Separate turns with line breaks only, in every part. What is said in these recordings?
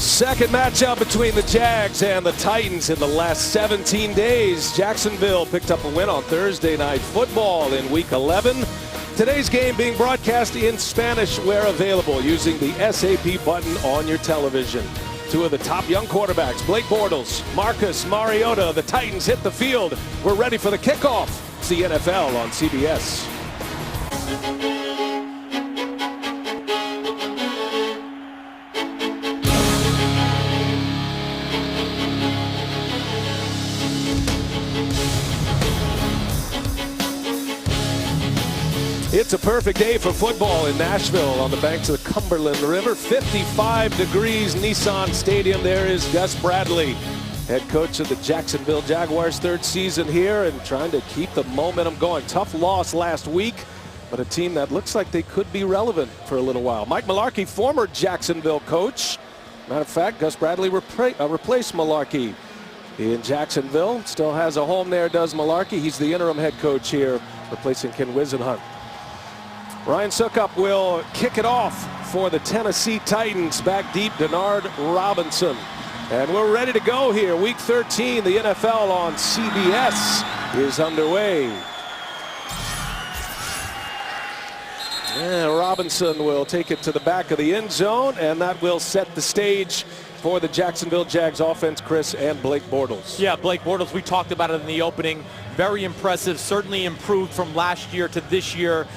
Second matchup between the Jags and the Titans in the last 17 days. Jacksonville picked up a win on Thursday Night Football in Week 11. Today's game being broadcast in Spanish where available using the SAP button on your television. Two of the top young quarterbacks, Blake Bortles, Marcus Mariota. The Titans hit the field. We're ready for the kickoff. It's the NFL on CBS. It's a perfect day for football in Nashville on the banks of the Cumberland River. 55 degrees, Nissan Stadium. There is Gus Bradley, head coach of the Jacksonville Jaguars, third season here and trying to keep the momentum going. Tough loss last week, but a team that looks like they could be relevant for a little while. Mike Mularkey, former Jacksonville coach. Matter of fact, Gus Bradley replaced Mularkey in Jacksonville. Still has a home there, does Mularkey. He's the interim head coach here, replacing Ken Wisenhunt. Ryan Suckup will kick it off for the Tennessee Titans. Back deep, Denard Robinson. And we're ready to go here. Week 13, the NFL on CBS is underway. And Robinson will take it to the back of the end zone, and that will set the stage for the Jacksonville Jags offense, Chris, and Blake Bortles.
Yeah, Blake Bortles, we talked about it in the opening. Very impressive, certainly improved from last year to this year.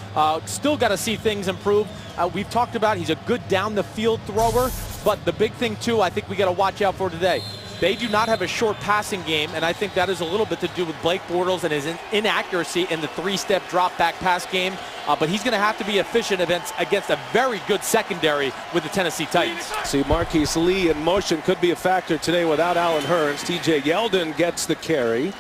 Still got to see things improve. We've talked about he's a good down the field thrower, but the big thing too, I think we got to watch out for today. They do not have a short passing game, and I think that is a little bit to do with Blake Bortles and his inaccuracy in the three-step drop-back pass game. But he's going to have to be efficient against a very good secondary with the Tennessee Titans.
See, Marquise Lee in motion could be a factor today without Allen Hurns. TJ Yeldon gets the carry,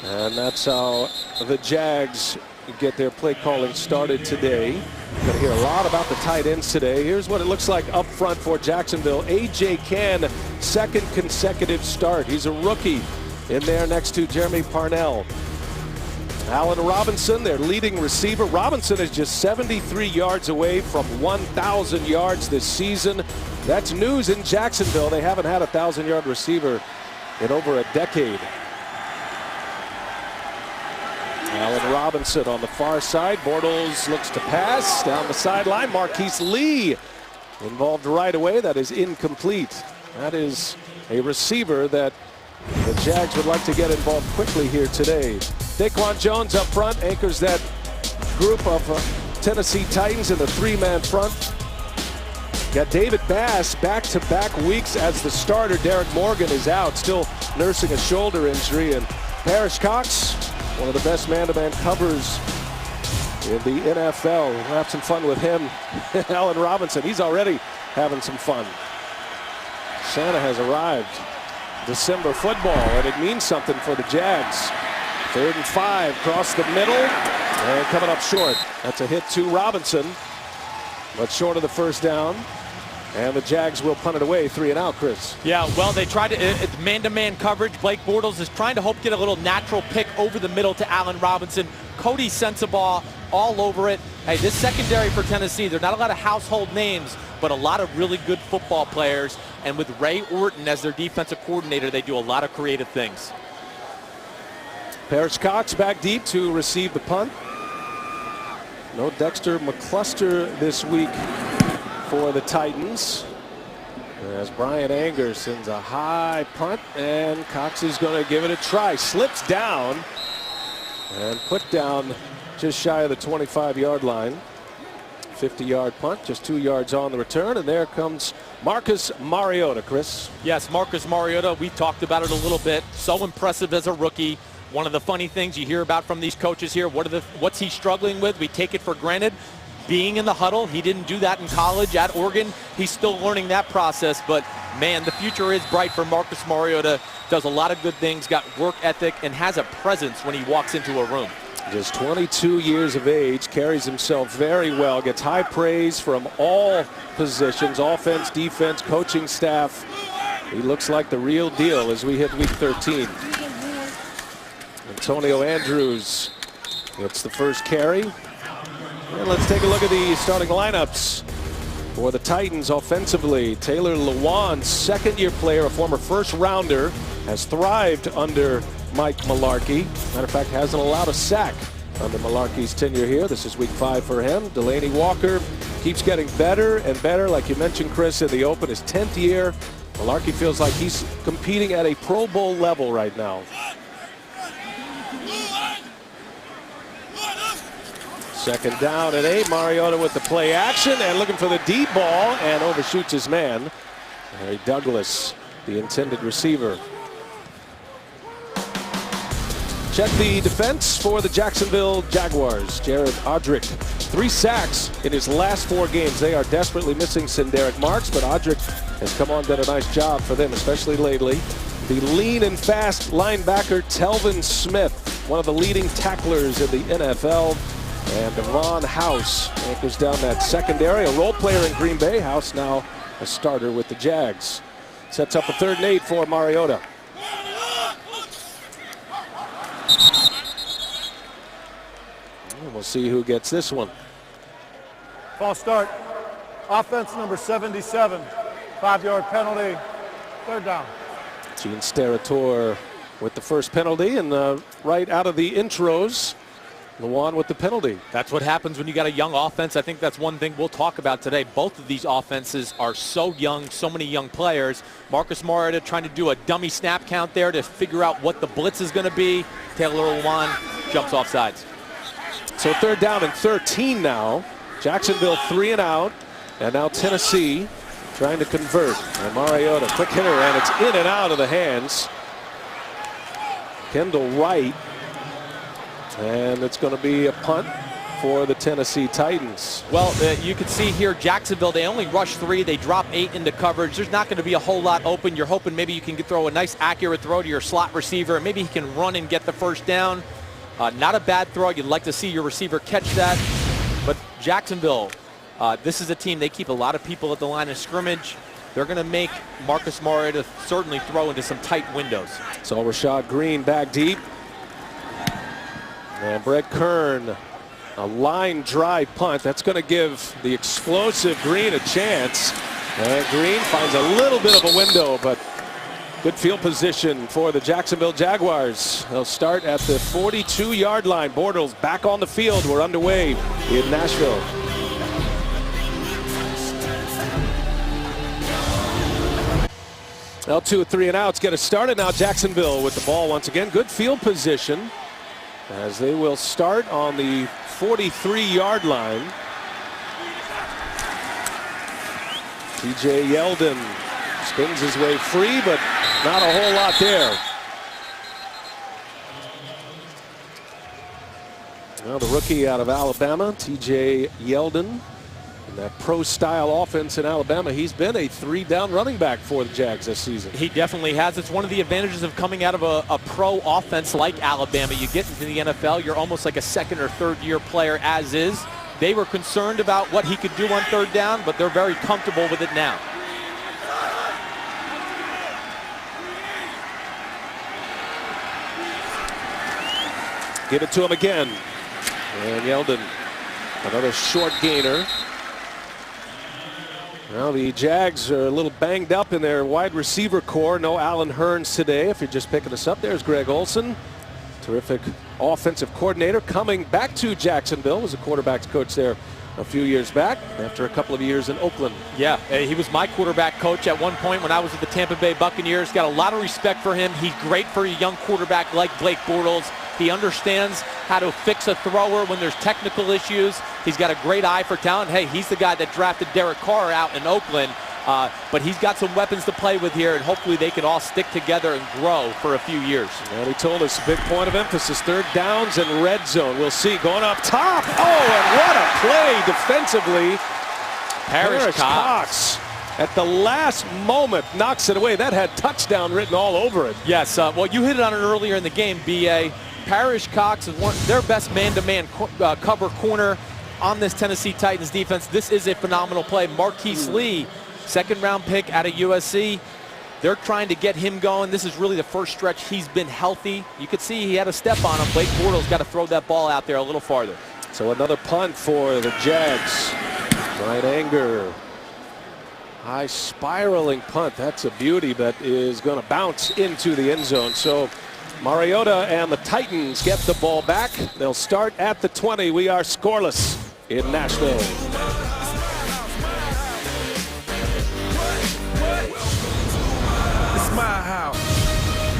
and that's how the Jags get their play calling started today. Going to hear a lot about the tight ends today. Here's what it looks like up front for Jacksonville. A.J. Cann, second consecutive start. He's a rookie in there next to Jeremy Parnell. Allen Robinson, their leading receiver. Robinson is just 73 yards away from 1,000 yards this season. That's news in Jacksonville. They haven't had a 1,000-yard receiver in over a decade. Allen Robinson on the far side. Bortles looks to pass down the sideline. Marquise Lee involved right away. That is incomplete. That is a receiver that the Jags would like to get involved quickly here today. Daquan Jones up front anchors that group of Tennessee Titans in the three-man front. Got David Bass back-to-back weeks as the starter. Derek Morgan is out, still nursing a shoulder injury. And Parrish Cox, one of the best man-to-man covers in the NFL. We'll have some fun with him. Allen Robinson, he's already having some fun. Santa has arrived. December football, and it means something for the Jags. 3rd and 5, cross the middle, and coming up short. That's a hit to Robinson, but short of the first down. And the Jags will punt it away, 3 and out, Chris.
Yeah, well, they tried to, it's man-to-man coverage. Blake Bortles is trying to hope to get a little natural pick over the middle to Allen Robinson. Cody Sensabaugh all over it. Hey, this secondary for Tennessee, they're not a lot of household names, but a lot of really good football players. And with Ray Orton as their defensive coordinator, they do a lot of creative things.
Parrish Cox back deep to receive the punt. No Dexter McCluster this week for the Titans, as Brian Anger sends a high punt, and Cox is going to give it a try. Slips down and put down just shy of the 25-yard line. 50-yard punt, just 2 yards on the return, and there comes Marcus Mariota, Chris.
Yes, Marcus Mariota, we talked about it a little bit. So impressive as a rookie. One of the funny things you hear about from these coaches here, what's he struggling with? We take it for granted. Being in the huddle, he didn't do that in college at Oregon. He's still learning that process, but man, the future is bright for Marcus Mariota. Does a lot of good things, got work ethic, and has a presence when he walks into a room.
Just 22 years of age, carries himself very well, gets high praise from all positions, offense, defense, coaching staff. He looks like the real deal as we hit week 13. Antonio Andrews gets the first carry. And let's take a look at the starting lineups For the Titans offensively, Taylor Lewan, second-year player, a former first-rounder, has thrived under Mike Mularkey. Matter of fact, hasn't allowed a sack under Mularkey's tenure here. This is week 5 for him. Delaney Walker keeps getting better and better. Like you mentioned, Chris, in the open, his 10th year. Mularkey feels like he's competing at a Pro Bowl level right now. Second down and 8. Mariota with the play action and looking for the deep ball and overshoots his man. Harry Douglas, the intended receiver. Check the defense for the Jacksonville Jaguars. Jared Odrick, 3 sacks in his last 4 games. They are desperately missing Sindaric Marks, but Odrick has come on, done a nice job for them, especially lately. The lean and fast linebacker Telvin Smith, one of the leading tacklers in the NFL. And Devon House anchors down that secondary. A role player in Green Bay. House now a starter with the Jags. Sets up a 3rd and 8 for Mariota. And we'll see who gets this one.
False start. Offense number 77. 5-yard penalty. 3rd down.
Gene Steratore with the first penalty, and right out of the intros, Lewan with the penalty.
That's what happens when you got a young offense. I think that's one thing we'll talk about today. Both of these offenses are so young, so many young players. Marcus Mariota trying to do a dummy snap count there to figure out what the blitz is going to be. Taylor Lewan jumps off sides.
So 3rd down and 13 now. Jacksonville 3 and out. And now Tennessee trying to convert. And Mariota, quick hitter, and it's in and out of the hands. Kendall Wright. And it's going to be a punt for the Tennessee Titans.
Well, you can see here Jacksonville, they only rush 3. They drop 8 into coverage. There's not going to be a whole lot open. You're hoping maybe you can throw a nice accurate throw to your slot receiver. Maybe he can run and get the 1st down. Not a bad throw. You'd like to see your receiver catch that. But Jacksonville, this is a team, they keep a lot of people at the line of scrimmage. They're going to make Marcus Mariota certainly throw into some tight windows.
So Rashad Green back deep. And Brett Kern, a line drive punt. That's going to give the explosive Green a chance. And Green finds a little bit of a window, but good field position for the Jacksonville Jaguars. They'll start at the 42-yard line. Bortles back on the field. We're underway in Nashville. Now 2 3 and outs get us started now. Jacksonville with the ball once again. Good field position as they will start on the 43-yard line. TJ Yeldon spins his way free, but not a whole lot there. Now the rookie out of Alabama, TJ Yeldon. In that pro-style offense in Alabama, he's been a 3-down running back for the Jags this season.
He definitely has. It's one of the advantages of coming out of a pro offense like Alabama. You get into the NFL, you're almost like a 2nd or 3rd year player as is. They were concerned about what he could do on 3rd down, but they're very comfortable with it now.
Give it to him again. And Yeldon, another short gainer. Well, the Jags are a little banged up in their wide receiver core. No Allen Hurns today. If you're just picking us up, there's Greg Olson. Terrific offensive coordinator coming back to Jacksonville. Was a quarterback's coach there a few years back after a couple of years in Oakland.
Yeah, he was my quarterback coach at one point when I was with the Tampa Bay Buccaneers. Got a lot of respect for him. He's great for a young quarterback like Blake Bortles. He understands how to fix a thrower when there's technical issues. He's got a great eye for talent. Hey, he's the guy that drafted Derek Carr out in Oakland. But he's got some weapons to play with here, and hopefully they can all stick together and grow for a few years.
And he told us a big point of emphasis, 3rd downs and red zone. We'll see. Going up top. Oh, and what a play defensively.
Parrish Cox.
At the last moment knocks it away. That had touchdown written all over it.
Yes, well, you hit it on it earlier in the game, B.A. Parrish Cox is their best man-to-man cover corner on this Tennessee Titans defense. This is a phenomenal play. Marquise Lee, 2nd-round pick out of USC. They're trying to get him going. This is really the first stretch he's been healthy. You could see he had a step on him. Blake Bortles got to throw that ball out there a little farther.
So another punt for the Jags. Brian Anger High spiraling punt. That's a beauty, but is going to bounce into the end zone. So Mariota and the Titans get the ball back. They'll start at the 20. We are scoreless in Nashville.
It's my house.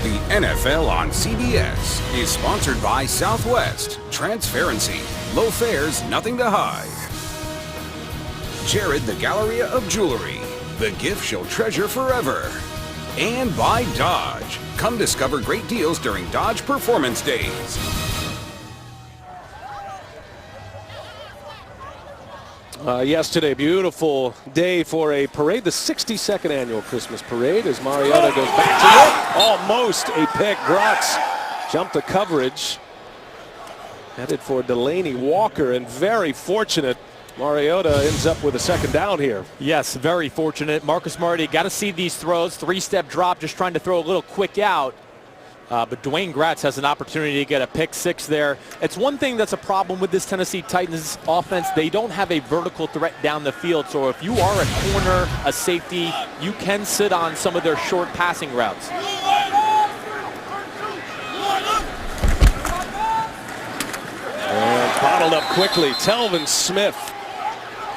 The NFL on CBS is sponsored by Southwest. Transparency. Low fares, nothing to hide. Jared the Galleria of Jewelry. The gift you'll treasure forever. And by Dodge. Come discover great deals during Dodge Performance Days.
Yesterday, beautiful day for a parade, the 62nd annual Christmas parade, as Mariota goes back to it. Almost a pick. Gratz jumped the coverage. Headed for Delaney Walker, and very fortunate. Mariota ends up with a second down here.
Yes, very fortunate. Marcus Mariota got to see these throws. Three-step drop, just trying to throw a little quick out. But Dwayne Gratz has an opportunity to get a pick six there. It's one thing that's a problem with this Tennessee Titans offense. They don't have a vertical threat down the field. So if you are a corner, a safety, you can sit on some of their short passing routes.
And bottled up quickly. Telvin Smith,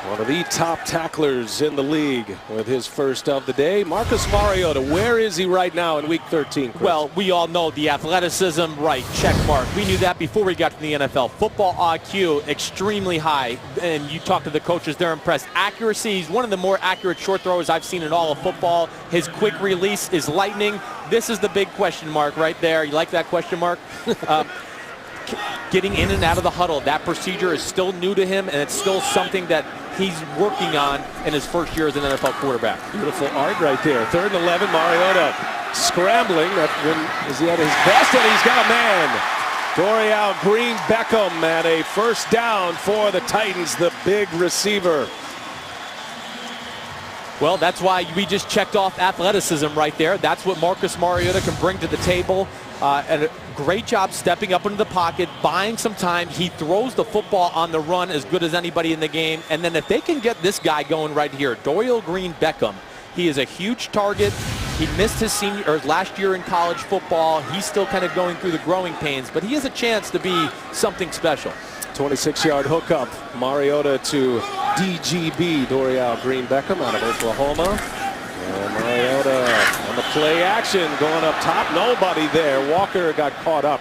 one of the top tacklers in the league, with his first of the day. Marcus Mariota, where is he right now in Week 13? Chris?
Well, we all know the athleticism, right, check mark. We knew that before we got to the NFL. Football IQ, extremely high, and you talk to the coaches, they're impressed. Accuracy, he's one of the more accurate short throwers I've seen in all of football. His quick release is lightning. This is the big question mark right there. You like that question mark? Getting in and out of the huddle, that procedure is still new to him, and it's still something that he's working on in his first year as an NFL quarterback.
Beautiful art right there. 3rd and 11, Mariota scrambling. That is he at his best, and he's got a man. Dorial Green Beckham, and a first down for the Titans, the big receiver.
Well, that's why we just checked off athleticism right there. That's what Marcus Mariota can bring to the table. And a great job stepping up into the pocket, buying some time. He throws the football on the run as good as anybody in the game. And then if they can get this guy going right here, Dorial Green Beckham, he is a huge target. He missed his last year in college football. He's still kind of going through the growing pains, but he has a chance to be something special.
26-yard hookup. Mariota to DGB, Dorial Green Beckham out of Oklahoma. And Mariota on the play action, going up top. Nobody there. Walker got caught up.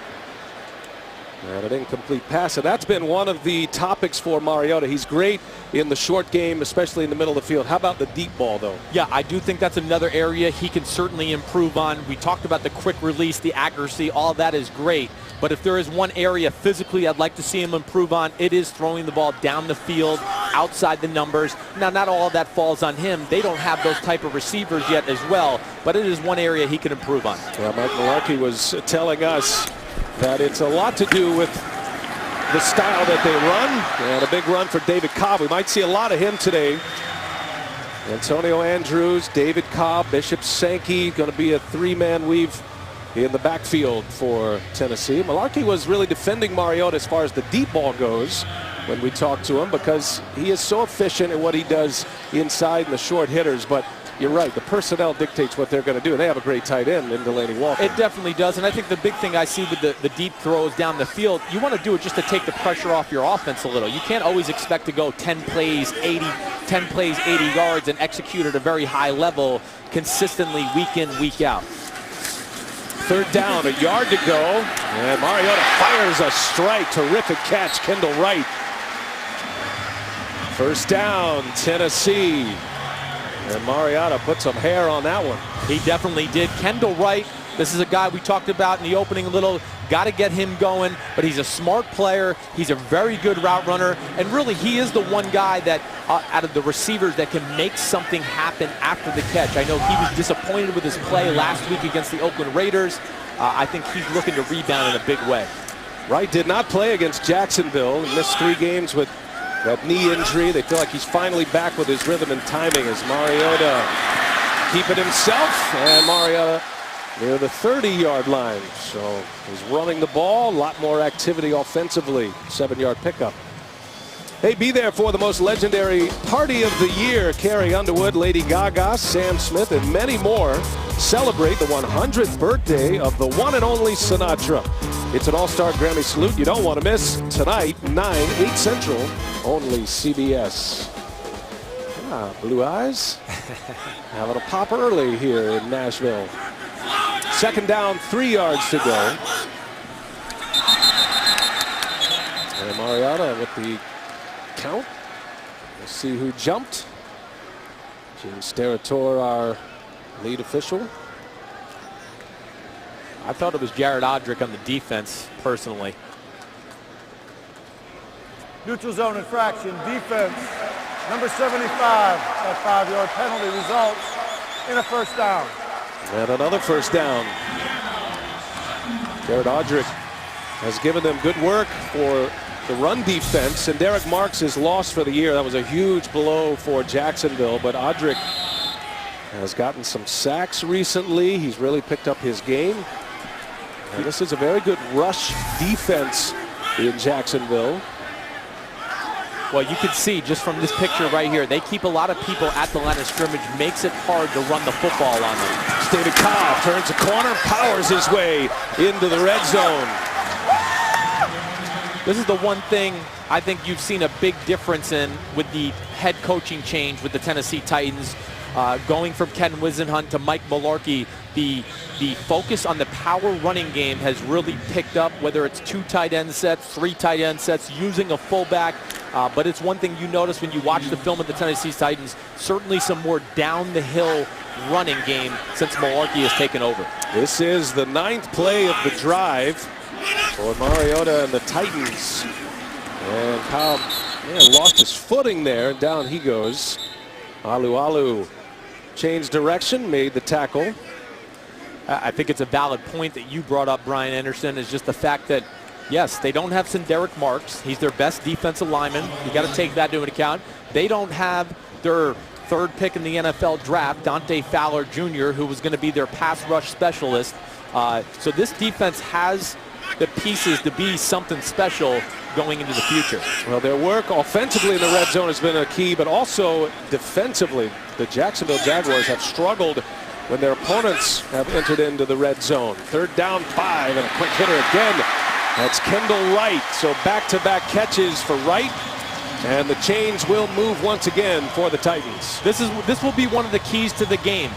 And an incomplete pass. And that's been one of the topics for Mariota. He's great in the short game, especially in the middle of the field. How about the deep ball, though?
Yeah, I do think that's another area he can certainly improve on. We talked about the quick release, the accuracy, all that is great. But if there is one area physically I'd like to see him improve on, it is throwing the ball down the field, outside the numbers. Now, not all of that falls on him. They don't have those type of receivers yet as well, but it is one area he can improve on.
Well, Mike Mularkey was telling us that it's a lot to do with the style that they run, and a big run for David Cobb. We might see a lot of him today. Antonio Andrews, David Cobb, Bishop Sankey, going to be a three-man weave in the backfield for Tennessee. Mularkey was really defending Mariota as far as the deep ball goes when we talked to him, because he is so efficient at what he does inside and the short hitters. But you're right, the personnel dictates what they're going to do. They have a great tight end in Delaney Walker.
It definitely does, and I think the big thing I see with the deep throws down the field, you want to do it just to take the pressure off your offense a little. You can't always expect to go 10 plays, 80 yards and execute at a very high level consistently week in, week out.
3rd down, a yard to go, and Mariota fires a strike. Terrific catch, Kendall Wright. 1st down, Tennessee. And Mariota put some hair on that one.
He definitely did. Kendall Wright, this is a guy we talked about in the opening a little. Got to get him going, but he's a smart player. He's a very good route runner, and really he is the one guy that out of the receivers that can make something happen after the catch. I know he was disappointed with his play last week against the Oakland Raiders. I think he's looking to rebound in a big way.
Wright did not play against Jacksonville and missed 3 games with that knee injury. They feel like he's finally back with his rhythm and timing as Mariota keeping himself, and Mariota near the 30-yard line. So he's running the ball, a lot more activity offensively. 7-yard pickup. Hey, be there for the most legendary party of the year. Carrie Underwood, Lady Gaga, Sam Smith, and many more celebrate the 100th birthday of the one and only Sinatra. It's an all-star Grammy salute you don't want to miss. Tonight, 8 Central, only CBS. Blue Eyes having a pop early here in Nashville. Second down, 3 yards to go. And Mariota with the count. We'll see who jumped. Jim Sterator, our lead official.
I thought it was Jared Odrick on the defense, personally.
Neutral zone infraction, defense, number 75. That 5-yard penalty results in a first down.
And another first down. Jared Odrick has given them good work for the run defense, and Derek Marks is lost for the year. That was a huge blow for Jacksonville, but Odrick has gotten some sacks recently. He's really picked up his game. And this is a very good rush defense in Jacksonville.
Well, you can see just from this picture right here, they keep a lot of people at the line of scrimmage, makes it hard to run the football on them.
David Cobb turns the corner, powers his way into the red zone.
This is the one thing I think you've seen a big difference in with the head coaching change with the Tennessee Titans. Going from Ken Wisenhunt to Mike Mularkey, the focus on the power running game has really picked up, whether it's 2 tight end sets, 3 tight end sets, using a fullback. But it's one thing you notice when you watch the film of the Tennessee Titans, certainly some more down the hill running game since Mularkey has taken over.
This is the 9th play of the drive for Mariota and the Titans. And Cobb lost his footing there, and down he goes. Alu changed direction, made the tackle.
I think it's a valid point that you brought up, Brian Anderson, is just the fact that, yes, they don't have Derek Marks. He's their best defensive lineman. You got to take that into account. They don't have their 3rd pick in the NFL draft, Dante Fowler Jr., who was going to be their pass rush specialist. So this defense has the pieces to be something special going into the future.
Well, their work offensively in the red zone has been a key, but also defensively. The Jacksonville Jaguars have struggled when their opponents have entered into the red zone. 3rd down, 5, and a quick hitter again. That's Kendall Wright. So back-to-back catches for Wright, and the chains will move once again for the Titans.
This will be one of the keys to the game.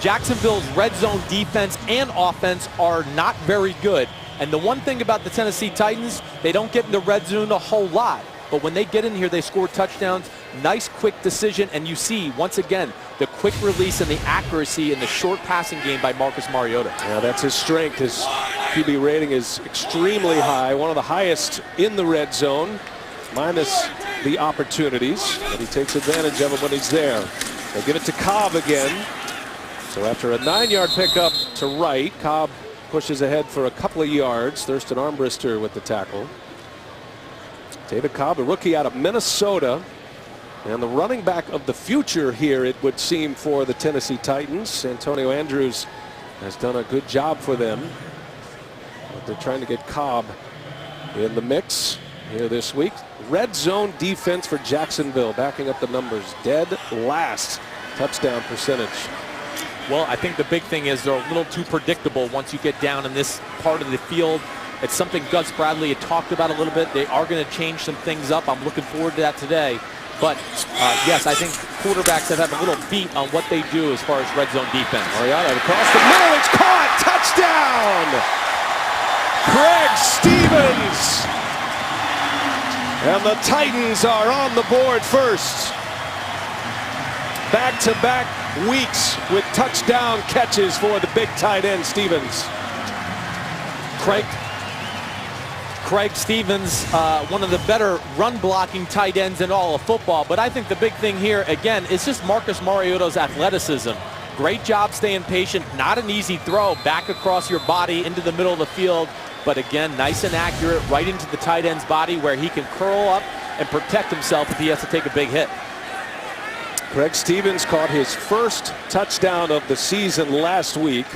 Jacksonville's red zone defense and offense are not very good. And the one thing about the Tennessee Titans, they don't get in the red zone a whole lot. But when they get in here, they score touchdowns. Nice quick decision. And you see, once again, the quick release and the accuracy in the short passing game by Marcus Mariota.
Yeah, that's his strength. His QB rating is extremely high, one of the highest in the red zone, minus the opportunities. But he takes advantage of it when he's there. They give it to Cobb again. So after a 9-yard pickup to Wright, Cobb pushes ahead for a couple of yards. Thurston Armbrister with the tackle. David Cobb, a rookie out of Minnesota, and the running back of the future here, it would seem, for the Tennessee Titans. Antonio Andrews has done a good job for them. But they're trying to get Cobb in the mix here this week. Red zone defense for Jacksonville, backing up the numbers. Dead last touchdown percentage.
Well, I think the big thing is they're a little too predictable once you get down in this part of the field. It's something Gus Bradley had talked about a little bit. They are going to change some things up. I'm looking forward to that today. But, yes, I think quarterbacks have had a little beat on what they do as far as red zone defense.
Mariota across the middle. It's caught. Touchdown! Craig Stevens. And the Titans are on the board first. Back-to-back weeks with touchdown catches for the big tight end Stevens.
Craig Stevens, one of the better run-blocking tight ends in all of football. But I think the big thing here, again, is just Marcus Mariota's athleticism. Great job staying patient. Not an easy throw back across your body into the middle of the field. But again, nice and accurate right into the tight end's body where he can curl up and protect himself if he has to take a big hit.
Craig Stevens caught his first touchdown of the season last week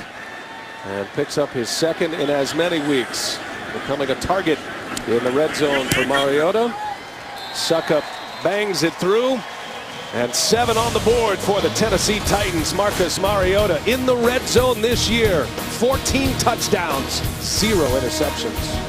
and picks up his 2nd in as many weeks, becoming a target in the red zone for Mariota. Suckup bangs it through. And 7 on the board for the Tennessee Titans. Marcus Mariota in the red zone this year. 14 touchdowns, 0 interceptions.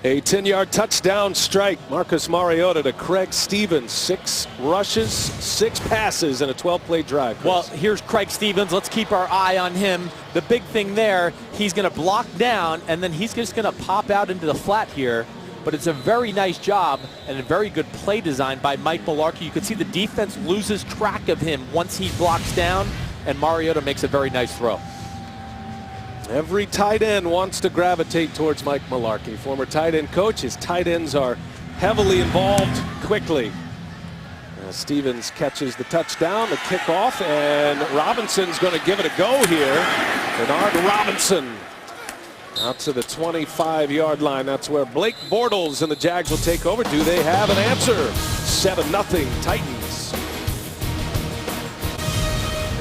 A 10-yard touchdown strike. Marcus Mariota to Craig Stevens. 6 rushes, 6 passes, and a 12-play drive. Chris.
Well, here's Craig Stevens. Let's keep our eye on him. The big thing there, he's going to block down, and then he's just going to pop out into the flat here. But it's a very nice job and a very good play design by Mike Mularkey. You can see the defense loses track of him once he blocks down, and Mariota makes a very nice throw.
Every tight end wants to gravitate towards Mike Mularkey, former tight end coach. His tight ends are heavily involved quickly. Stevens catches the touchdown, the kickoff, and Robinson's going to give it a go here. Bernard Robinson out to the 25-yard line. That's where Blake Bortles and the Jags will take over. Do they have an answer? 7-0 Titans.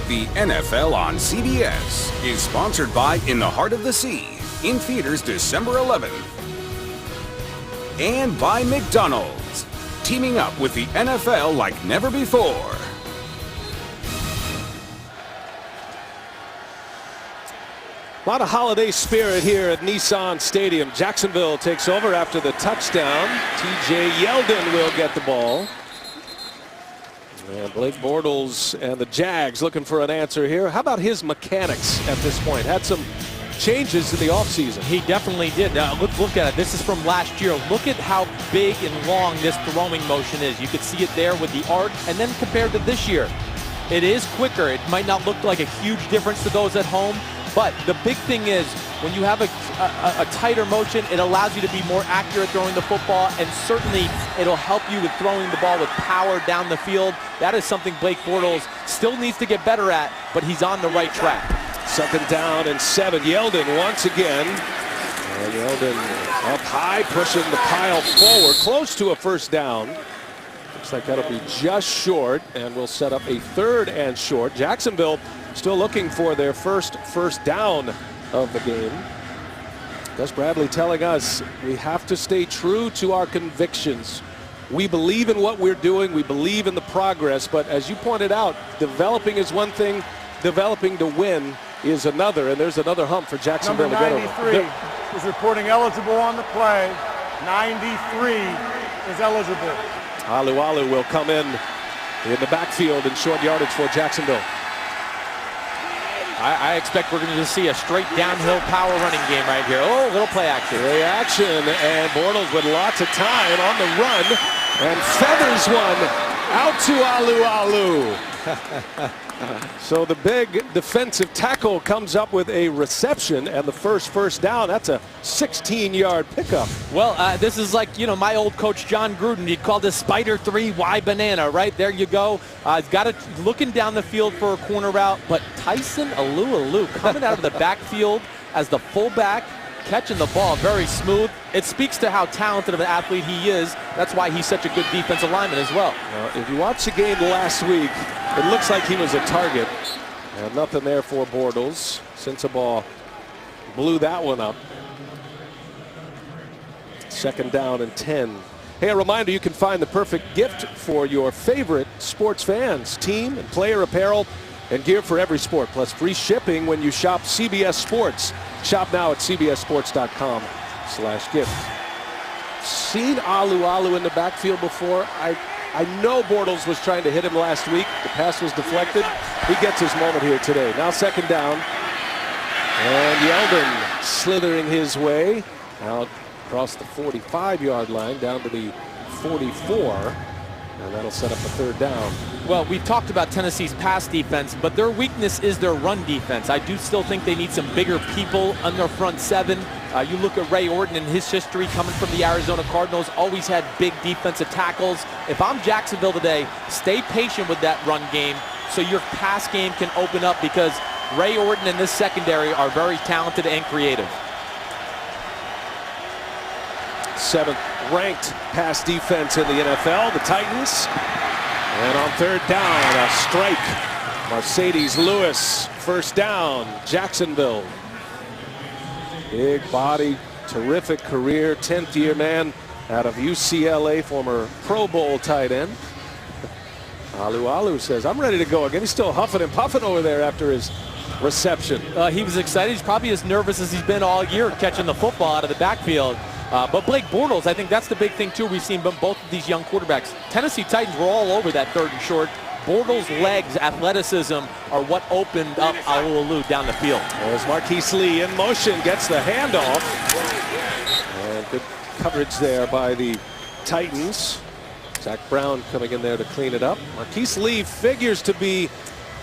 The NFL on CBS is sponsored by In the Heart of the Sea, in theaters December 11th. And by McDonald's, teaming up with the NFL like never before.
A lot of holiday spirit here at Nissan Stadium. Jacksonville takes over after the touchdown. TJ Yeldon will get the ball. And Blake Bortles and the Jags looking for an answer here. How about his mechanics at this point? Had some changes in the offseason.
He definitely did. Now, look at it. This is from last year. Look at how big and long this throwing motion is. You could see it there with the arc, and then compared to this year, it is quicker. It might not look like a huge difference to those at home, but the big thing is when you have a tighter motion, it allows you to be more accurate throwing the football, and certainly it'll help you with throwing the ball with power down the field. That is something Blake Bortles still needs to get better at, but he's on the right track.
2nd down and 7. Yeldon once again. And Yeldon up high, pushing the pile forward, close to a first down. Looks like that'll be just short, and we'll set up a 3rd and short. Jacksonville still looking for their first down of the game. Gus Bradley telling us we have to stay true to our convictions. We believe in what we're doing. We believe in the progress. But as you pointed out, developing is one thing. Developing to win is another. And there's another hump for Jacksonville to get over.
Number 93 is reporting eligible on the play. 93 is eligible.
Alualu will come in the backfield in short yardage for Jacksonville.
I expect we're going to see a straight downhill power running game right here. Oh, little play action.
Play action, and Bortles with lots of time on the run, and feathers one out to Alualu. So the big defensive tackle comes up with a reception and the first down. That's a 16-yard pickup.
Well, this is like, you know, my old coach John Gruden. He'd call this Spider 3 Y banana, right? There you go. He's got it looking down the field for a corner route, but Tyson Alualu coming out of the backfield as the fullback, catching the ball very smooth. It speaks to how talented of an athlete he is. That's why he's such a good defensive lineman as well.
If you watch the game last week, it looks like he was a target. And nothing there for Bortles. Sensabaugh blew that one up. 2nd down and 10. Hey, a reminder, you can find the perfect gift for your favorite sports fans. Team and player apparel and gear for every sport, plus free shipping when you shop CBS Sports. Shop now at cbssports.com/gift. Seen Alualu in the backfield before. I know Bortles was trying to hit him last week. The pass was deflected. He gets his moment here today. Now 2nd down. And Yeldon slithering his way out across the 45-yard line down to the 44. And that'll set up a 3rd down.
Well, we've talked about Tennessee's pass defense, but their weakness is their run defense. I do still think they need some bigger people on their front 7. You look at Ray Orton and his history coming from the Arizona Cardinals, always had big defensive tackles. If I'm Jacksonville today, stay patient with that run game so your pass game can open up, because Ray Orton and this secondary are very talented and creative.
7th ranked pass defense in the NFL, the Titans. And on 3rd down, a strike. Mercedes Lewis, 1st down, Jacksonville. Big body, terrific career, 10th year man out of UCLA, former Pro Bowl tight end. Alu says, I'm ready to go again. He's still huffing and puffing over there after his reception.
He was excited. He's probably as nervous as he's been all year catching the football out of the backfield. But Blake Bortles, I think that's the big thing, too. We've seen both of these young quarterbacks. Tennessee Titans were all over that 3rd and short. Bortles' legs, athleticism are what opened up Alu down the field.
As Marquise Lee in motion gets the handoff. And good coverage there by the Titans. Zach Brown coming in there to clean it up. Marquise Lee figures to be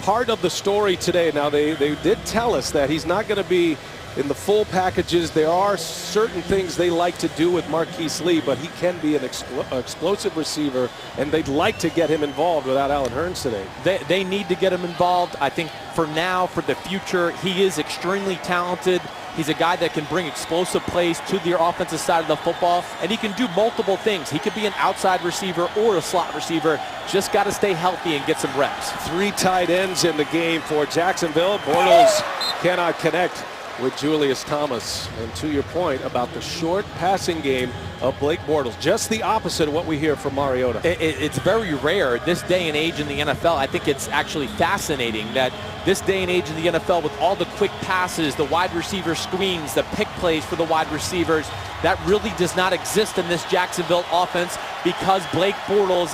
part of the story today. Now, they did tell us that he's not going to be in the full packages. There are certain things they like to do with Marquise Lee, but he can be an explosive receiver, and they'd like to get him involved without Allen Hurns today.
They need to get him involved. I think for now, for the future, he is extremely talented. He's a guy that can bring explosive plays to the offensive side of the football, and he can do multiple things. He could be an outside receiver or a slot receiver. Just got to stay healthy and get some reps.
3 tight ends in the game for Jacksonville. Bortles cannot connect with Julius Thomas. And to your point about the short passing game of Blake Bortles, just the opposite of what we hear from Mariota.
It's very rare this day and age in the NFL. I think it's actually fascinating that this day and age in the NFL, with all the quick passes, the wide receiver screens, the pick plays for the wide receivers, that really does not exist in this Jacksonville offense because Blake Bortles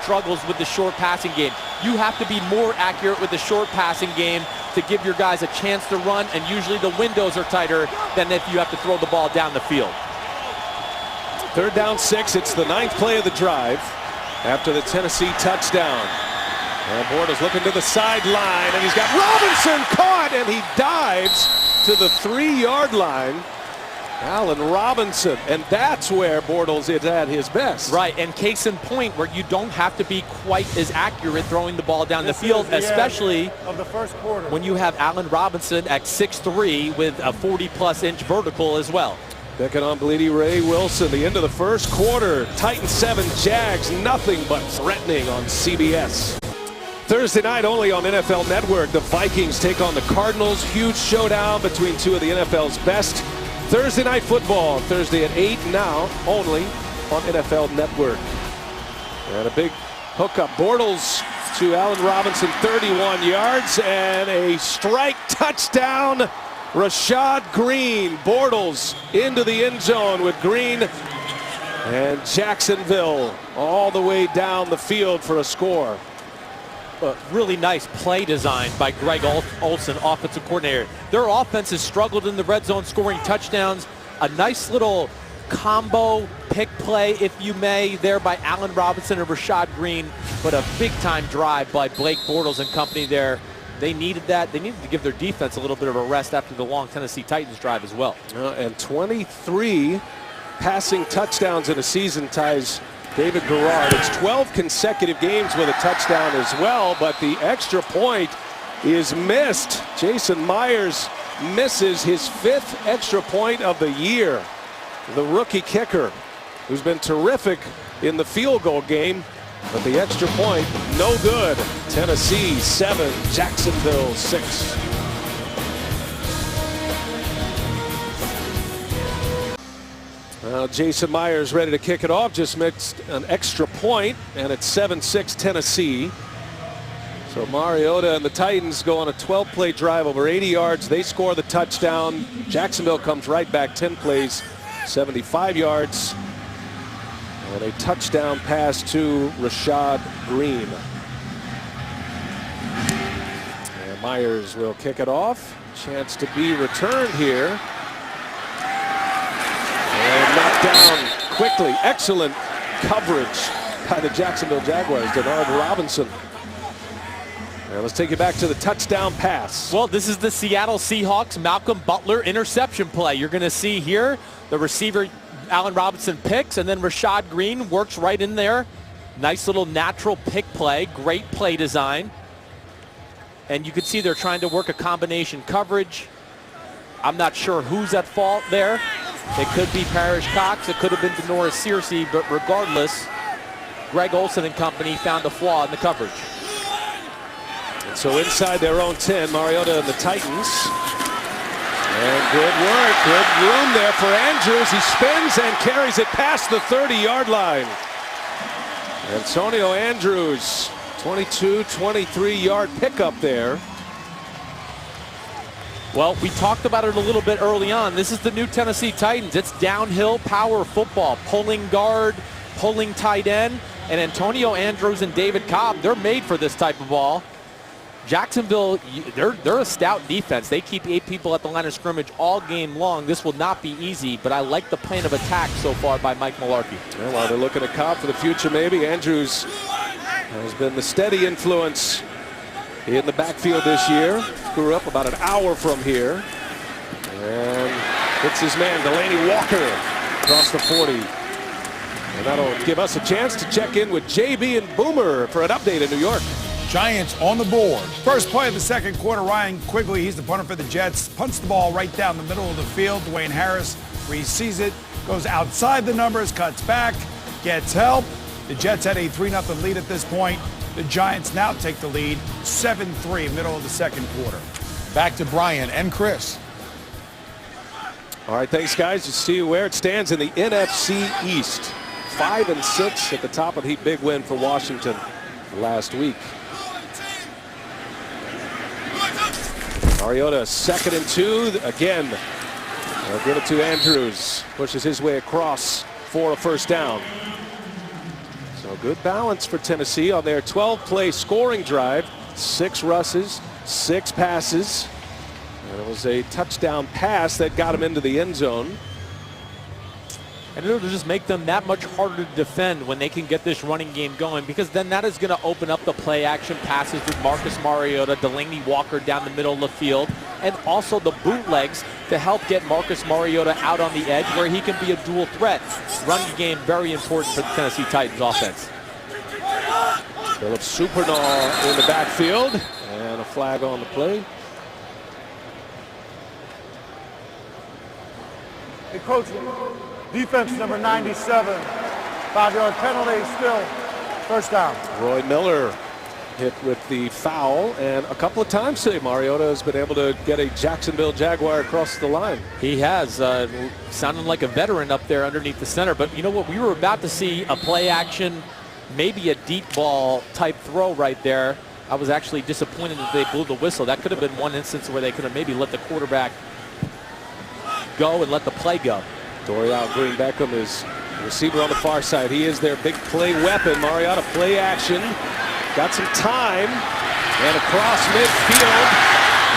struggles with the short passing game. You have to be more accurate with the short passing game to give your guys a chance to run, and usually the windows are tighter than if you have to throw the ball down the field.
3rd down 6. It's the 9th play of the drive after the Tennessee touchdown. And Bortles looking to the sideline, and he's got Robinson caught, and he dives to the 3-yard line. Allen Robinson, and that's where Bortles is at his best.
Right, and case in point where you don't have to be quite as accurate throwing the ball down the field, especially
of the first quarter,
when you have Allen Robinson at 6'3" with a 40-plus inch vertical as well.
Picking on Bleedy Ray Wilson, the end of the first quarter. Titans 7, Jags nothing but threatening on CBS. Thursday night only on NFL Network, the Vikings take on the Cardinals. Huge showdown between 2 of the NFL's best. Thursday night football, Thursday at 8 now, only on NFL Network. And a big hookup. Bortles to Allen Robinson, 31 yards, and a strike touchdown. Rashad Green, Bortles into the end zone with Green, and Jacksonville all the way down the field for a score.
Really nice play design by Greg Olson, offensive coordinator. Their offense has struggled in the red zone scoring touchdowns. A nice little combo pick play, if you may, there by Allen Robinson and Rashad Green, but a big-time drive by Blake Bortles and company there. They needed that. They needed to give their defense a little bit of a rest after the long Tennessee Titans drive as well.
And 23 passing touchdowns in a season ties David Garrard. It's 12 consecutive games with a touchdown as well, but the extra point is missed. Jason Myers misses his 5th extra point of the year. The rookie kicker, who's been terrific in the field goal game, but the extra point, no good. Tennessee 7, Jacksonville 6. Well, Jason Myers ready to kick it off, just missed an extra point, and it's 7-6 Tennessee. So Mariota and the Titans go on a 12-play drive over 80 yards. They score the touchdown. Jacksonville comes right back 10 plays, 75 yards. And a touchdown pass to Rashad Green. And Myers will kick it off. Chance to be returned here. And knocked down quickly. Excellent coverage by the Jacksonville Jaguars. Denard Robinson. And let's take you back to the touchdown pass.
Well, this is the Seattle Seahawks Malcolm Butler interception play. You're going to see here the receiver Allen Robinson picks, and then Rashad Green works right in there. Nice little natural pick play. Great play design. And you can see they're trying to work a combination coverage. I'm not sure who's at fault there. It could be Parrish Cox. It could have been Denoris Searcy, but regardless, Greg Olson and company found a flaw in the coverage.
And so inside their own 10, Mariota and the Titans. And good work, good room there for Andrews. He spins and carries it past the 30-yard line. Antonio Andrews, 23-yard pickup there.
Well, we talked about it a little bit early on. This is the new Tennessee Titans. It's downhill power football, pulling guard, pulling tight end. And Antonio Andrews and David Cobb, they're made for this type of ball. Jacksonville, they're a stout defense. They keep 8 people at the line of scrimmage all game long. This will not be easy, but I like the plan of attack so far by Mike Mularkey.
Well, while they're looking at Cobb for the future, maybe Andrews has been the steady influence in the backfield this year. Grew up about an hour from here. And hits his man, Delaney Walker, across the 40. And that'll give us a chance to check in with JB and Boomer for an update in New York.
Giants on the board. First play of the second quarter, Ryan Quigley, he's the punter for the Jets, punts the ball right down the middle of the field. Dwayne Harris, where he sees it, goes outside the numbers, cuts back, gets help. The Jets had a 3-0 lead at this point. The Giants now take the lead, 7-3, middle of the second quarter. Back to Brian and Chris.
All right, thanks, guys. You see where it stands in the NFC East. 5-6 at the top of the big win for Washington last week. Mariota 2nd and 2. Again, they'll give it to Andrews. Pushes his way across for a first down. So good balance for Tennessee on their 12-play scoring drive. 6 rushes, 6 passes. And it was a touchdown pass that got him into the end zone.
And it'll just make them that much harder to defend when they can get this running game going, because then that is going to open up the play action passes with Marcus Mariota, Delaney Walker down the middle of the field, and also the bootlegs to help get Marcus Mariota out on the edge where he can be a dual threat. Running game very important for the Tennessee Titans offense.
Philip Supernall in the backfield, and a flag on the play.
Hey, coach, defense number 97. 5-yard penalty, still first down.
Roy Miller hit with the foul, and a couple of times today Mariota has been able to get a Jacksonville Jaguar across the line.
He has, sounding like a veteran up there underneath the center. But you know what? We were about to see a play action, maybe a deep ball type throw right there. I was actually disappointed that they blew the whistle. That could have been one instance where they could have maybe let the quarterback go and let the play go.
Dorial Green-Beckham is the receiver on the far side. He is their big play weapon. Mariota play action. Got some time. And across midfield,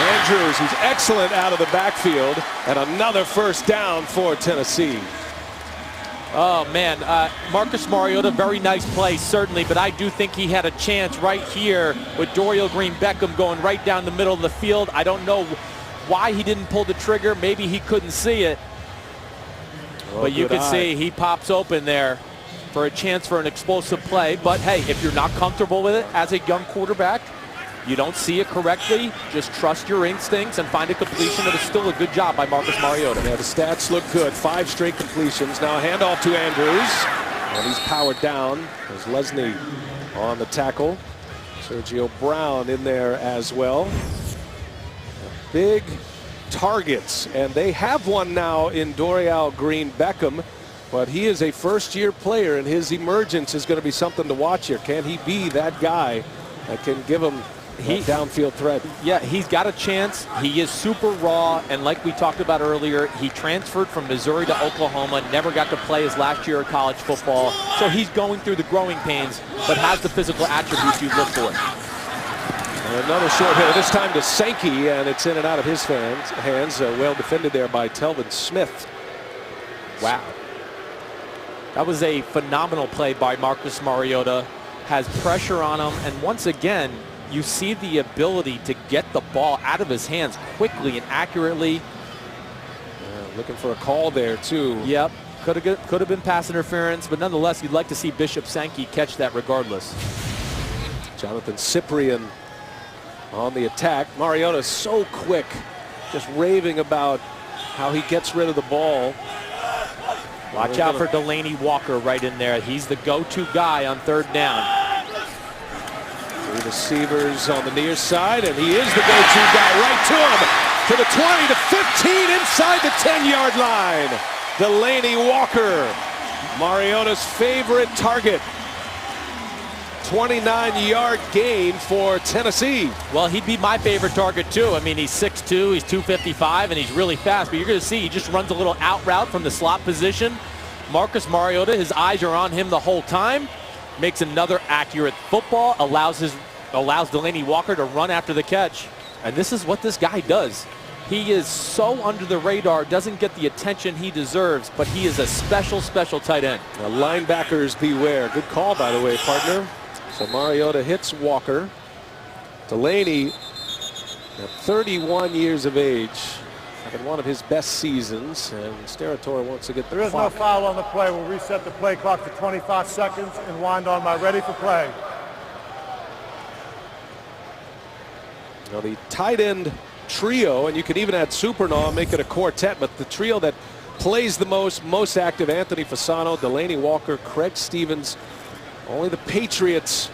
Andrews, who's excellent out of the backfield. And another first down for Tennessee.
Oh, man. Marcus Mariota, very nice play, certainly. But I do think he had a chance right here with Dorial Green-Beckham going right down the middle of the field. I don't know why he didn't pull the trigger. Maybe he couldn't see it. But you can see he pops open there for a chance for an explosive play. But hey, if you're not comfortable with it as a young quarterback, you don't see it correctly, just trust your instincts and find a completion. It is still a good job by Marcus Mariota.
Yeah, the stats look good. 5 straight completions. Now a handoff to Andrews. And he's powered down. There's Lesney on the tackle. Sergio Brown in there as well. Big targets, and they have one now in Dorial Green-Beckham, but he is a first-year player, and his emergence is going to be something to watch here. Can he be that guy that can give him downfield threat?
Yeah, he's got a chance. He is super raw, and like we talked about earlier, he transferred from Missouri to Oklahoma, never got to play his last year of college football, so he's going through the growing pains, but has the physical attributes you look for.
Another short hitter, this time to Sankey, and it's in and out of his hands. Well defended there by Telvin Smith.
Wow. That was a phenomenal play by Marcus Mariota. Has pressure on him, and once again, you see the ability to get the ball out of his hands quickly and accurately.
Looking for a call there, too.
Yep. Could have been pass interference, but nonetheless, you'd like to see Bishop Sankey catch that regardless.
Jonathan Cyprien on the attack. Mariota's so quick, just raving about how he gets rid of the ball.
Watch out for Delaney Walker right in there. He's the go-to guy on third down.
3 receivers on the near side, and he is the go-to guy right to him. to the 20, to 15, inside the 10-yard line. Delaney Walker, Mariota's favorite target. 29-yard gain for Tennessee.
Well, he'd be my favorite target too. I mean, he's 6'2", he's 255, and he's really fast. But you're going to see he just runs a little out route from the slot position. Marcus Mariota, his eyes are on him the whole time. Makes another accurate football, allows Delaney Walker to run after the catch. And this is what this guy does. He is so under the radar, doesn't get the attention he deserves, but he is a special, special tight end.
Now, linebackers beware. Good call, by the way, partner. So Mariota hits Walker. Delaney, at 31 years of age, having one of his best seasons, and Steratore wants to get the
There is
clock.
no foul on the play. We'll reset the play clock to 25 seconds and wind on my ready for play.
Now the tight end trio, and you can even add Supernaw and make it a quartet, but the trio that plays the most active, Anthony Fasano, Delaney Walker, Craig Stevens. Only the Patriots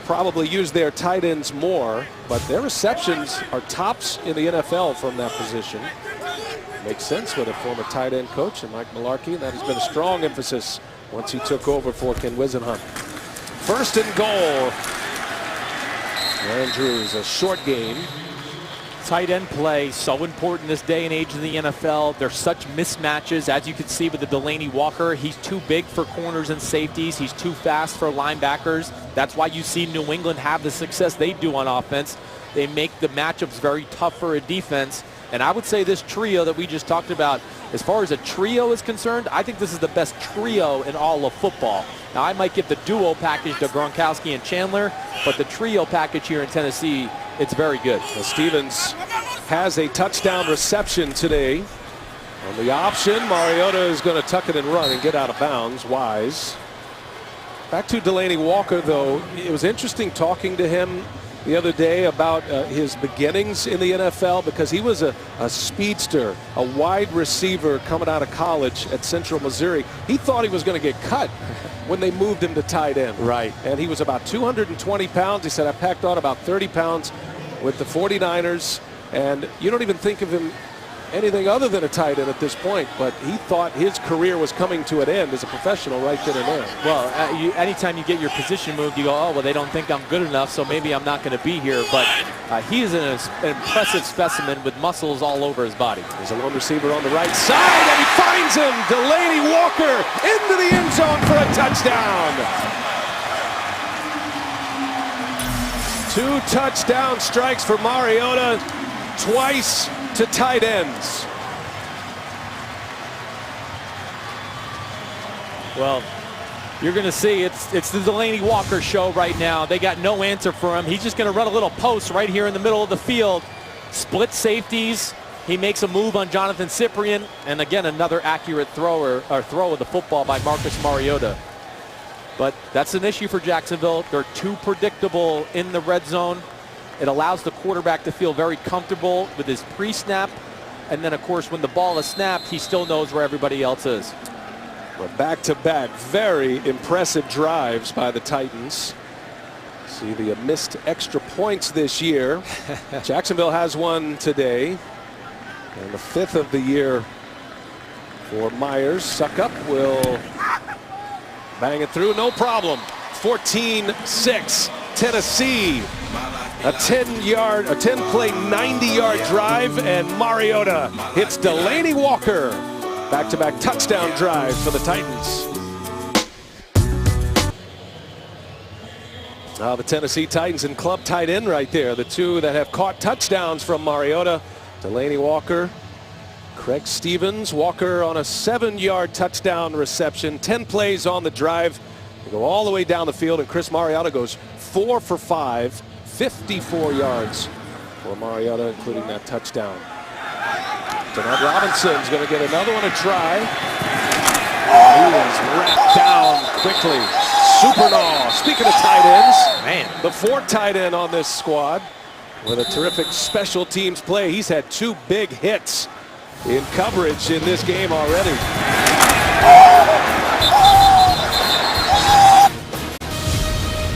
probably use their tight ends more, but their receptions are tops in the NFL from that position. Makes sense with a former tight end coach and Mike Mularkey, and that has been a strong emphasis once he took over for Ken Wisenhunt. First and goal. Andrews, a short game.
Tight end play, so important this day and age in the NFL. There's such mismatches, as you can see with the Delaney Walker. He's too big for corners and safeties. He's too fast for linebackers. That's why you see New England have the success they do on offense. They make the matchups very tough for a defense. And I would say this trio that we just talked about, as far as a trio is concerned, I think this is the best trio in all of football. Now, I might give the duo package to Gronkowski and Chandler, but the trio package here in Tennessee, it's very good.
Well, Stevens has a touchdown reception today. On the option, Mariota is going to tuck it and run and get out of bounds. Wise. Back to Delaney Walker, though. It was interesting talking to him the other day about his beginnings in the NFL, because he was a speedster, a wide receiver coming out of college at Central Missouri. He thought he was going to get cut when they moved him to tight end.
Right.
And he was about 220 pounds. He said, I packed on about 30 pounds with the 49ers. And you don't even think of him anything other than a tight end at this point, but he thought his career was coming to an end as a professional right then and there.
Well, anytime you get your position moved, you go, oh, well, they don't think I'm good enough, so maybe I'm not going to be here. But he is an impressive specimen with muscles all over his body.
There's a lone receiver on the right side, and he finds him. Delaney Walker into the end zone for a touchdown. 2 touchdown strikes for Mariota, twice to tight ends.
Well, you're going to see it's the Delaney Walker show right now. They got no answer for him. He's just going to run a little post right here in the middle of the field. Split safeties. He makes a move on Jonathan Cyprien, and again another accurate throw of the football by Marcus Mariota. But that's an issue for Jacksonville. They're too predictable in the red zone. It allows the quarterback to feel very comfortable with his pre-snap. And then, of course, when the ball is snapped, he still knows where everybody else is.
But back-to-back, very impressive drives by the Titans. See the missed extra points this year. Jacksonville has one today. And the 5th of the year for Myers. Suckup will bang it through, no problem. 14-6, Tennessee. A 10-play, 90-yard drive, and Mariota hits Delaney Walker. Back-to-back touchdown drives for the Titans. Now the Tennessee Titans and club tight end right there. The two that have caught touchdowns from Mariota. Delaney Walker, Craig Stevens. Walker on a 7-yard touchdown reception. 10 plays on the drive. They go all the way down the field, and Chris Mariota goes 4 for 5. 54 yards for Mariota, including that touchdown. Denard Robinson's going to get another one to try. He is wrapped down quickly. Supernaw. Speaking of tight ends,
Man,
the 4th tight end on this squad with a terrific special teams play. He's had 2 big hits in coverage in this game already.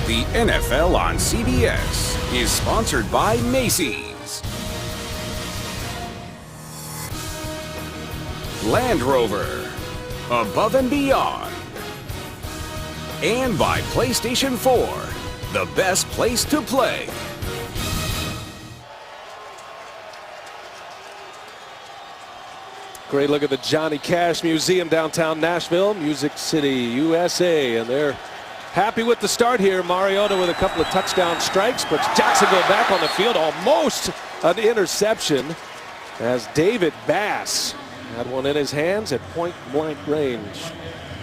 The NFL on CBS is sponsored by Macy's. Land Rover, Above and Beyond, and by PlayStation 4, the best place to play.
Great look at the Johnny Cash Museum downtown Nashville, Music City, USA, and they're happy with the start here. Mariota with a couple of touchdown strikes, puts Jacksonville back on the field, almost an interception, as David Bass had one in his hands at point-blank range.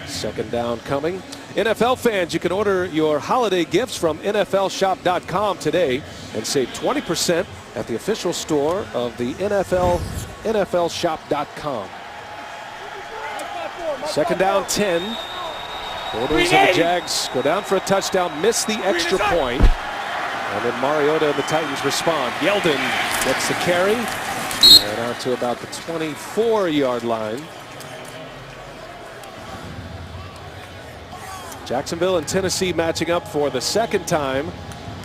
Second down coming. NFL fans, you can order your holiday gifts from NFLshop.com today and save 20% at the official store of the NFL, NFLshop.com. Second down 10. Bortles and the Jags go down for a touchdown, miss the extra point. And then Mariota and the Titans respond. Yeldon gets the carry and out to about the 24-yard line. Jacksonville and Tennessee matching up for the second time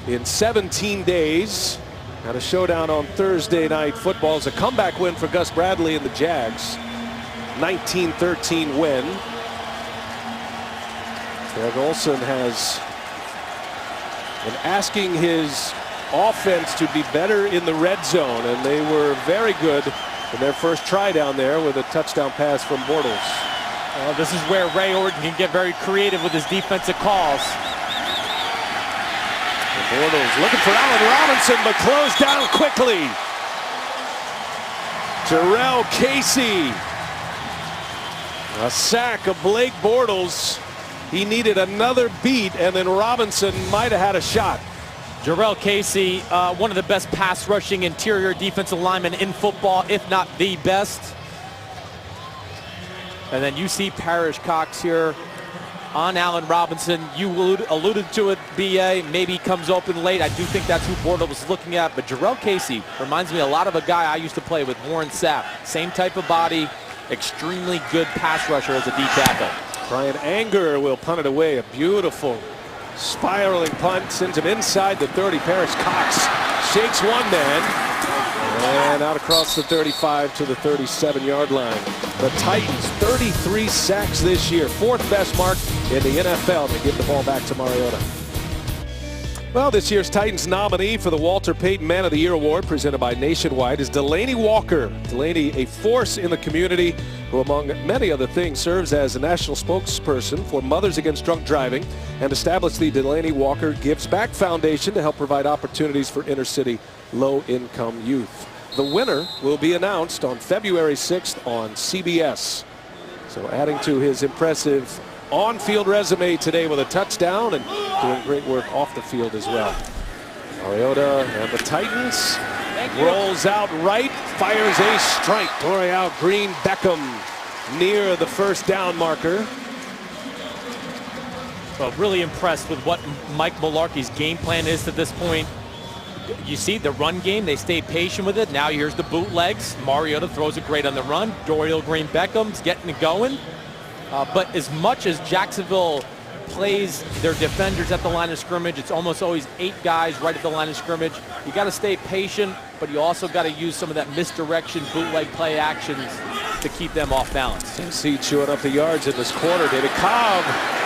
in 17 days. Had a showdown on Thursday Night Football. It's a comeback win for Gus Bradley and the Jags. 19-13 win. Greg Olson has been asking his offense to be better in the red zone, and they were very good in their first try down there with a touchdown pass from Bortles.
Well, this is where Ray Orton can get very creative with his defensive calls.
Bortles looking for Allen Robinson, but closed down quickly. Jarrell Casey. A sack of Blake Bortles. He needed another beat, and then Robinson might have had a shot.
Jarrell Casey, one of the best pass rushing interior defensive linemen in football, if not the best. And then you see Parrish Cox here on Allen Robinson. You alluded to it, B.A. Maybe he comes open late. I do think that's who Bortles was looking at. But Jarrell Casey reminds me a lot of a guy I used to play with, Warren Sapp. Same type of body, extremely good pass rusher as a D tackle.
Brian Anger will punt it away. A beautiful spiraling punt, sends him inside the 30. Parrish Cox shakes one man and out across the 35 to the 37-yard line. The Titans 33 sacks this year, fourth best mark in the NFL. To give the ball back to Mariota. Well, this year's Titans nominee for the Walter Payton Man of the Year Award, presented by Nationwide, is Delaney Walker. Delaney, a force in the community, who among many other things serves as a national spokesperson for Mothers Against Drunk Driving and established the Delaney Walker Gives Back Foundation to help provide opportunities for inner-city low-income youth. The winner will be announced on February 6th on CBS. So adding to his impressive on-field resume today with a touchdown and doing great work off the field as well. Mariota and the Titans rolls out right, fires a strike. Dorial Green Beckham near the first down marker.
Well, really impressed with what Mike Mularkey's game plan is to this point. You see the run game, they stay patient with it. Now here's the bootlegs. Mariota throws it great on the run. Dorial Green Beckham's getting it going. But as much as Jacksonville plays their defenders at the line of scrimmage, it's almost always 8 guys right at the line of scrimmage. You got to stay patient, but you also got to use some of that misdirection, bootleg play actions to keep them off balance.
Tennessee chewing up the yards in this quarter. David Cobb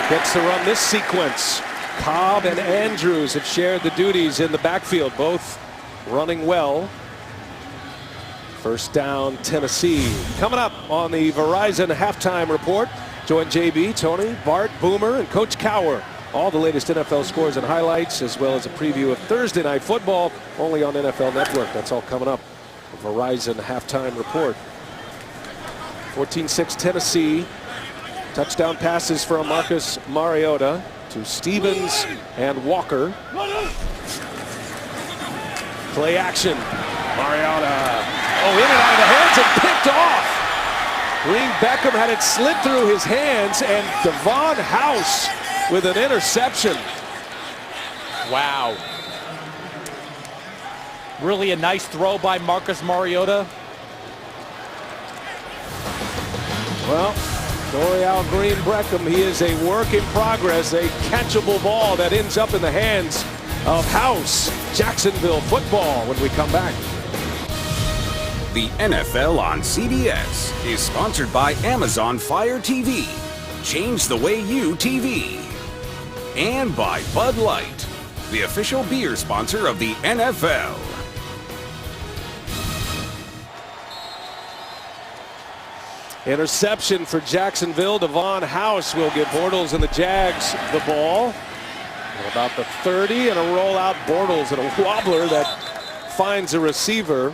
gets to run this sequence. Cobb and Andrews have shared the duties in the backfield, both running well. First down, Tennessee. Coming up on the Verizon halftime report, join JB, Tony, Bart, Boomer, and Coach Cower. All the latest NFL scores and highlights, as well as a preview of Thursday Night Football, only on NFL Network. That's all coming up. The Verizon halftime report. 14-6 Tennessee. Touchdown passes from Marcus Mariota to Stevens and Walker. Play action. Mariota. Oh, in and out of the hands and picked off. Green Beckham had it slid through his hands, and Devon House with an interception.
Wow. Really a nice throw by Marcus Mariota.
Well, Dorial Green Beckham, he is a work in progress, a catchable ball that ends up in the hands of House. Jacksonville football when we come back.
The NFL on CBS is sponsored by Amazon Fire TV. Change the way you TV. And by Bud Light, the official beer sponsor of the NFL.
Interception for Jacksonville. Devon House will give Bortles and the Jags the ball. At about the 30, and a rollout. Bortles and a wobbler that finds a receiver.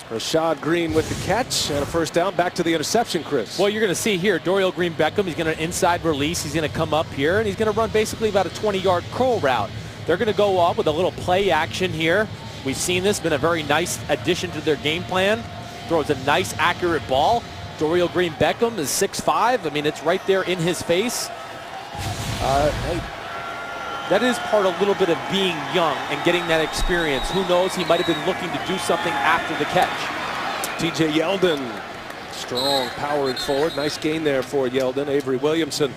Rashad Green with the catch and a first down. Back to the interception, Chris.
Well, you're going to see here, Dorial Green-Beckham, he's going to inside release. He's going to come up here, and he's going to run basically about a 20-yard curl route. They're going to go up with a little play action here. We've seen this, been a very nice addition to their game plan. Throws a nice, accurate ball. Dorial Green-Beckham is 6'5". I mean, it's right there in his face. That is part a little bit of being young and getting that experience. Who knows, he might have been looking to do something after the catch.
TJ Yeldon, strong, powering forward. Nice gain there for Yeldon. Avery Williamson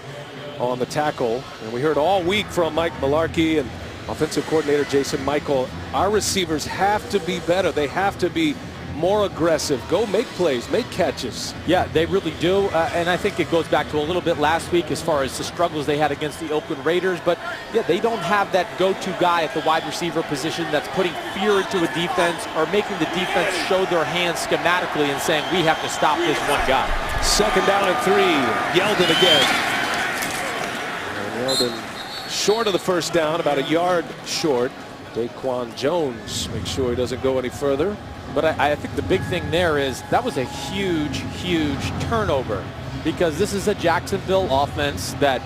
on the tackle. And we heard all week from Mike Mularkey and offensive coordinator Jason Michael, our receivers have to be better. They have to be more aggressive. Go make plays, make catches.
Yeah, they really do. And I think it goes back to a little bit last week as far as the struggles they had against the Oakland Raiders. But yeah, they don't have that go-to guy at the wide receiver position that's putting fear into a defense or making the defense show their hands schematically and saying, we have to stop this one guy.
Second down and 3. Yeldon again. And Yeldon short of the first down, about a yard short. Daquan Jones makes sure he doesn't go any further.
But I think the big thing there is that was a huge, huge turnover, because this is a Jacksonville offense that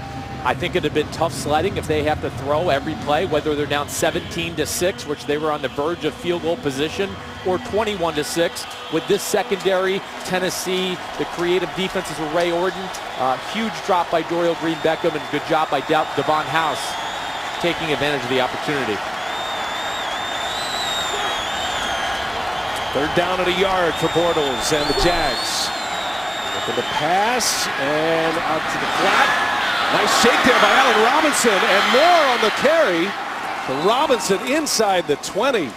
I think it'd have been tough sledding if they have to throw every play, whether they're down 17-6, which they were on the verge of field goal position, or 21-6. With this secondary, Tennessee, the creative defenses of Ray Orton, huge drop by Dorial Green-Beckham, and good job by Devon House taking advantage of the opportunity.
Third down and a yard for Bortles and the Jags. Looking to pass and out to the flat. Nice shake there by Allen Robinson, and more on the carry. So Robinson inside the 20.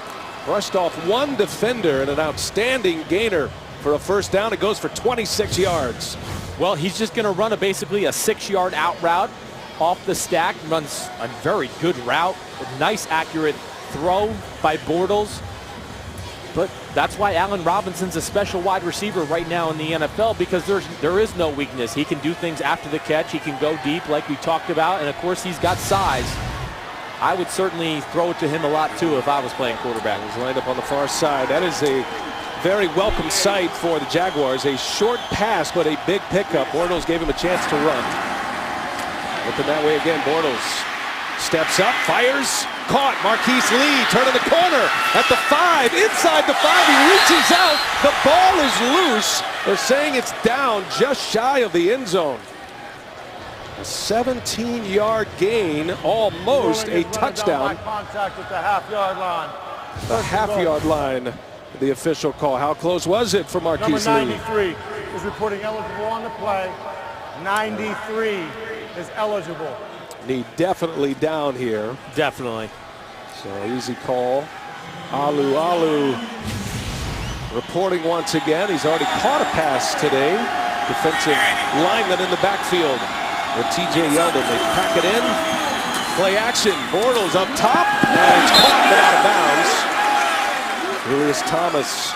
Brushed off one defender and an outstanding gainer for a first down. It goes for 26 yards.
Well, he's just going to run basically a 6-yard out route off the stack. Runs a very good route. A nice, accurate throw by Bortles. But that's why Allen Robinson's a special wide receiver right now in the NFL, because there is no weakness. He can do things after the catch. He can go deep like we talked about. And, of course, he's got size. I would certainly throw it to him a lot, too, if I was playing quarterback.
He's lined up on the far side. That is a very welcome sight for the Jaguars. A short pass, but a big pickup. Bortles gave him a chance to run. Looking that way again, Bortles steps up, fires, caught. Marquise Lee turning the corner at the 5, inside the 5. He reaches out. The ball is loose. They're saying it's down just shy of the end zone. A 17-yard gain, almost a touchdown.
Contact at the half-yard line.
The half-yard line, the official call. How close was it for Marquise Lee?
Number 93 is reporting eligible on the play. 93 is eligible.
Knee definitely down here.
Definitely.
So easy call. Alu reporting once again. He's already caught a pass today. Defensive lineman in the backfield with TJ Yeldon. They pack it in. Play action. Bortles up top. And it's caught but out of bounds. Julius Thomas,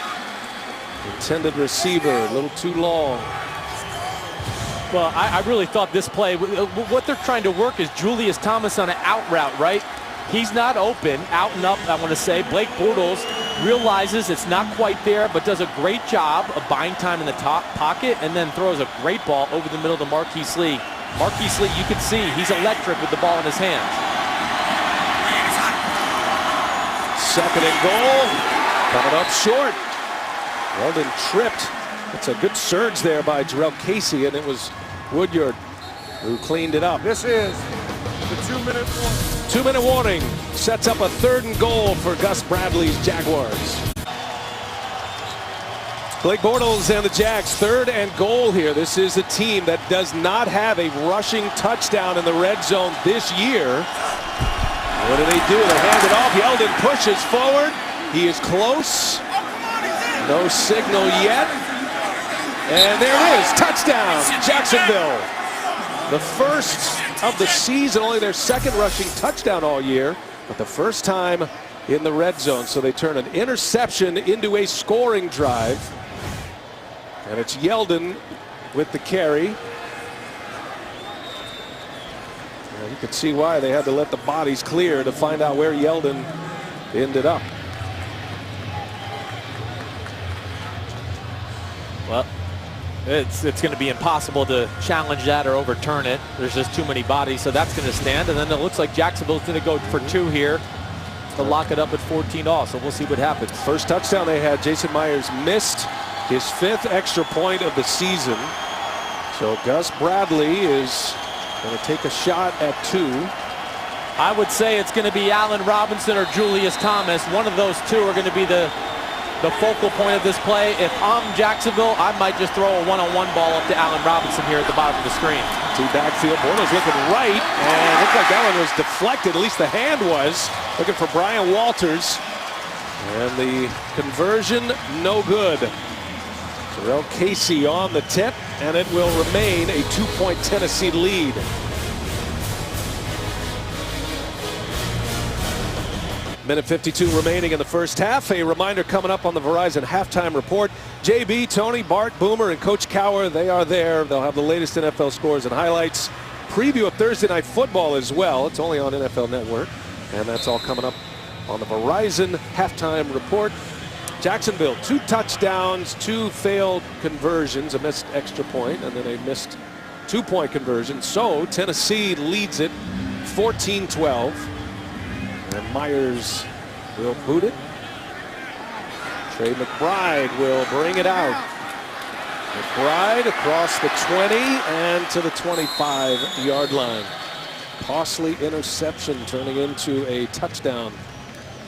intended receiver, a little too long.
Well, I really thought this play, what they're trying to work is Julius Thomas on an out route, right? He's not open, out and up, I want to say. Blake Bortles realizes it's not quite there, but does a great job of buying time in the top pocket, and then throws a great ball over the middle to Marquise Lee. Marquise Lee, you can see, he's electric with the ball in his hands.
Second and goal, coming up short. Yeldon tripped. It's a good surge there by Jarrell Casey, and it was Woodyard who cleaned it up.
This is the 2-minute warning.
2-minute warning sets up a 3rd and goal for Gus Bradley's Jaguars. Blake Bortles and the Jags, 3rd and goal here. This is a team that does not have a rushing touchdown in the red zone this year. What do? They hand it off. Yeldon pushes forward. He is close. No signal yet. And there it is. Touchdown, Jacksonville. The first of the season, only their second rushing touchdown all year, but the first time in the red zone. So they turn an interception into a scoring drive. And it's Yeldon with the carry. You can see why they had to let the bodies clear to find out where Yeldon ended up.
Well, it's going to be impossible to challenge that or overturn it. There's just too many bodies, so that's going to stand. And then it looks like Jacksonville's going to go for 2 here to lock it up at 14 all. So we'll see what happens.
First touchdown they had, Jason Myers missed his 5th extra point of the season. So Gus Bradley is going to take a shot at 2.
I would say it's going to be Allen Robinson or Julius Thomas. One of those two are going to be the focal point of this play. If I'm Jacksonville, I might just throw a one-on-one ball up to Allen Robinson here at the bottom of the screen.
2 backfield. Bortles looking right, and it looked like that one was deflected. At least the hand was. Looking for Brian Walters. And the conversion, no good. Terrell Casey on the tip, and it will remain a 2-point Tennessee lead. Minute 52 remaining in the first half. A reminder coming up on the Verizon halftime report. JB, Tony, Bart, Boomer, and Coach Cower, they are there. They'll have the latest NFL scores and highlights. Preview of Thursday Night Football as well. It's only on NFL Network. And that's all coming up on the Verizon halftime report. Jacksonville, 2 touchdowns, 2 failed conversions, a missed extra point, and then a missed 2-point conversion. So Tennessee leads it 14-12. And Myers will boot it. Trey McBride will bring it out. McBride across the 20 and to the 25-yard line. Costly interception turning into a touchdown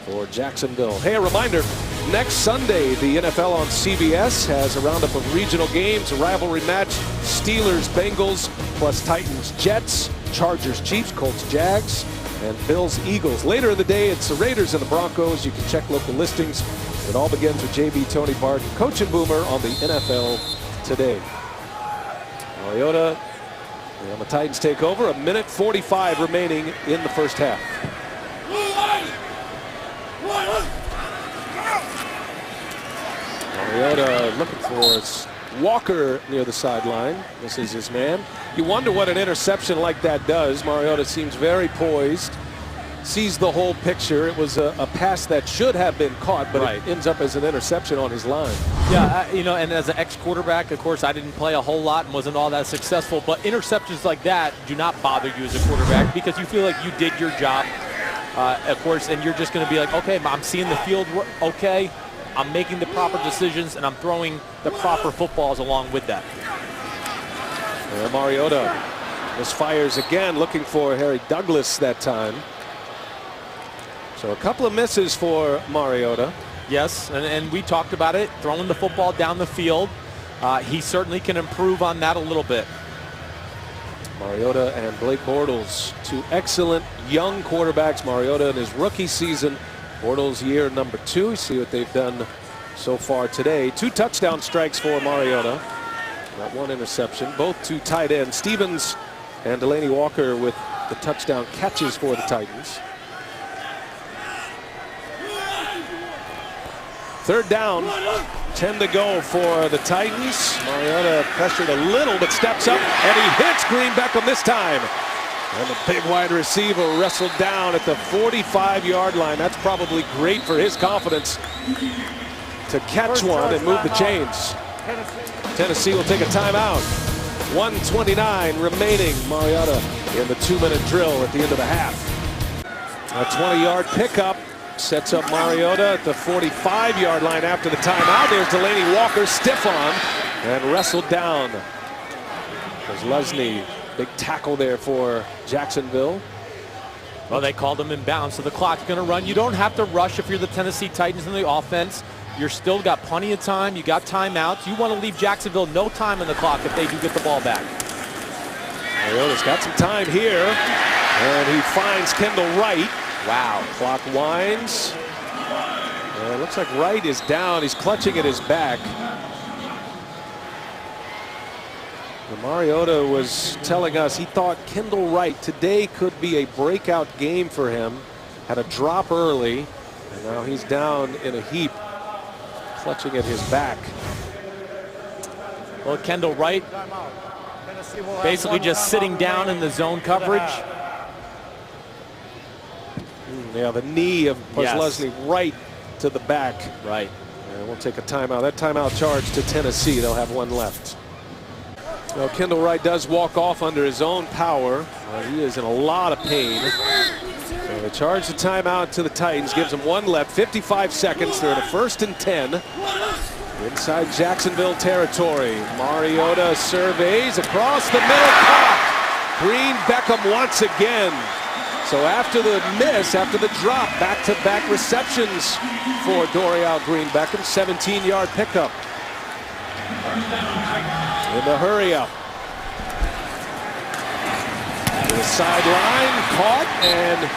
for Jacksonville. Hey, a reminder, next Sunday, the NFL on CBS has a roundup of regional games, a rivalry match, Steelers-Bengals, plus Titans-Jets, Chargers-Chiefs, Colts-Jags, and Bills-Eagles. Later in the day, it's the Raiders and the Broncos. You can check local listings. It all begins with JB, Tony, Bart, Coach and Boomer on the NFL Today. Mariota and the Titans take over. A minute 45 remaining in the first half. Mariota looking for Walker near the sideline. This is his man. You wonder what an interception like that does. Mariota seems very poised, sees the whole picture. It was a pass that should have been caught, but it ends up as an interception on his line.
Yeah, you know, and as an ex-quarterback, of course, I didn't play a whole lot and wasn't all that successful, but interceptions like that do not bother you as a quarterback because you feel like you did your job, of course, and you're just going to be like, okay, I'm seeing the field, okay, I'm making the proper decisions, and I'm throwing the proper footballs along with that.
And Mariota misfires again, looking for Harry Douglas that time. So a couple of misses for Mariota.
Yes, and we talked about it, throwing the football down the field. He certainly can improve on that a little bit.
Mariota and Blake Bortles, 2 excellent young quarterbacks. Mariota in his rookie season, Bortles year number 2. See what they've done so far today. 2 touchdown strikes for Mariota. Got 1 interception, both to tight ends. Stevens and Delaney Walker with the touchdown catches for the Titans. 3rd down, 10 to go for the Titans. Mariota pressured a little, but steps up, and he hits Green Beckham this time. And the big wide receiver wrestled down at the 45-yard line. That's probably great for his confidence to catch one and move the chains. Tennessee will take a timeout. 1:29 remaining. Mariota in the 2-minute drill at the end of the half. A 20-yard pickup sets up Mariota at the 45-yard line after the timeout. There's Delaney Walker, stiff arm, and wrestled down. There's Lesney, big tackle there for Jacksonville.
Well, they called him inbounds, so the clock's going to run. You don't have to rush if you're the Tennessee Titans in the offense. You're still got plenty of time. You got timeouts. You want to leave Jacksonville no time in the clock if they do get the ball back.
Mariota's got some time here, and he finds Kendall Wright. Wow. Clock winds, It looks like Wright is down. He's clutching at his back. Mariota was telling us he thought Kendall Wright today could be a breakout game for him. Had a drop early, and now he's down in a heap, clutching at his back.
Well, Kendall Wright basically just sitting down in the zone coverage.
Yeah, the knee of Posluszny right to the back.
Right.
And we'll take a timeout. That timeout charge to Tennessee. They'll have one left. Well, Kendall Wright does walk off under his own power. He is in a lot of pain. So they charge the timeout to the Titans. Gives them one left. 55 seconds. They're at a 1st and 10. Inside Jacksonville territory. Mariota surveys across the middle. Caught. Green Beckham once again. So after the miss, after the drop, back-to-back receptions for Dorial Green Beckham. 17-yard pickup. In the hurry up. To the sideline, caught, and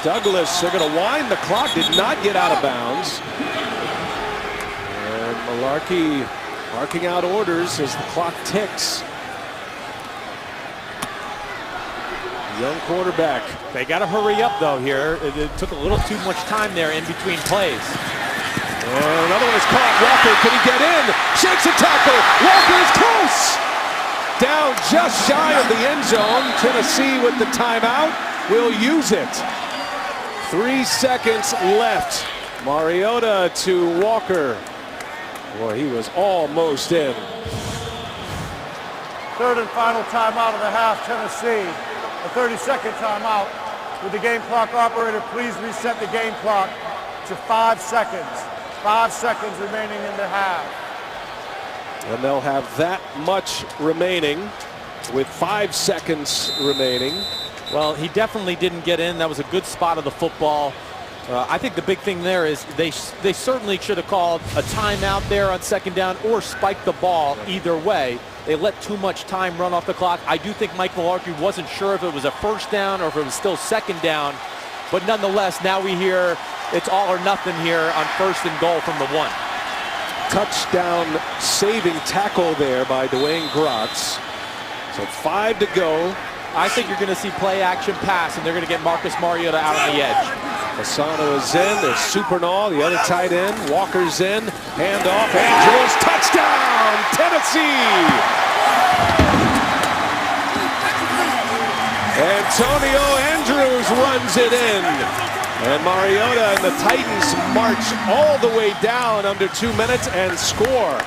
Douglas, they're going to wind the clock, did not get out of bounds. And Malarkey barking out orders as the clock ticks. Young quarterback.
They got to hurry up, though, here. It took a little too much time there in between plays.
And another one is caught. Walker, can he get in? Shakes a tackle. Walker is close. Down just shy of the end zone. Tennessee with the timeout will use it. 3 seconds left. Mariota to Walker. Boy, he was almost in.
Third and final timeout of the half, Tennessee. A 30-second timeout. With the game clock operator, please reset the game clock to 5 seconds. 5 seconds remaining in the half.
And they'll have that much remaining with 5 seconds remaining.
Well, he definitely didn't get in. That was a good spot of the football. I think the big thing there is they certainly should have called a timeout there on 2nd down or spiked the ball. Either way, they let too much time run off the clock. I do think Mike Malarkey wasn't sure if it was a 1st down or if it was still 2nd down. But nonetheless, now we hear it's all or nothing here on 1st and goal from the 1.
Touchdown saving tackle there by Dwayne Gratz. So 5 to go.
I think you're going to see play action pass, and they're going to get Marcus Mariota out on the edge.
Fasano is in. There's Supernall, the other tight end. Walker's in. Handoff. Andrews. Touchdown, Tennessee. Antonio Andrews runs it in. And Mariota and the Titans march all the way down under 2 minutes and score.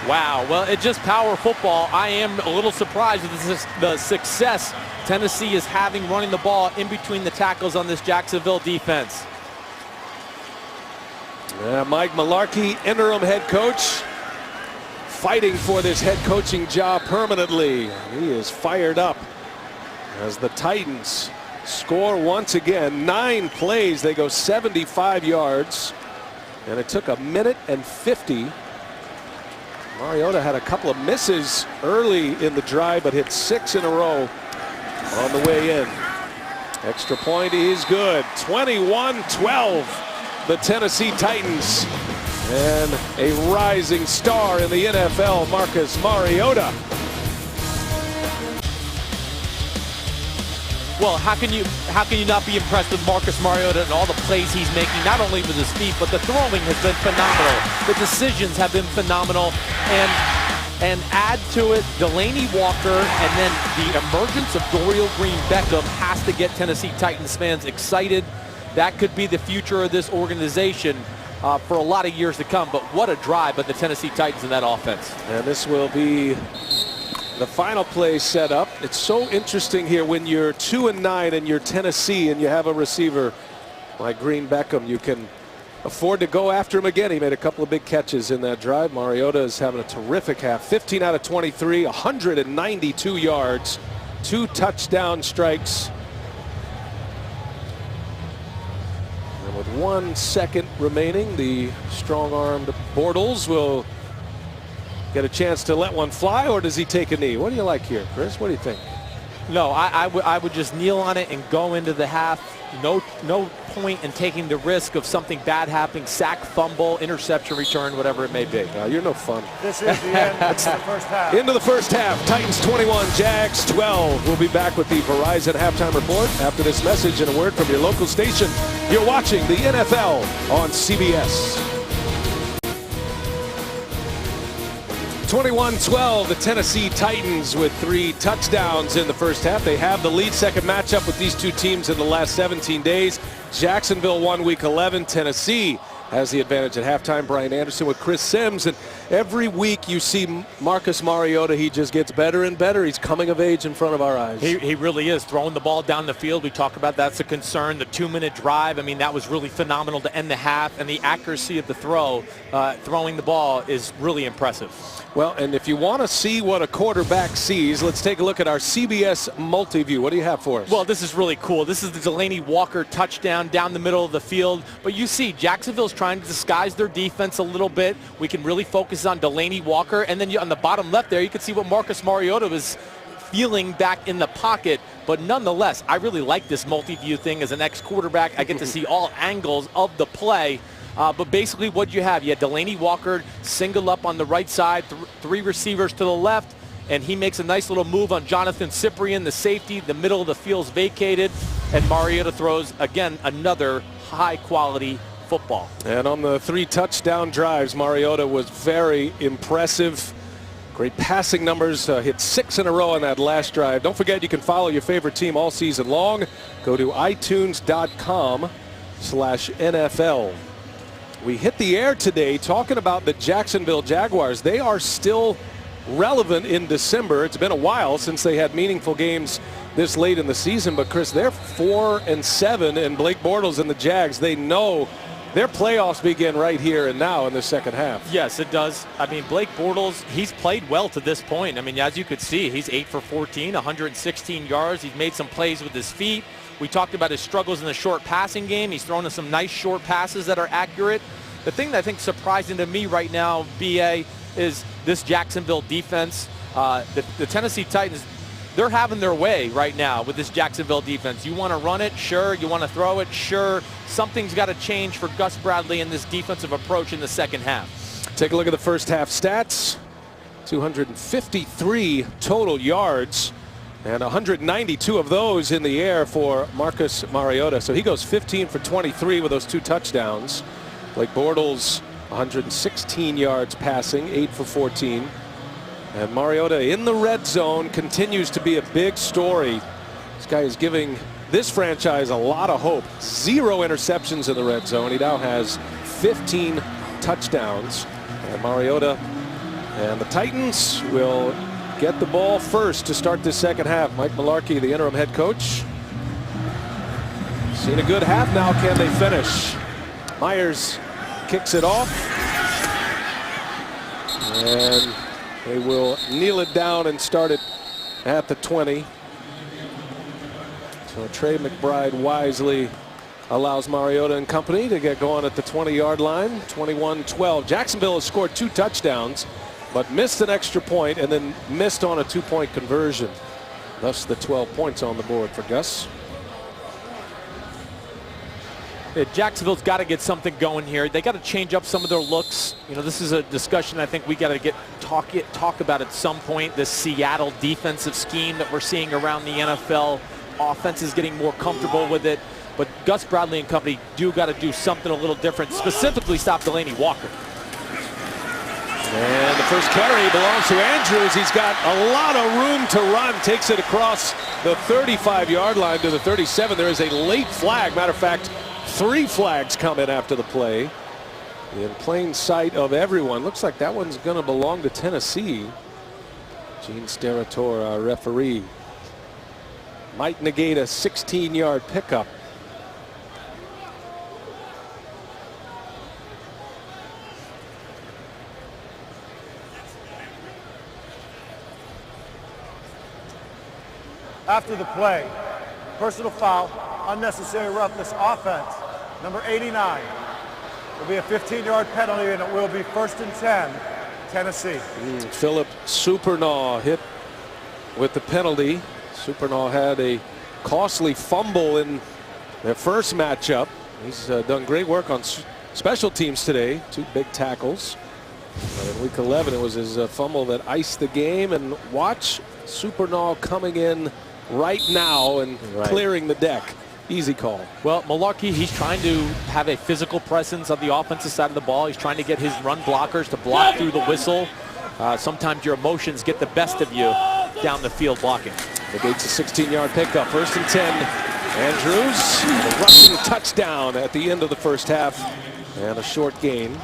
Wow, well, it's just power football. I am a little surprised with the success Tennessee is having running the ball in between the tackles on this Jacksonville defense.
Mike Malarkey, interim head coach, fighting for this head coaching job permanently. He is fired up as the Titans score once again. 9 plays, they go 75 yards, and it took 1 minute and 50. Mariota had a couple of misses early in the drive, but hit 6 in a row on the way in. Extra point is good. 21-12, the Tennessee Titans. And a rising star in the NFL, Marcus Mariota.
Well, how can you not be impressed with Marcus Mariota and all the plays he's making, not only with his feet, but the throwing has been phenomenal. The decisions have been phenomenal. And add to it Delanie Walker, and then the emergence of Dorial Green Beckham has to get Tennessee Titans fans excited. That could be the future of this organization for a lot of years to come. But what a drive by the Tennessee Titans in that offense.
And this will be the final play set up. It's so interesting here when you're 2-9 and you're Tennessee and you have a receiver like Green Beckham. You can afford to go after him again. He made a couple of big catches in that drive. Mariota is having a terrific half. 15 out of 23, 192 yards, 2 touchdown strikes. And with 1 second remaining, the strong-armed Bortles will get a chance to let one fly, or does he take a knee? What do you like here, Chris? What do you think?
No, I would just kneel on it and go into the half. No point in taking the risk of something bad happening, sack, fumble, interception, return, whatever it may be.
You're no fun.
This is the end of the first half.
Into the first half. Titans 21, Jags 12. We'll be back with the Verizon halftime report after this message and a word from your local station. You're watching the NFL on CBS. 21-12, the Tennessee Titans with 3 touchdowns in the first half. They have the lead. Second matchup with these two teams in the last 17 days. Jacksonville won Week 11. Tennessee has the advantage at halftime. Brian Anderson with Chris Sims. And every week you see Marcus Mariota. He just gets better and better. He's coming of age in front of our eyes.
He really is. Throwing the ball down the field, we talk about that's a concern. The 2-minute drive, I mean, that was really phenomenal to end the half. And the accuracy of the throw, throwing the ball, is really impressive.
Well, and if you want to see what a quarterback sees, let's take a look at our CBS multi-view. What do you have for us?
Well, this is really cool. This is the Delaney Walker touchdown down the middle of the field. But you see, Jacksonville's trying to disguise their defense a little bit. We can really focus on Delaney Walker. And then on the bottom left there, you can see what Marcus Mariota was feeling back in the pocket. But nonetheless, I really like this multi-view thing as an ex-quarterback. I get to see all angles of the play. But basically what you have, you had Delaney Walker single up on the right side, 3 receivers to the left, and he makes a nice little move on Jonathan Cyprien, the safety. The middle of the field's vacated, and Mariota throws, again, another high-quality football.
And on the 3 touchdown drives, Mariota was very impressive. Great passing numbers, hit 6 in a row on that last drive. Don't forget, you can follow your favorite team all season long. Go to itunes.com/NFL. We hit the air today talking about the Jacksonville Jaguars. They are still relevant in December. It's been a while since they had meaningful games this late in the season. But, Chris, they're 4-7, and Blake Bortles and the Jags, they know their playoffs begin right here and now in the second half.
Yes, it does. I mean, Blake Bortles, he's played well to this point. I mean, as you could see, he's 8 for 14, 116 yards. He's made some plays with his feet. We talked about his struggles in the short passing game. He's thrown some nice short passes that are accurate. The thing that I think is surprising to me right now, BA, is this Jacksonville defense. The Tennessee Titans, they're having their way right now with this Jacksonville defense. You want to run it? Sure. You want to throw it? Sure. Something's got to change for Gus Bradley in this defensive approach in the second half.
Take a look at the first half stats. 253 total yards. And 192 of those in the air for Marcus Mariota. So he goes 15 for 23 with those 2 touchdowns. Blake Bortles, 116 yards passing, 8 for 14. And Mariota in the red zone continues to be a big story. This guy is giving this franchise a lot of hope. 0 interceptions in the red zone. He now has 15 touchdowns. And Mariota and the Titans will get the ball first to start this second half. Mike Mularkey, the interim head coach. Seen a good half now. Can they finish? Myers kicks it off. And they will kneel it down and start it at the 20. So Trey McBride wisely allows Mariota and company to get going at the 20-yard line. 21-12. Jacksonville has scored 2 touchdowns, but missed an extra point and then missed on a 2-point conversion. Thus the 12 points on the board for Gus.
Jacksonville's got to get something going here. They got to change up some of their looks. You know, this is a discussion I think we got to talk about at some point. This Seattle defensive scheme that we're seeing around the NFL. Offense is getting more comfortable with it. But Gus Bradley and company got to do something a little different, specifically stop Delaney Walker.
And the first carry belongs to Andrews. He's got a lot of room to run. Takes it across the 35-yard line to the 37. There is a late flag. Matter of fact, 3 flags come in after the play. In plain sight of everyone. Looks like that one's going to belong to Tennessee. Gene Steratore, our referee, might negate a 16-yard pickup.
After the play, personal foul, unnecessary roughness, offense, number 89. Will be a 15-yard penalty, and it will be 1st and 10, Tennessee.
Philip Supernaw hit with the penalty. Supernall had a costly fumble in their first matchup. He's done great work on special teams today. 2 big tackles. But in week 11, it was his fumble that iced the game. And watch Supernall coming in right now and clearing the deck. Easy call.
Well, Malarkey, he's trying to have a physical presence on the offensive side of the ball. He's trying to get his run blockers to block through the whistle. Sometimes your emotions get the best of you down the field blocking.
Negates a 16-yard pickup. 1st and 10. Andrews, a rushing touchdown at the end of the first half. And a short gain.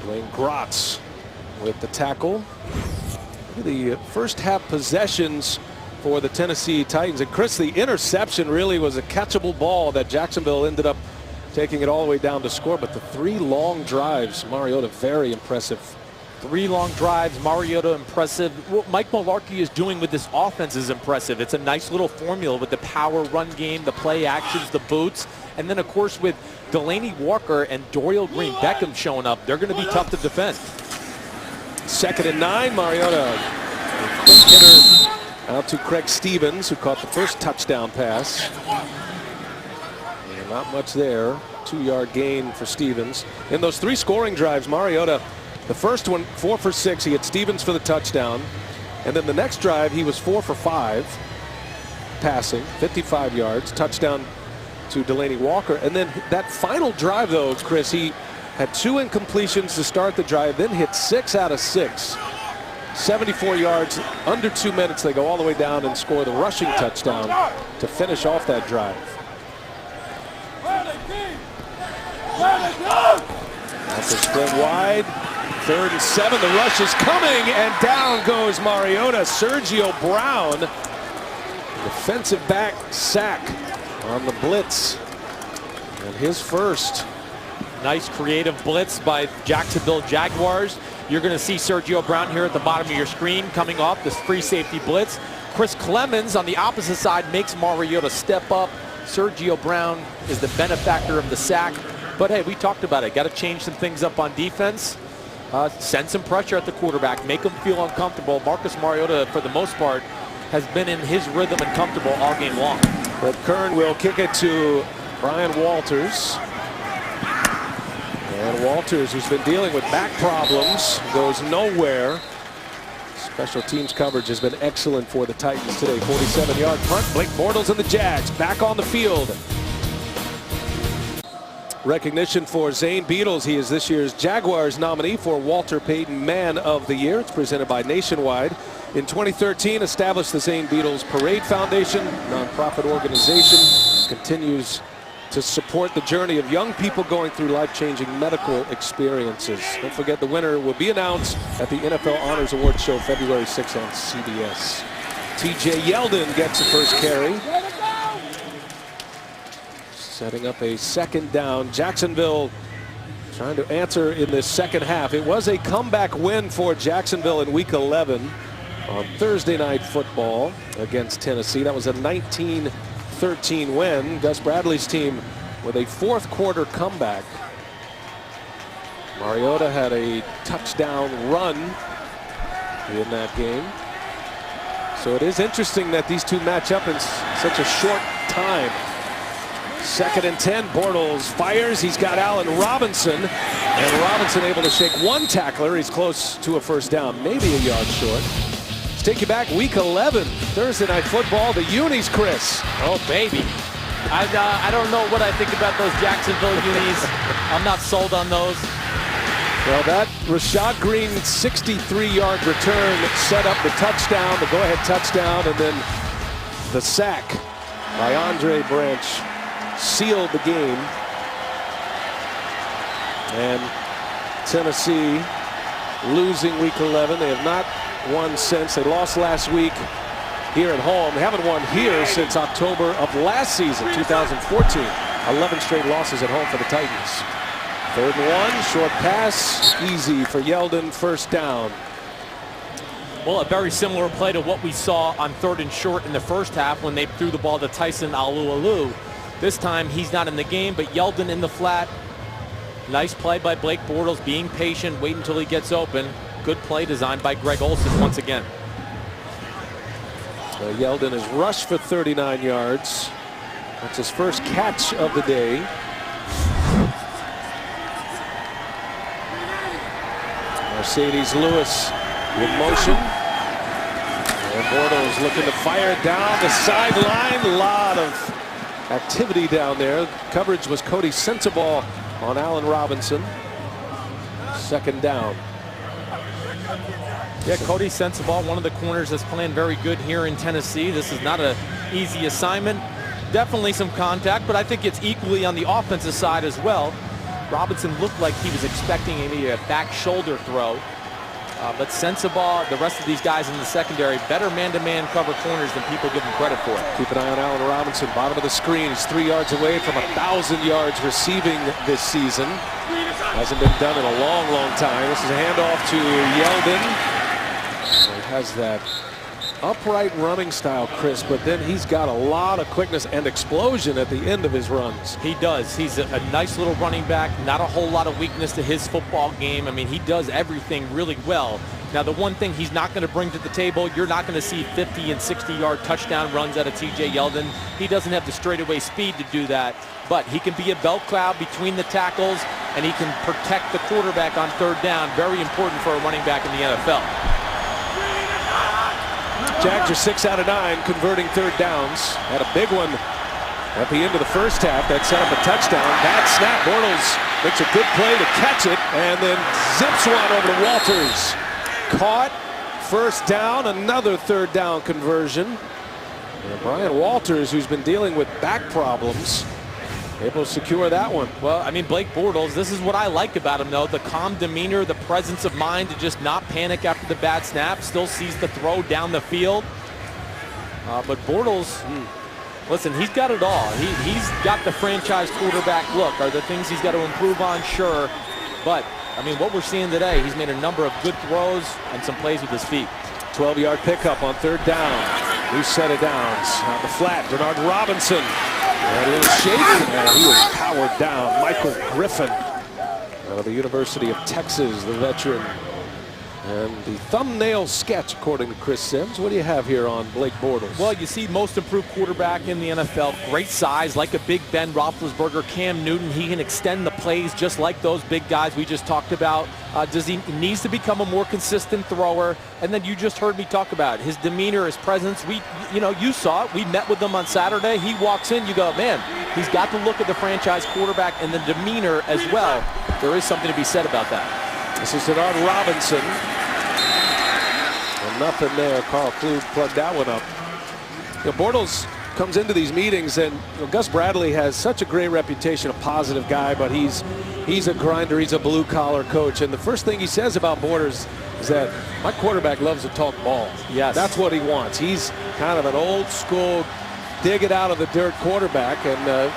Dwayne Grotz with the tackle. Look at the first half possessions for the Tennessee Titans. And Chris, the interception really was a catchable ball that Jacksonville ended up taking it all the way down to score. But the 3 long drives, Mariota, very impressive.
3 long drives, Mariota impressive. What Mike Malarkey is doing with this offense is impressive. It's a nice little formula with the power run game, the play actions, the boots. And then, of course, with Delaney Walker and Dorial Green Beckham showing up, they're going to be tough to defend.
2nd and 9, Mariota. A quick hitter out to Craig Stevens, who caught the first touchdown pass. And not much there. 2-yard gain for Stevens. In those 3 scoring drives, Mariota, the first one 4 for 6. He had Stevens for the touchdown. And then the next drive, he was 4 for 5 passing, 55 yards, touchdown to Delaney Walker. And then that final drive, though, Chris, he had 2 incompletions to start the drive, then hit 6 out of 6. 74 yards, under 2 minutes. They go all the way down and score the rushing touchdown to finish off that drive. After spread wide, 3rd and 7. The rush is coming, and down goes Mariota. Sergio Brown, defensive back sack on the blitz, and his first.
Nice creative blitz by Jacksonville Jaguars. You're going to see Sergio Brown here at the bottom of your screen coming off this free safety blitz. Chris Clemens on the opposite side makes Mariota step up. Sergio Brown is the benefactor of the sack. But hey, we talked about it. Got to change some things up on defense. Send some pressure at the quarterback. Make him feel uncomfortable. Marcus Mariota, for the most part, has been in his rhythm and comfortable all game long.
But Kern will kick it to Brian Walters. And Walters, who's been dealing with back problems, goes nowhere. Special teams coverage has been excellent for the Titans today. 47-yard punt. Blake Bortles and the Jags back on the field. Recognition for Zane Beadles. He is this year's Jaguars nominee for Walter Payton Man of the Year. It's presented by Nationwide. In 2013, established the Zane Beadles Parade Foundation, nonprofit organization, continues to support the journey of young people going through life-changing medical experiences. Don't forget, the winner will be announced at the NFL Honors Awards Show February 6th on CBS. TJ Yeldon gets the first carry. Setting up a 2nd down. Jacksonville trying to answer in this second half. It was a comeback win for Jacksonville in week 11 on Thursday Night Football against Tennessee. That was a 19-13 win. Gus Bradley's team with a 4th quarter comeback. Mariota had a touchdown run in that game. So it is interesting that these two match up in such a short time. 2nd and 10. Bortles fires. He's got Allen Robinson. And Robinson able to shake one tackler. He's close to a first down, maybe a yard short. Let's take you back week 11. Thursday Night Football. The unis, Chris.
Oh, baby. I don't know what I think about those Jacksonville unis. I'm not sold on those.
Well, that Rashad Green 63-yard return set up the touchdown, the go-ahead touchdown, and then the sack by Andre Branch sealed the game. And Tennessee losing week 11. They have not won since. They lost last week here at home. They haven't won here since October of last season, 2014. 11 straight losses at home for the Titans. 3rd and 1, short pass, easy for Yeldon, first down.
Well, a very similar play to what we saw on 3rd and short in the first half when they threw the ball to Tyson Alualu. This time he's not in the game, but Yeldon in the flat. Nice play by Blake Bortles, being patient, wait until he gets open. Good play designed by Greg Olsen once again.
Yeldon has rushed for 39 yards. That's his first catch of the day. Mercedes Lewis in motion. And Bortles looking to fire down the sideline. A lot of activity down there. Coverage was Cody Sensabaugh on Allen Robinson. Second down.
Yeah, Cody Sensabaugh, one of the corners that's playing very good here in Tennessee. This is not an easy assignment. Definitely some contact, but I think it's equally on the offensive side as well. Robinson looked like he was expecting maybe a back shoulder throw. But Sensabaugh, the rest of these guys in the secondary, better man-to-man cover corners than people give them credit for.
Keep an eye on Allen Robinson, bottom of the screen. He's 3 yards away from 1,000 yards receiving this season. Hasn't been done in a long, long time. This is a handoff to Yeldon. He has that upright running style, Chris, but then he's got a lot of quickness and explosion at the end of his runs.
He does. He's a nice little running back. Not a whole lot of weakness to his football game. I mean, he does everything really well. Now, the one thing he's not going to bring to the table, you're not going to see 50 and 60-yard touchdown runs out of TJ Yeldon. He doesn't have the straightaway speed to do that, but he can be a belt cloud between the tackles, and he can protect the quarterback on third down. Very important for a running back in the NFL.
Jags are 6 out of 9 converting third downs. Had a big one at the end of the first half that set up a touchdown. Bad snap. Bortles makes a good play to catch it and then zips one over to Walters. Caught. First down. Another third down conversion. And Brian Walters, who's been dealing with back problems, able to secure that one.
Well, I mean, Blake Bortles, this is what I like about him, though. The calm demeanor, the presence of mind to just not panic after the bad snap. Still sees the throw down the field. But Bortles, listen, he's got it all. He's got the franchise quarterback look. Are there things he's got to improve on? Sure. But, I mean, what we're seeing today, he's made a number of good throws and some plays with his feet.
12-yard pickup on third down. New set of downs. On the flat, Bernard Robinson. And a little shake, and he was powered down. Michael Griffin out of the University of Texas, the veteran. And the thumbnail sketch, according to Chris Sims. What do you have here on Blake Bortles?
Well, you see most improved quarterback in the NFL. Great size, like a big Ben Roethlisberger, Cam Newton. He can extend the plays just like those big guys we just talked about. He needs to become a more consistent thrower. And then you just heard me talk about his demeanor, his presence. You saw it. We met with him on Saturday. He walks in, you go, man, he's got the look of the franchise quarterback and the demeanor as well. There is something to be said about that.
This is Bernard Robinson. And nothing there. Carl Kluge plugged that one up. Bortles comes into these meetings, and Gus Bradley has such a great reputation, a positive guy, but he's a grinder. He's a blue-collar coach. And the first thing he says about Bortles is that my quarterback loves to talk ball.
Yes.
That's what he wants. He's kind of an old-school, dig-it-out-of-the-dirt quarterback, and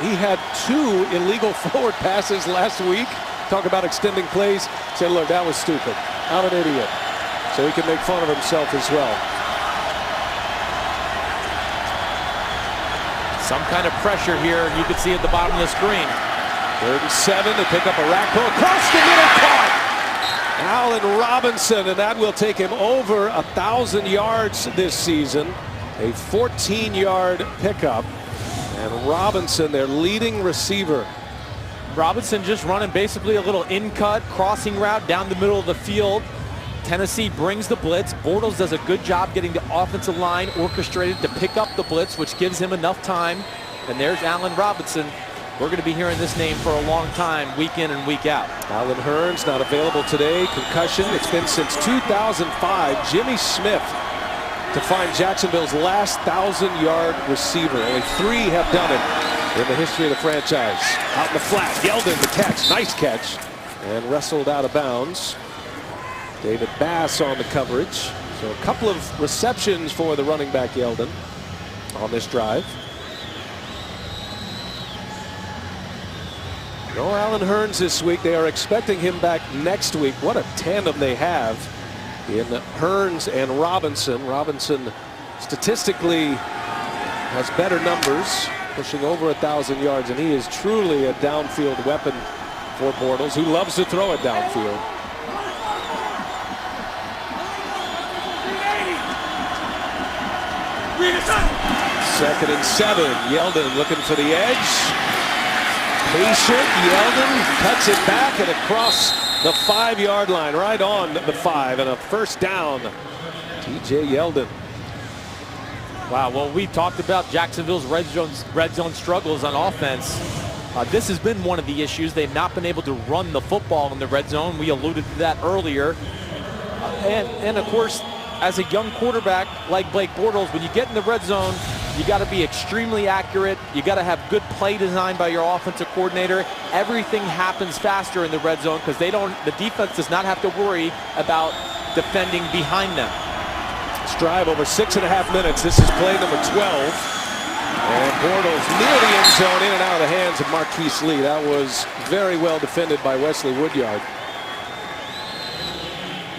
he had 2 illegal forward passes last week. Talk about extending plays. Said, look, that was stupid. I'm an idiot. So he can make fun of himself as well.
Some kind of pressure here. You can see at the bottom of the screen.
3rd and 7. They pick up a rack pull across the middle. Caught. Allen Robinson, and that will take him over 1,000 yards this season. A 14-yard pickup. And Robinson, their leading receiver.
Robinson just running basically a little in-cut crossing route down the middle of the field. Tennessee brings the blitz. Bortles does a good job getting the offensive line orchestrated to pick up the blitz, which gives him enough time. And there's Allen Robinson. We're going to be hearing this name for a long time, week in and week out.
Alan Hearns not available today. Concussion. It's been since 2005. Jimmy Smith to find Jacksonville's last 1,000-yard receiver. Only 3 have done it in the history of the franchise. Out in the flat, Yeldon the catch. Nice catch. And wrestled out of bounds. David Bass on the coverage. So a couple of receptions for the running back Yeldon on this drive. No Alan Hearns this week. They are expecting him back next week. What a tandem they have in Hearns and Robinson. Robinson statistically has better numbers, pushing over 1,000 yards, and he is truly a downfield weapon for Bortles, who loves to throw it downfield. 2nd and 7. Yeldon looking for the edge. Patient. Yeldon cuts it back and across the 5-yard line, right on the 5, and a first down. T.J. Yeldon.
Wow, well, we talked about Jacksonville's red zone struggles on offense. This has been one of the issues. They've not been able to run the football in the red zone. We alluded to that earlier. And of course, as a young quarterback like Blake Bortles, when you get in the red zone, you got to be extremely accurate. You got to have good play design by your offensive coordinator. Everything happens faster in the red zone because the defense does not have to worry about defending behind them.
This drive over 6.5 minutes. This is play number 12. And Bortles near the end zone, in and out of the hands of Marquise Lee. That was very well defended by Wesley Woodyard.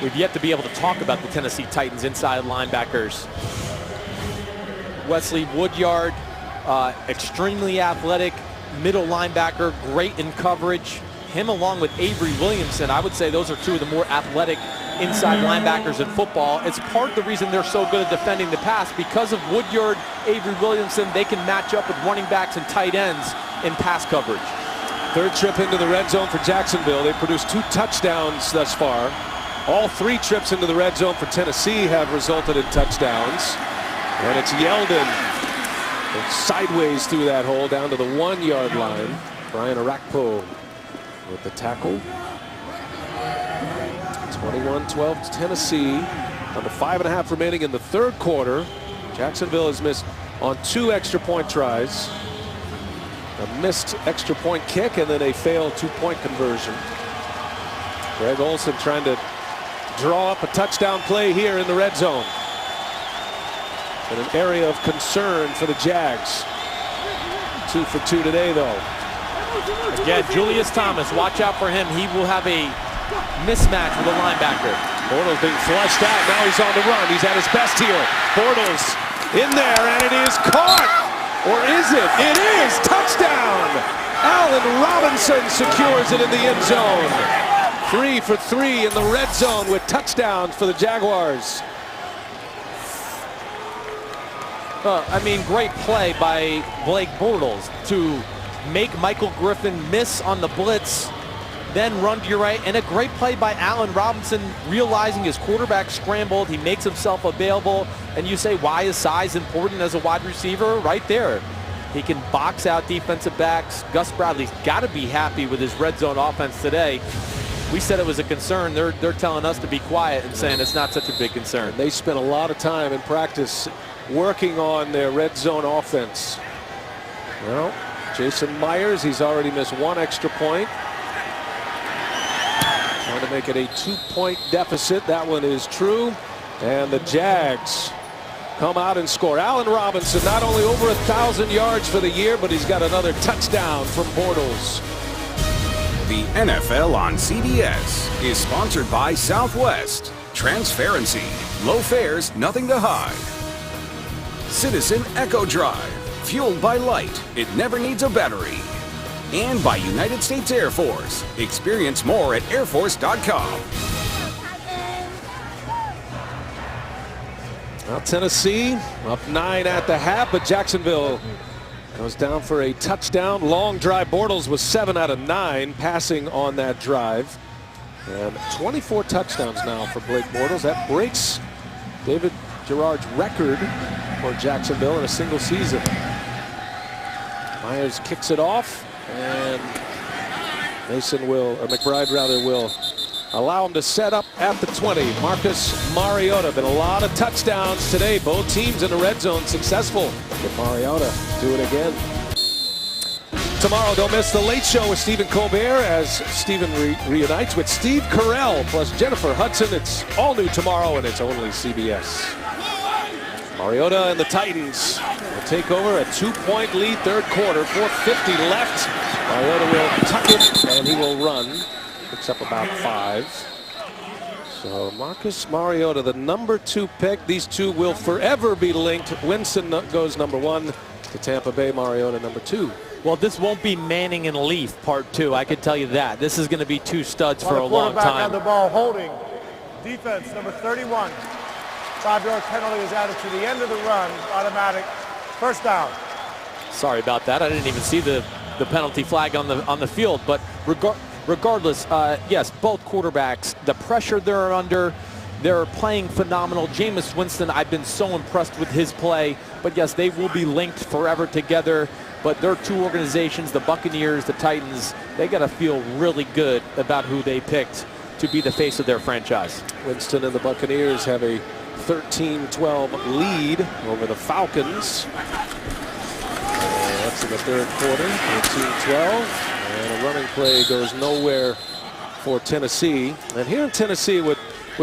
We've yet to be able to talk about the Tennessee Titans inside linebackers. Wesley Woodyard, extremely athletic, middle linebacker, great in coverage. Him along with Avery Williamson, I would say those are two of the more athletic inside linebackers in football. It's part of the reason they're so good at defending the pass. Because of Woodyard, Avery Williamson, they can match up with running backs and tight ends in pass coverage.
3rd trip into the red zone for Jacksonville. They produced 2 touchdowns thus far. All 3 trips into the red zone for Tennessee have resulted in touchdowns. And it's Yeldon sideways through that hole down to the 1-yard line. Brian Arakpo with the tackle. 21-12 to Tennessee. Under 5.5 remaining in the 3rd quarter. Jacksonville has missed on 2 extra point tries. A missed extra point kick and then a failed 2-point conversion. Greg Olsen trying to draw up a touchdown play here in the red zone. In an area of concern for the Jags. 2 for 2 today, though.
Again, Julius Thomas, watch out for him. He will have a mismatch with a linebacker.
Bortles being flushed out. Now he's on the run. He's at his best here. Bortles in there, and it is caught. Or is it? It is. Touchdown. Allen Robinson secures it in the end zone. 3 for 3 in the red zone with touchdowns for the Jaguars.
I mean, great play by Blake Bortles to make Michael Griffin miss on the blitz, then run to your right, and a great play by Allen Robinson, realizing his quarterback scrambled. He makes himself available, and you say, why is size important as a wide receiver? Right there. He can box out defensive backs. Gus Bradley's got to be happy with his red zone offense today. We said it was a concern. They're telling us to be quiet and saying it's not such a big concern.
And they spent a lot of time in practice working on their red zone offense. Well, Jason Myers, he's already missed 1 extra point. Trying to make it a 2-point deficit. That one is true. And the Jags come out and score. Allen Robinson, not only over 1,000 yards for the year, but he's got another touchdown from Bortles.
The NFL on CBS is sponsored by Southwest. Transparency. Low fares, nothing to hide. Citizen Echo Drive. Fueled by light. It never needs a battery. And by United States Air Force. Experience more at airforce.com.
Well, Tennessee up 9 at the half, but Jacksonville goes down for a touchdown. Long drive. Bortles was 7 out of 9 passing on that drive. And 24 touchdowns now for Blake Bortles. That breaks David Gerard's record for Jacksonville in a single season. Myers kicks it off, and McBride will allow him to set up at the 20. Marcus Mariota, been a lot of touchdowns today. Both teams in the red zone successful. Can Mariota do it again? Tomorrow, don't miss The Late Show with Stephen Colbert as Stephen reunites with Steve Carell plus Jennifer Hudson. It's all new tomorrow, and it's only CBS. Mariota and the Titans will take over a 2-point lead, 3rd quarter, 4:50 left. Mariota will tuck it, and he will run. Picks up about 5. So Marcus Mariota, the number 2 pick. These two will forever be linked. Winston goes number 1 to Tampa Bay. Mariota number 2.
Well, this won't be Manning and Leaf part 2. I can tell you that. This is going to be 2 studs for a long time.
Quarterback on the ball, holding. Defense, number 31. 5-yard penalty is added to the end of the run, automatic first down.
Sorry about that. I didn't even see the penalty flag on the field. But regardless, yes, both quarterbacks, the pressure they're under, they're playing phenomenal. Jameis Winston, I've been so impressed with his play. But yes, they will be linked forever together. But they're two organizations, the Buccaneers, the Titans, they got to feel really good about who they picked to be the face of their franchise.
Winston and the Buccaneers have a 13-12 lead over the Falcons. That's in the third quarter, 13-12. And a running play goes nowhere for Tennessee. And here in Tennessee with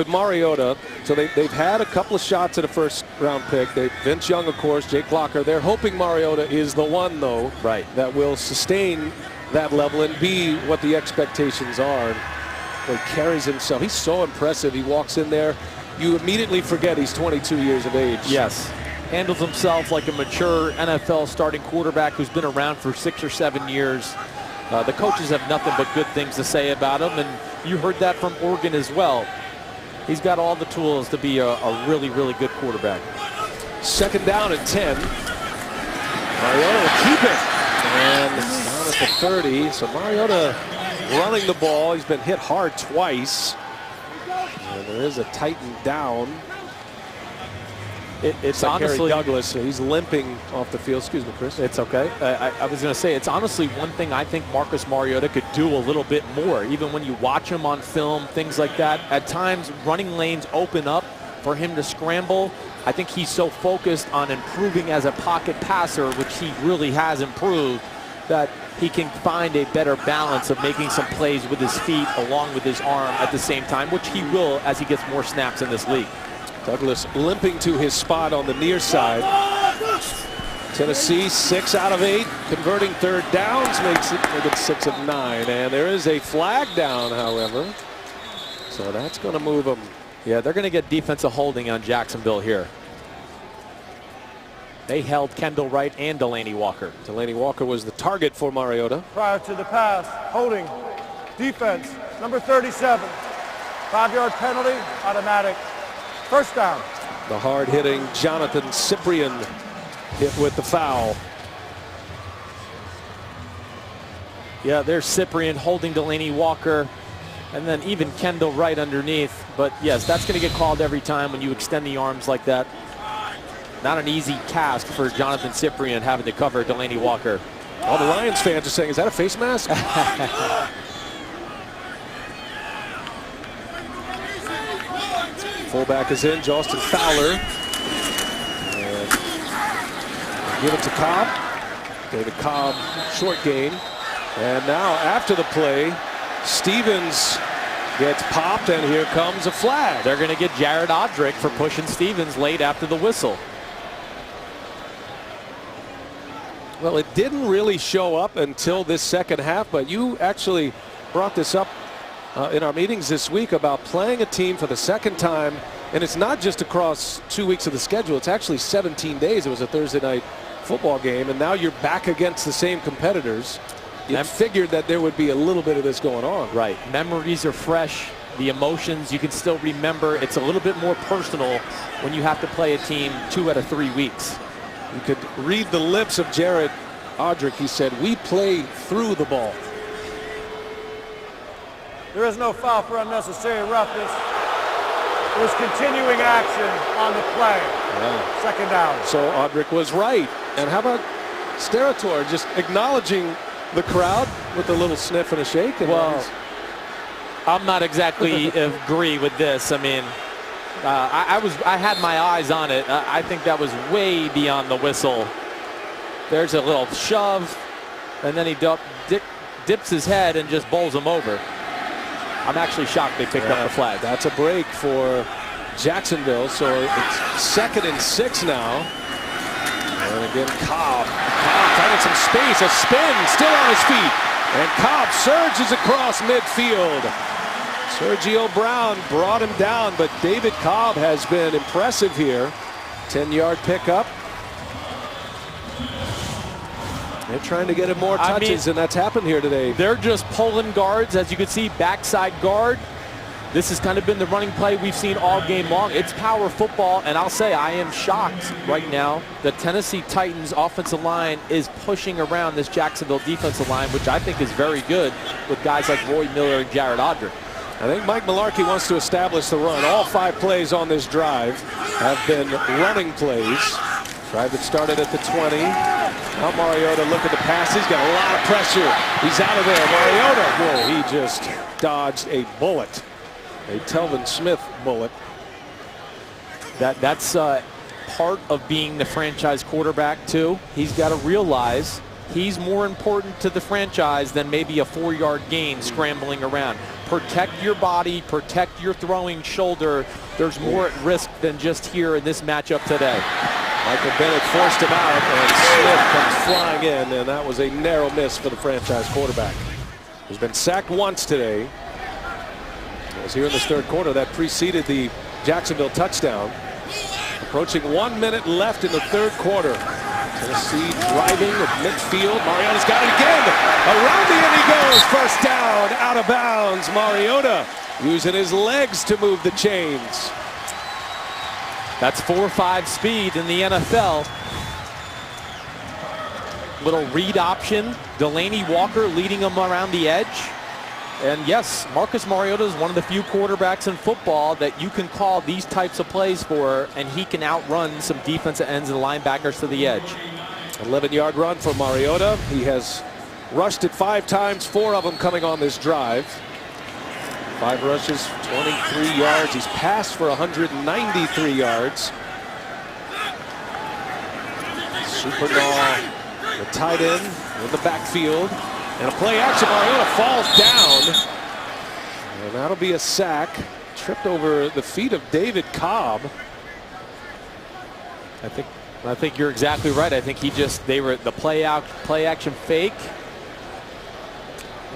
Mariota, so they've had a couple of shots at a first-round pick. Vince Young, of course, Jake Locker. They're hoping Mariota is the one, though,
right,
that will sustain that level and be what the expectations are. He carries himself. He's so impressive. He walks in there. You immediately forget he's 22 years of age.
Yes. Handles himself like a mature NFL starting quarterback who's been around for 6 or 7 years. The coaches have nothing but good things to say about him, and you heard that from Oregon as well. He's got all the tools to be a really, really good quarterback.
Second down and 10. Mariota will keep it. And down at the 30. So Mariota running the ball. He's been hit hard twice. And there is a Titan down.
It's
like
honestly
Harry Douglas. He's limping off the field. Excuse me, Chris.
It's okay. I was going to say, it's honestly one thing I think Marcus Mariota could do a little bit more. Even when you watch him on film, things like that. At times, running lanes open up for him to scramble. I think he's so focused on improving as a pocket passer, which he really has improved, that he can find a better balance of making some plays with his feet along with his arm at the same time, which he will as he gets more snaps in this league.
Douglas limping to his spot on the near side. Tennessee 6 out of 8, converting third downs, makes it 6 of 9. And there is a flag down, however. So that's going to move them.
Yeah, they're going to get defensive holding on Jacksonville here. They held Kendall Wright and Delaney Walker.
Delaney Walker was the target for Mariota.
Prior to the pass, holding, defense, number 37. 5-yard penalty, automatic. First down.
The hard-hitting Jonathan Cyprien hit with the foul.
Yeah, there's Cyprien holding Delaney Walker, and then even Kendall Wright underneath. But yes, that's going to get called every time when you extend the arms like that. Not an easy task for Jonathan Cyprien having to cover Delaney Walker.
All the Lions fans are saying, is that a face mask? Fullback is in, Justin Fowler. And give it to Cobb. David Cobb, short gain. And now after the play, Stevens gets popped, and here comes a flag.
They're going to get Jared Odrick for pushing Stevens late after the whistle.
Well, it didn't really show up until this second half, but you actually brought this up in our meetings this week about playing a team for the second time, and it's not just across 2 weeks of the schedule. It's actually 17 days. It was a Thursday night football game, and now you're back against the same competitors. You figured that there would be a little bit of this going on.
Right. Memories are fresh. The emotions you can still remember. It's a little bit more personal when you have to play a team 2 out of 3 weeks.
You could read the lips of Jared Odrick. He said, "We play through the ball."
There is no foul for unnecessary roughness. It was continuing action on the play.
Yeah.
Second down.
So Odrick was right. And how about Sterator just acknowledging the crowd with a little sniff and a shake? And
well, I'm not exactly agree with this. I mean, I had my eyes on it. I think that was way beyond the whistle. There's a little shove, and then he dips his head and just bowls him over. I'm actually shocked they picked up the flag.
That's a break for Jacksonville. So it's 2nd and 6 now. And again, Cobb finding some space. A spin, still on his feet. And Cobb surges across midfield. Sergio Brown brought him down, but David Cobb has been impressive here. 10-yard pickup. They're trying to get him more touches, and that's happened here today.
They're just pulling guards, as you can see, backside guard. This has kind of been the running play we've seen all game long. It's power football, and I'll say I am shocked right now. The Tennessee Titans offensive line is pushing around this Jacksonville defensive line, which I think is very good with guys like Roy Miller and Jared Odrick.
I think Mike Mularkey wants to establish the run. All 5 plays on this drive have been running plays. Drive that started at the 20. Now Mariota look at the pass. He's got a lot of pressure. He's out of there. Mariota, whoa, he just dodged a bullet. A Telvin Smith bullet.
That's part of being the franchise quarterback too. He's got to realize he's more important to the franchise than maybe a 4-yard gain scrambling around. Protect your body, protect your throwing shoulder. There's more at risk than just here in this matchup today.
Michael Bennett forced him out, and Smith comes flying in, and that was a narrow miss for the franchise quarterback. He's been sacked once today. It was here in this 3rd quarter that preceded the Jacksonville touchdown. Approaching 1 minute left in the 3rd quarter. Tennessee driving at midfield. Mariota's got it again. Around the end he goes. First down, out of bounds. Mariota using his legs to move the chains.
That's 4.5 speed in the NFL. Little read option. Delaney Walker leading him around the edge. And yes, Marcus Mariota is one of the few quarterbacks in football that you can call these types of plays for, and he can outrun some defensive ends and linebackers to the edge.
11-yard run for Mariota. He has rushed it 5 times, 4 of them coming on this drive. 5 rushes, 23 yards. He's passed for 193 yards. Supernall, the tight end in the backfield. And a play action, Mariota falls down. And that'll be a sack. Tripped over the feet of David Cobb.
I think you're exactly right. I think they were the play action fake.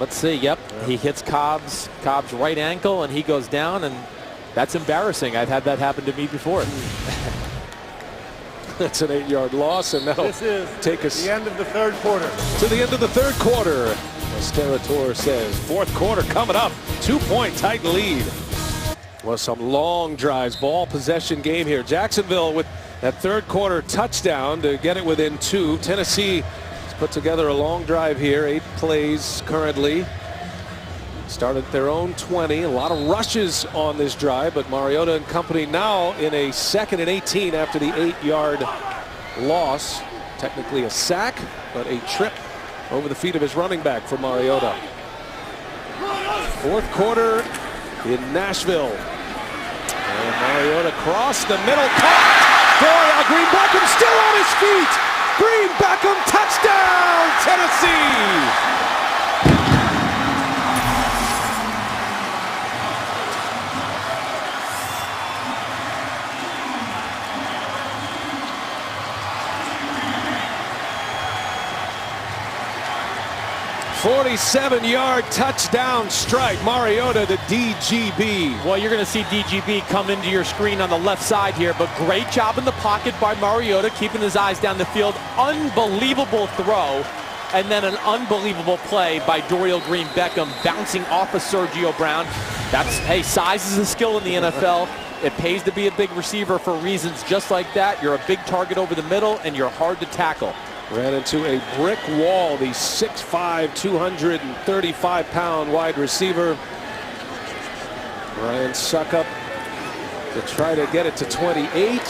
Let's see. Yep. He hits Cobb's right ankle, and he goes down, and that's embarrassing. I've had that happen to me before.
That's an 8-yard loss, and that'll take us
the end of the 3rd quarter.
To the end of the 3rd quarter. As Sterator says, 4th quarter coming up. 2-point Titan lead. Was some long drives, ball possession game here. Jacksonville with that 3rd quarter touchdown to get it within 2. Tennessee has put together a long drive here. 8 plays currently. Started their own 20. A lot of rushes on this drive, but Mariota and company now in a 2nd and 18 after the 8-yard loss. Technically a sack, but a trip over the feet of his running back for Mariota. 4th quarter in Nashville. And Mariota crossed the middle, caught. Dorial Green Beckham still on his feet. Green Beckham touchdown, Tennessee. 47-yard touchdown strike. Mariota to DGB.
Well, you're going to see DGB come into your screen on the left side here, but great job in the pocket by Mariota, keeping his eyes down the field. Unbelievable throw, and then an unbelievable play by Dorial Green Beckham, bouncing off of Sergio Brown. Hey, size is a skill in the NFL. It pays to be a big receiver for reasons just like that. You're a big target over the middle, and you're hard to tackle.
Ran into a brick wall, the 6'5", 235-pound wide receiver. Ryan Suckup to try to get it to 28.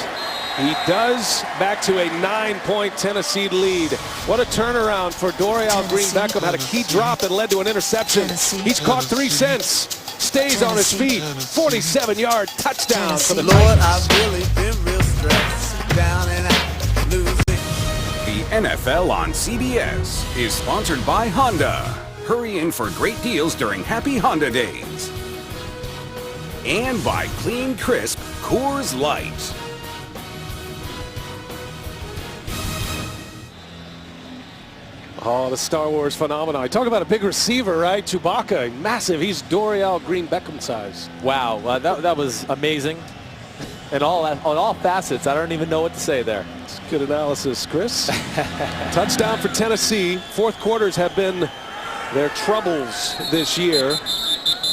He does, back to a 9-point Tennessee lead. What a turnaround for Dorial Green Beckham. Had a key drop that led to an interception. He's caught 3 since. Stays on his feet. 47-yard touchdown for the
Lord,
Titans.
I've really been real stressed, down and out, losing.
The NFL on CBS is sponsored by Honda. Hurry in for great deals during Happy Honda Days. And by Clean Crisp Coors Light.
Oh, the Star Wars phenomenon. Talk about a big receiver, right? Chewbacca, massive. He's Dorial Green Beckham size.
Wow, that was amazing. And on all facets, I don't even know what to say there.
It's good analysis, Chris. Touchdown for Tennessee. 4th quarters have been their troubles this year.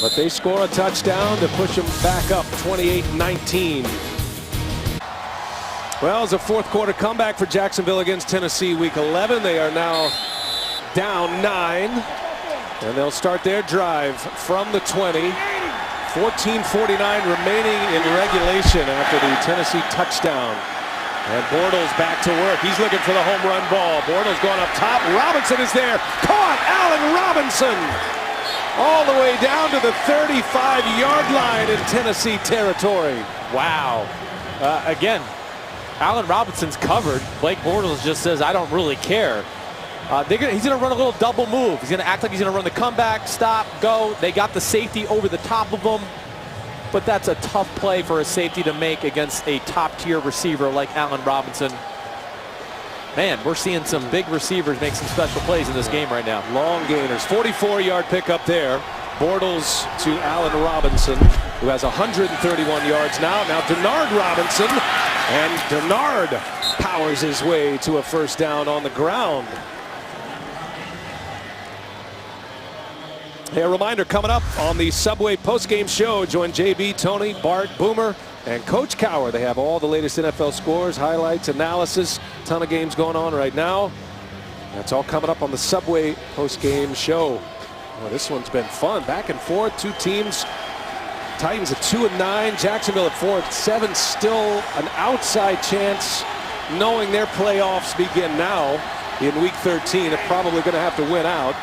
But they score a touchdown to push them back up 28-19. Well, it's a fourth quarter comeback for Jacksonville against Tennessee, week 11. They are now down 9. And they'll start their drive from the 20. 14:49 remaining in regulation after the Tennessee touchdown. And Bortles back to work. He's looking for the home run ball. Bortles going up top. Robinson is there. Caught! Allen Robinson! All the way down to the 35-yard line in Tennessee territory.
Wow. Again, Allen Robinson's covered. Blake Bortles just says, I don't really care. He's going to run a little double move. He's going to act like he's going to run the comeback, stop, go. They got the safety over the top of him. But that's a tough play for a safety to make against a top-tier receiver like Allen Robinson. Man, we're seeing some big receivers make some special plays in this game right now.
Long gainers. 44-yard pickup there. Bortles to Allen Robinson, who has 131 yards now. Now Denard Robinson. And Denard powers his way to a first down on the ground. Hey, a reminder coming up on the Subway postgame show. Join JB, Tony, Bart, Boomer, and Coach Cowher. They have all the latest NFL scores, highlights, analysis. Ton of games going on right now. That's all coming up on the Subway postgame show. Well, this one's been fun. Back and forth. Two teams. Titans at 2-9. Jacksonville at 4-7. Still an outside chance, knowing their playoffs begin now in Week 13. They're probably going to have to win out.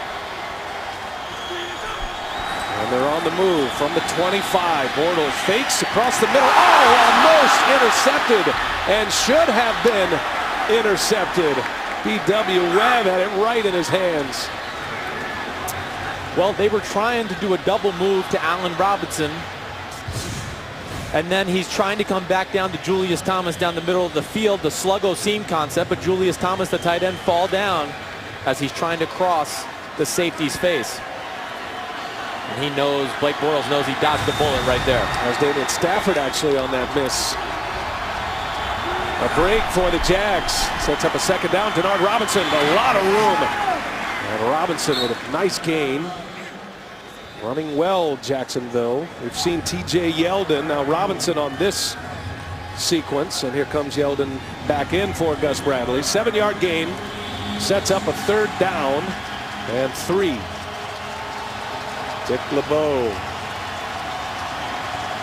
And they're on the move from the 25. Bortles fakes across the middle. Oh, almost intercepted and should have been intercepted. B.W. Webb had it right in his hands.
Well, they were trying to do a double move to Allen Robinson. And then he's trying to come back down to Julius Thomas down the middle of the field, the sluggo seam concept. But Julius Thomas, the tight end, fall down as he's trying to cross the safety's face. And he knows, Blake Bortles knows he dodged the bullet right there.
That was Damian Stafford actually on that miss. A break for the Jags. Sets up a second down. Denard Robinson, a lot of room. And Robinson with a nice gain. Running well, Jacksonville. We've seen TJ Yeldon. Now Robinson on this sequence. And here comes Yeldon back in for Gus Bradley. 7-yard gain. Sets up a third down and 3. Dick LeBeau.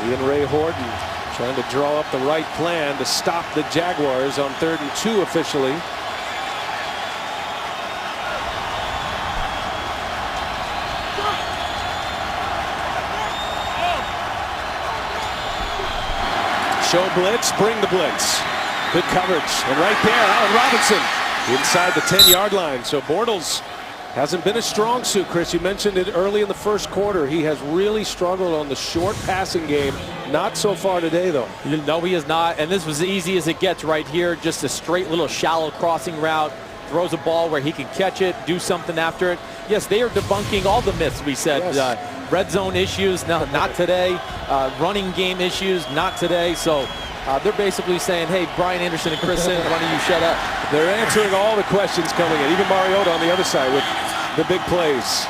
Ian Ray Horton trying to draw up the right plan to stop the Jaguars on 3rd and 2 officially. Show blitz, bring the blitz. Good coverage. And right there, Allen Robinson inside the 10-yard line. So Bortles hasn't been a strong suit, Chris. You mentioned it early in the first quarter. He has really struggled on the short passing game. Not so far today, though.
No, he is not. And this was easy as it gets right here. Just a straight little shallow crossing route. Throws a ball where he can catch it, do something after it. Yes, they are debunking all the myths we said.
Yes.
Red zone issues, no, not today. Running game issues, not today. So they're basically saying, hey, Brian Anderson and Chris Sims, why don't you shut up?
They're answering all the questions coming in. Even Mariota on the other side with the big plays.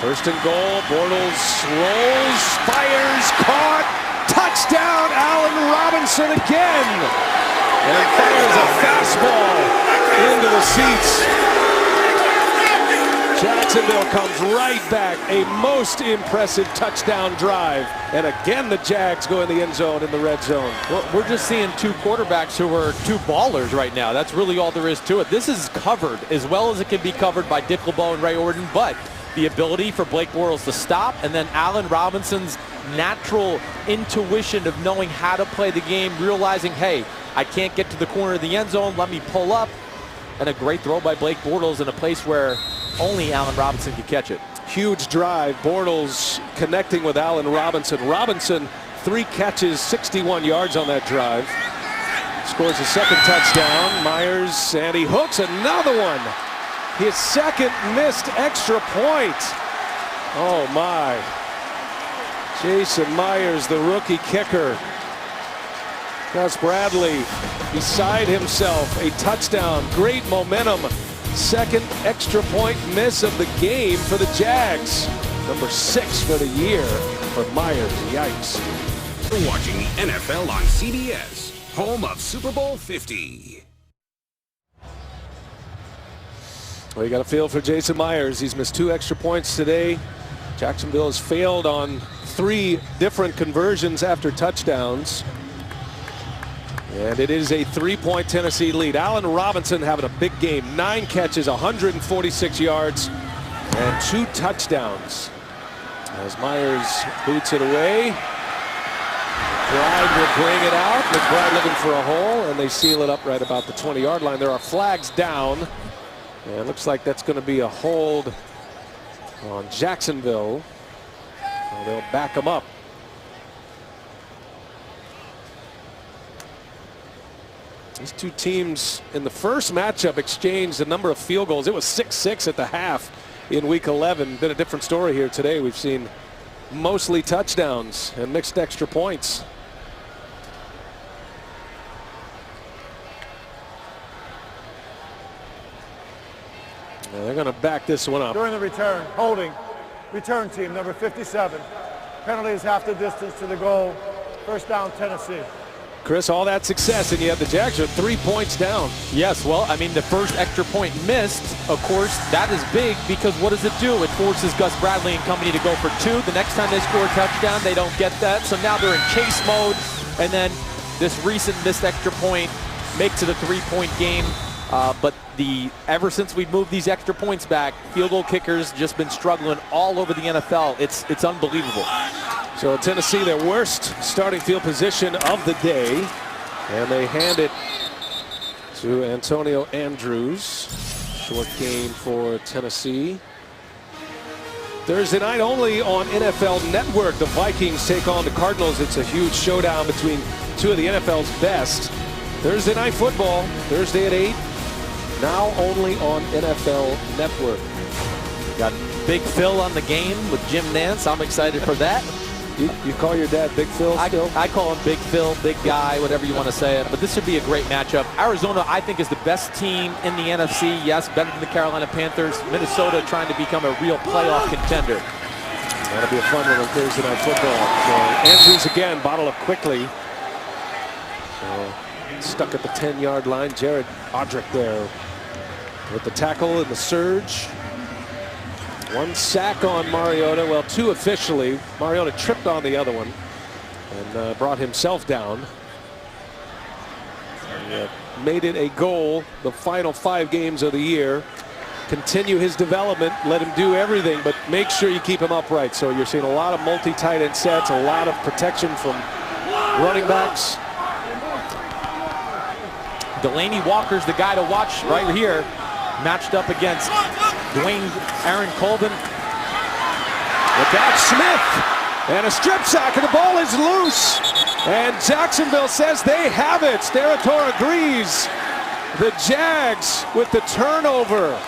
1st and goal. Bortles rolls, fires, caught, touchdown. Allen Robinson again, and fires a fastball into the seats. Jacksonville comes right back. A most impressive touchdown drive, and again the Jags go in the end zone in the red zone.
Well, we're just seeing two quarterbacks who are two ballers right now. That's really all there is to it. This is covered as well as it can be covered by Dick LeBeau and Ray Orton, but the ability for Blake Bortles to stop, and then Allen Robinson's natural intuition of knowing how to play the game, realizing, hey, I can't get to the corner of the end zone, let me pull up, and a great throw by Blake Bortles in a place where only Allen Robinson could catch it.
Huge drive. Bortles connecting with Allen Robinson. Robinson, 3 catches, 61 yards on that drive. Scores a second touchdown. Myers, and he hooks another one. His second missed extra point. Oh my. Jason Myers, the rookie kicker. Gus Bradley beside himself. A touchdown. Great momentum. Second extra point miss of the game for the Jags. Number 6 for the year for Myers. Yikes.
You're watching the NFL on CBS, home of Super Bowl 50.
Well, you got a feel for Jason Myers. He's missed 2 extra points today. Jacksonville has failed on 3 different conversions after touchdowns. And it is a 3-point Tennessee lead. Allen Robinson having a big game. 9 catches, 146 yards, and 2 touchdowns. As Myers boots it away. McBride will bring it out. McBride looking for a hole, and they seal it up right about the 20-yard line. There are flags down. And it looks like that's going to be a hold on Jacksonville. Well, they'll back them up. These 2 teams in the first matchup exchanged a number of field goals. It was 6-6 at the half in week 11. Been a different story here today. We've seen mostly touchdowns and mixed extra points. Now they're going to back this one up.
During the return, holding, return team, number 57. Penalty is half the distance to the goal. First down, Tennessee.
Chris, all that success, and yet the Jags are 3 points down.
Yes, well, I mean, the first extra point missed, of course, that is big because what does it do? It forces Gus Bradley and company to go for 2. The next time they score a touchdown, they don't get that. So now they're in chase mode, and then this recent missed extra point makes it a 3-point game. But ever since we've moved these extra points back, field goal kickers just been struggling all over the NFL. It's unbelievable.
So Tennessee, their worst starting field position of the day, and they hand it to Antonio Andrews. Short gain for Tennessee. Thursday night only on NFL Network. The Vikings take on the Cardinals. It's a huge showdown between 2 of the NFL's best. Thursday night football, Thursday at 8. Now only on NFL Network.
Got Big Phil on the game with Jim Nance. I'm excited for that.
You call your dad Big Phil still?
I call him Big Phil, big guy, whatever you want to say it. But this should be a great matchup. Arizona, I think, is the best team in the NFC. Yes, better than the Carolina Panthers. Minnesota trying to become a real playoff contender.
That'll be a fun one on Thursday night football. So Andrews again, bottle up quickly. So stuck at the 10-yard line. Jared Odrick there with the tackle and the surge. 1 sack on Mariota. Well, 2 officially. Mariota tripped on the other one and brought himself down. And, made it a goal the final 5 games of the year. Continue his development. Let him do everything, but make sure you keep him upright. So you're seeing a lot of multi-tight end sets, a lot of protection from running backs.
Delaney Walker's the guy to watch right here, matched up against Aaron Colvin.
Look out, Smith, and a strip sack, and the ball is loose. And Jacksonville says they have it. Steratore agrees. The Jags with the turnover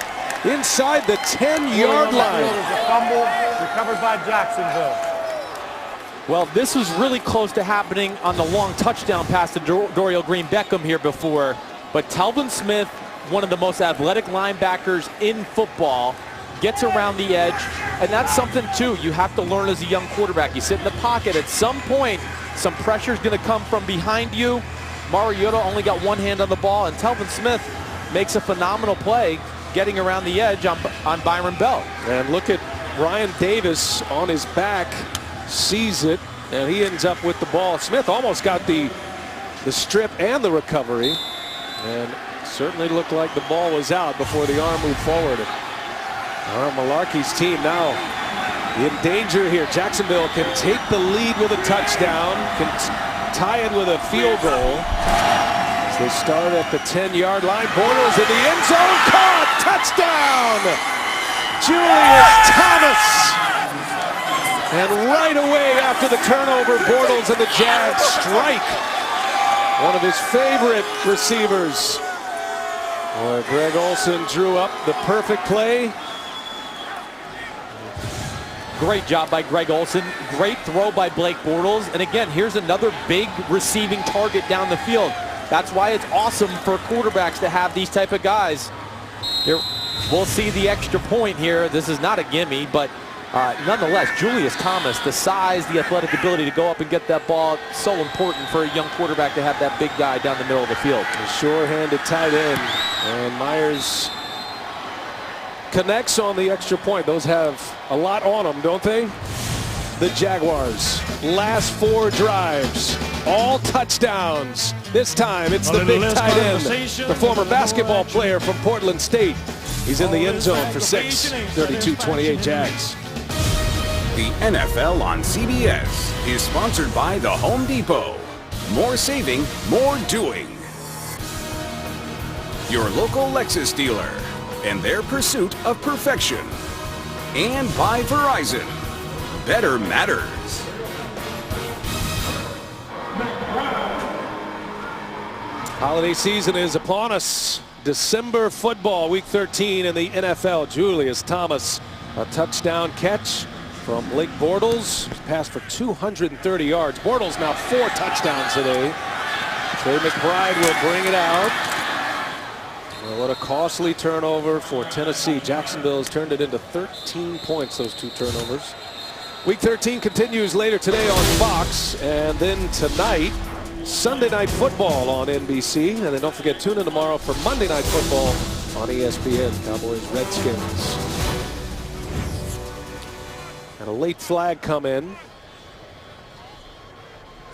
inside the 10-yard line.
There's a fumble recovered by Jacksonville.
Well, this was really close to happening on the long touchdown pass to Dorial Green-Beckham here before. But Telvin Smith, one of the most athletic linebackers in football, gets around the edge. And that's something, too, you have to learn as a young quarterback. You sit in the pocket. At some point, some pressure is going to come from behind you. Mariota only got 1 hand on the ball, and Telvin Smith makes a phenomenal play getting around the edge on Byron Bell.
And look at Ryan Davis on his back, sees it, and he ends up with the ball. Smith almost got the strip and the recovery, and certainly looked like the ball was out before the arm moved forward. Malarkey's team now in danger here. Jacksonville can take the lead with a touchdown, can tie it with a field goal. As they start at the 10-yard line. Bortles in the end zone, caught, touchdown! Julius Thomas. And right away after the turnover, Bortles and the Jags strike one of his favorite receivers. Boy, Greg Olsen drew up the perfect play.
Great job by Greg Olsen. Great throw by Blake Bortles. And again, here's another big receiving target down the field. That's why it's awesome for quarterbacks to have these type of guys. Here, we'll see the extra point here. This is not a gimme, but Nonetheless, Julius Thomas, the size, the athletic ability to go up and get that ball, so important for a young quarterback to have that big guy down the middle of the field.
A sure-handed tight end, and Myers connects on the extra point. Those have a lot on them, don't they? The Jaguars, last 4 drives, all touchdowns. This time it's the big tight end, the former basketball player from Portland State. He's in the end zone for 6, 32-28 Jags.
The NFL on CBS is sponsored by the Home Depot. More saving, more doing. Your local Lexus dealer and their pursuit of perfection. And by Verizon. Better matters.
Holiday season is upon us. December football, week 13 in the NFL. Julius Thomas, a touchdown catch from Blake Bortles. Passed for 230 yards. Bortles now 4 touchdowns today. Trey McBride will bring it out. Well, what a costly turnover for Tennessee. Jacksonville has turned it into 13 points, those 2 turnovers. Week 13 continues later today on Fox, and then tonight, Sunday Night Football on NBC. And then don't forget, tune in tomorrow for Monday Night Football on ESPN. Cowboys, Redskins. And a late flag come in.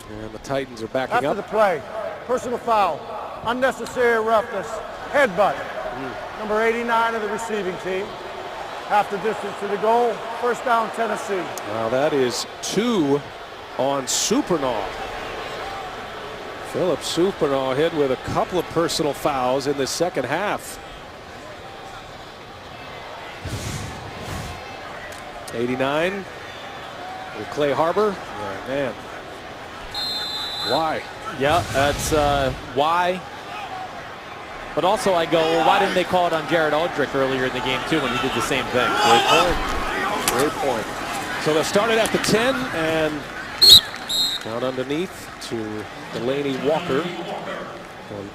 And the Titans are backing
After
up.
the play, personal foul, unnecessary roughness, headbutt. Number 89 of the receiving team. Half the distance to the goal. First down, Tennessee.
Now that is 2 on Supernaw. Philip Supernaw hit with a couple of personal fouls in the second half. 89 with Clay Harbor. Oh, man. Why?
Yeah, that's why. But also I go, well, why didn't they call it on Jared Aldrich earlier in the game too when he did the same thing?
Great point. Great point. So they started at the 10 and down underneath to Delaney Walker.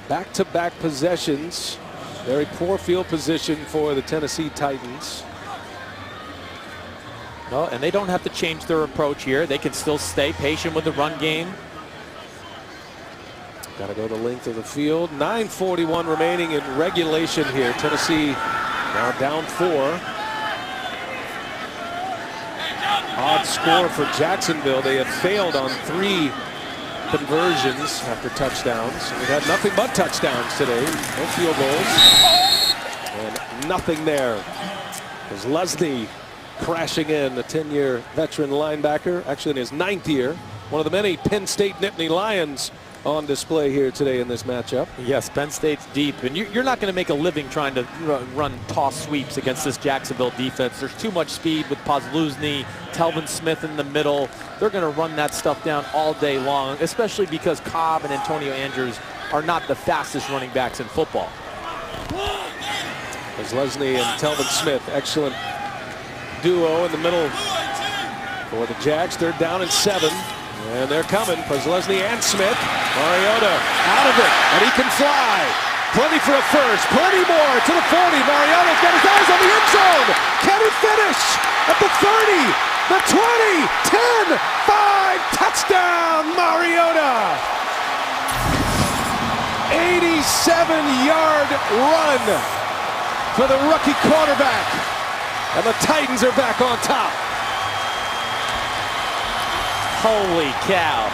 Back-to-back possessions. Very poor field position for the Tennessee Titans.
No, and they don't have to change their approach here. They can still stay patient with the run game.
Got to go the length of the field. 9:41 remaining in regulation here. Tennessee now down 4. Odd score for Jacksonville. They had failed on 3 conversions after touchdowns. We've had nothing but touchdowns today. No field goals. And nothing there. As Leslie crashing in, the 10-year veteran linebacker, actually in his 9th year. One of the many Penn State Nittany Lions on display here today in this matchup.
Yes, Penn State's deep, and you're not going to make a living trying to run toss sweeps against this Jacksonville defense. There's too much speed with Pozluzny, Telvin Smith in the middle. They're going to run that stuff down all day long, especially because Cobb and Antonio Andrews are not the fastest running backs in football.
As Leslie and Telvin Smith, excellent duo in the middle for the Jags. 3rd down and 7. And they're coming. Leslie and Smith. Mariota out of it, and he can fly. Plenty for a first, plenty more to the 40. Mariota's got his eyes on the end zone. Can he finish at the 30, the 20, 10, 5, touchdown, Mariota. 87-yard run for the rookie quarterback. And the Titans are back on top.
Holy cow.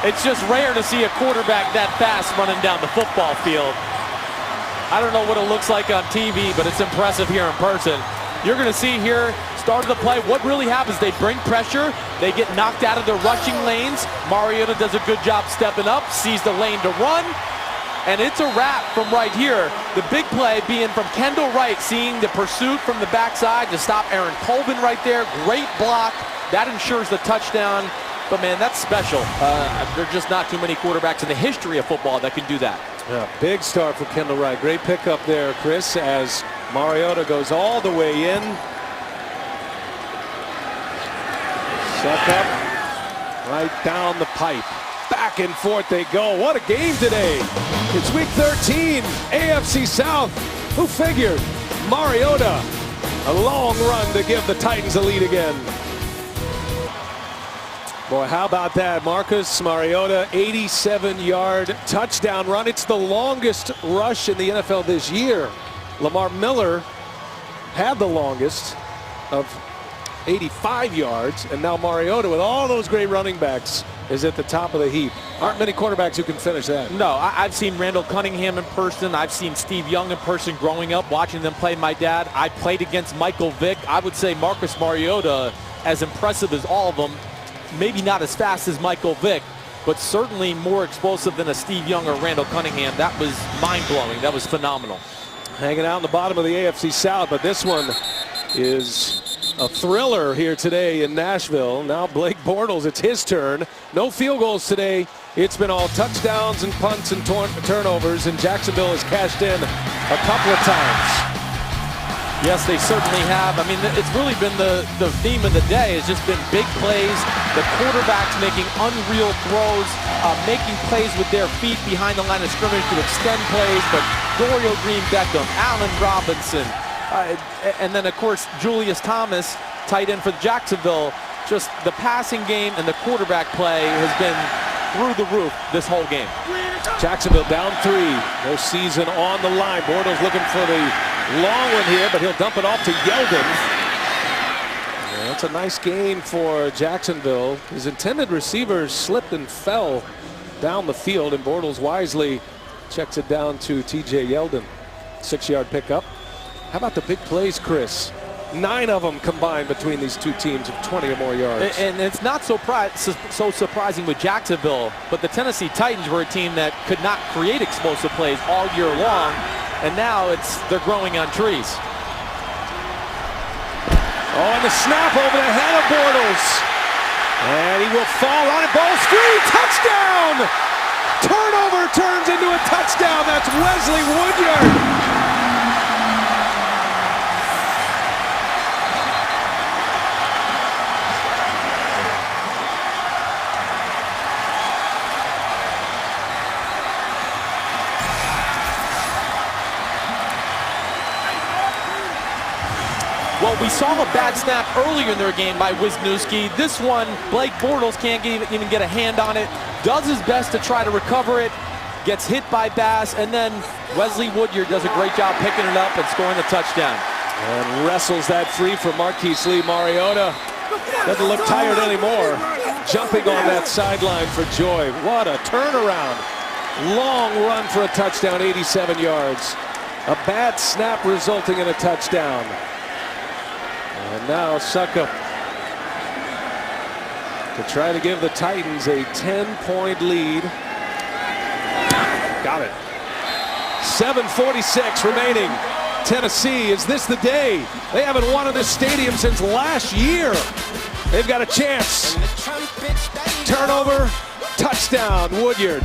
It's just rare to see a quarterback that fast running down the football field. I don't know what it looks like on TV, but it's impressive here in person. You're going to see here, start of the play, what really happens, they bring pressure, they get knocked out of their rushing lanes. Mariota does a good job stepping up, sees the lane to run, and it's a wrap from right here. The big play being from Kendall Wright, seeing the pursuit from the backside to stop Aaron Colvin right there. Great block. That ensures the touchdown, but man, that's special. There are just not too many quarterbacks in the history of football that can do that.
Yeah, big start for Kendall Wright. Great pickup there, Chris, as Mariota goes all the way in. Suck up, right down the pipe. Back and forth they go. What a game today. It's week 13, AFC South. Who figured? Mariota A long run to give the Titans a lead again. Boy, how about that? Marcus Mariota, 87-yard touchdown run. It's the longest rush in the NFL this year. Lamar Miller had the longest of 85 yards, and now Mariota, with all those great running backs, is at the top of the heap. Aren't many quarterbacks who can finish that.
No, I've seen Randall Cunningham in person. I've seen Steve Young in person growing up, watching them play my dad. I played against Michael Vick. I would say Marcus Mariota, as impressive as all of them, maybe not as fast as Michael Vick, but certainly more explosive than a Steve Young or Randall Cunningham. That was mind-blowing. That was phenomenal.
Hanging out in the bottom of the AFC South, but this one is a thriller here today in Nashville. Now Blake Bortles, it's his turn. No field goals today. It's been all touchdowns and punts and turnovers, and Jacksonville has cashed in a couple of times.
Yes, they certainly have. I mean, it's really been the theme of the day. It's just been big plays, the quarterbacks making unreal throws, making plays with their feet behind the line of scrimmage to extend plays, but Dorial Green-Beckham, Allen Robinson, and then, of course, Julius Thomas, tight end for Jacksonville. Just the passing game and the quarterback play has been through the roof this whole game.
Jacksonville down 3. Their season on the line. Bortles looking for the long one here, but he'll dump it off to Yeldon. Yeah, that's a nice gain for Jacksonville. His intended receivers slipped and fell down the field, and Bortles wisely checks it down to TJ Yeldon. 6-yard pickup. How about the big plays, Chris? 9 of them combined between these two teams of 20 or more yards.
And it's not so surprising with Jacksonville, but the Tennessee Titans were a team that could not create explosive plays all year long, and now they're growing on trees.
Oh, and the snap over the head of Bortles. And he will fall on it. Ball screen, touchdown! Turnover turns into a touchdown. That's Wesley Woodyard.
Well, we saw a bad snap earlier in their game by Wisniewski. This one, Blake Bortles can't even get a hand on it. Does his best to try to recover it. Gets hit by Bass, and then Wesley Woodyard does a great job picking it up and scoring the touchdown.
And wrestles that free from Marquise Lee. Mariota doesn't look tired anymore. Jumping on that sideline for joy. What a turnaround. Long run for a touchdown, 87 yards. A bad snap resulting in a touchdown. And now Succop to try to give the Titans a 10-point lead. Got it. 7:46 remaining. Tennessee, is this the day? They haven't won in this stadium since last year. They've got a chance. Turnover, touchdown, Woodyard.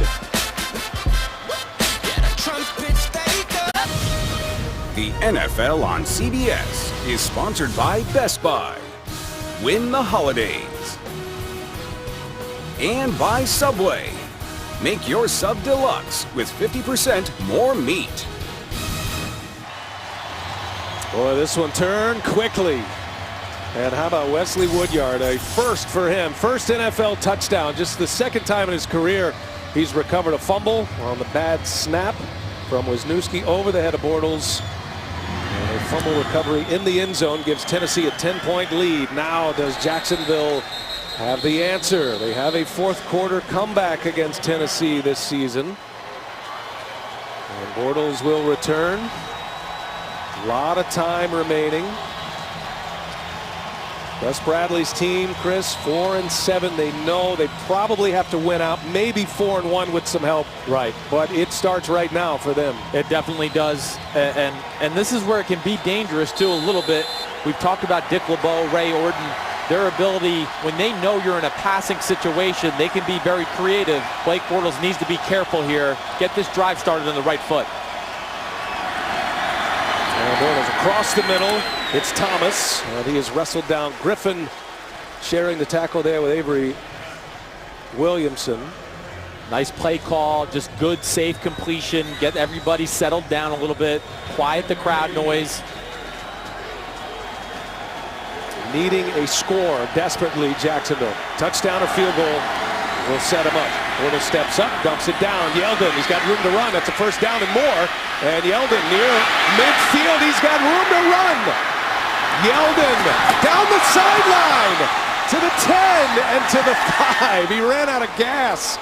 The NFL on CBS is sponsored by Best Buy. Win the holidays. And by Subway. Make your sub deluxe with 50% more meat.
Boy, this one turned quickly. And how about Wesley Woodyard? A first for him. First NFL touchdown. Just the second time in his career he's recovered a fumble on the bad snap from Wisniewski over the head of Bortles. And a fumble recovery in the end zone gives Tennessee a 10-point lead. Now does Jacksonville have the answer? They have a fourth quarter comeback against Tennessee this season. And Bortles will return. A lot of time remaining. Gus Bradley's team, Chris, 4-7. They know they probably have to win out, maybe 4-1 with some help.
Right.
But it starts right now for them.
It definitely does. And this is where it can be dangerous, too, a little bit. We've talked about Dick LeBeau, Ray Orton, their ability, when they know you're in a passing situation, they can be very creative. Blake Bortles needs to be careful here. Get this drive started on the right foot.
And Bortles across the middle. It's Thomas. And he has wrestled down Griffin, sharing the tackle there with Avery Williamson.
Nice play call, just good, safe completion. Get everybody settled down a little bit. Quiet the crowd noise.
needing a score desperately, Jacksonville. Touchdown or field goal will set him up. Bortles steps up, dumps it down. Yeldon, he's got room to run. That's a first down and more. And Yeldon near midfield, he's got room to run. Yeldon down the sideline to the 10 and to the 5. He ran out of gas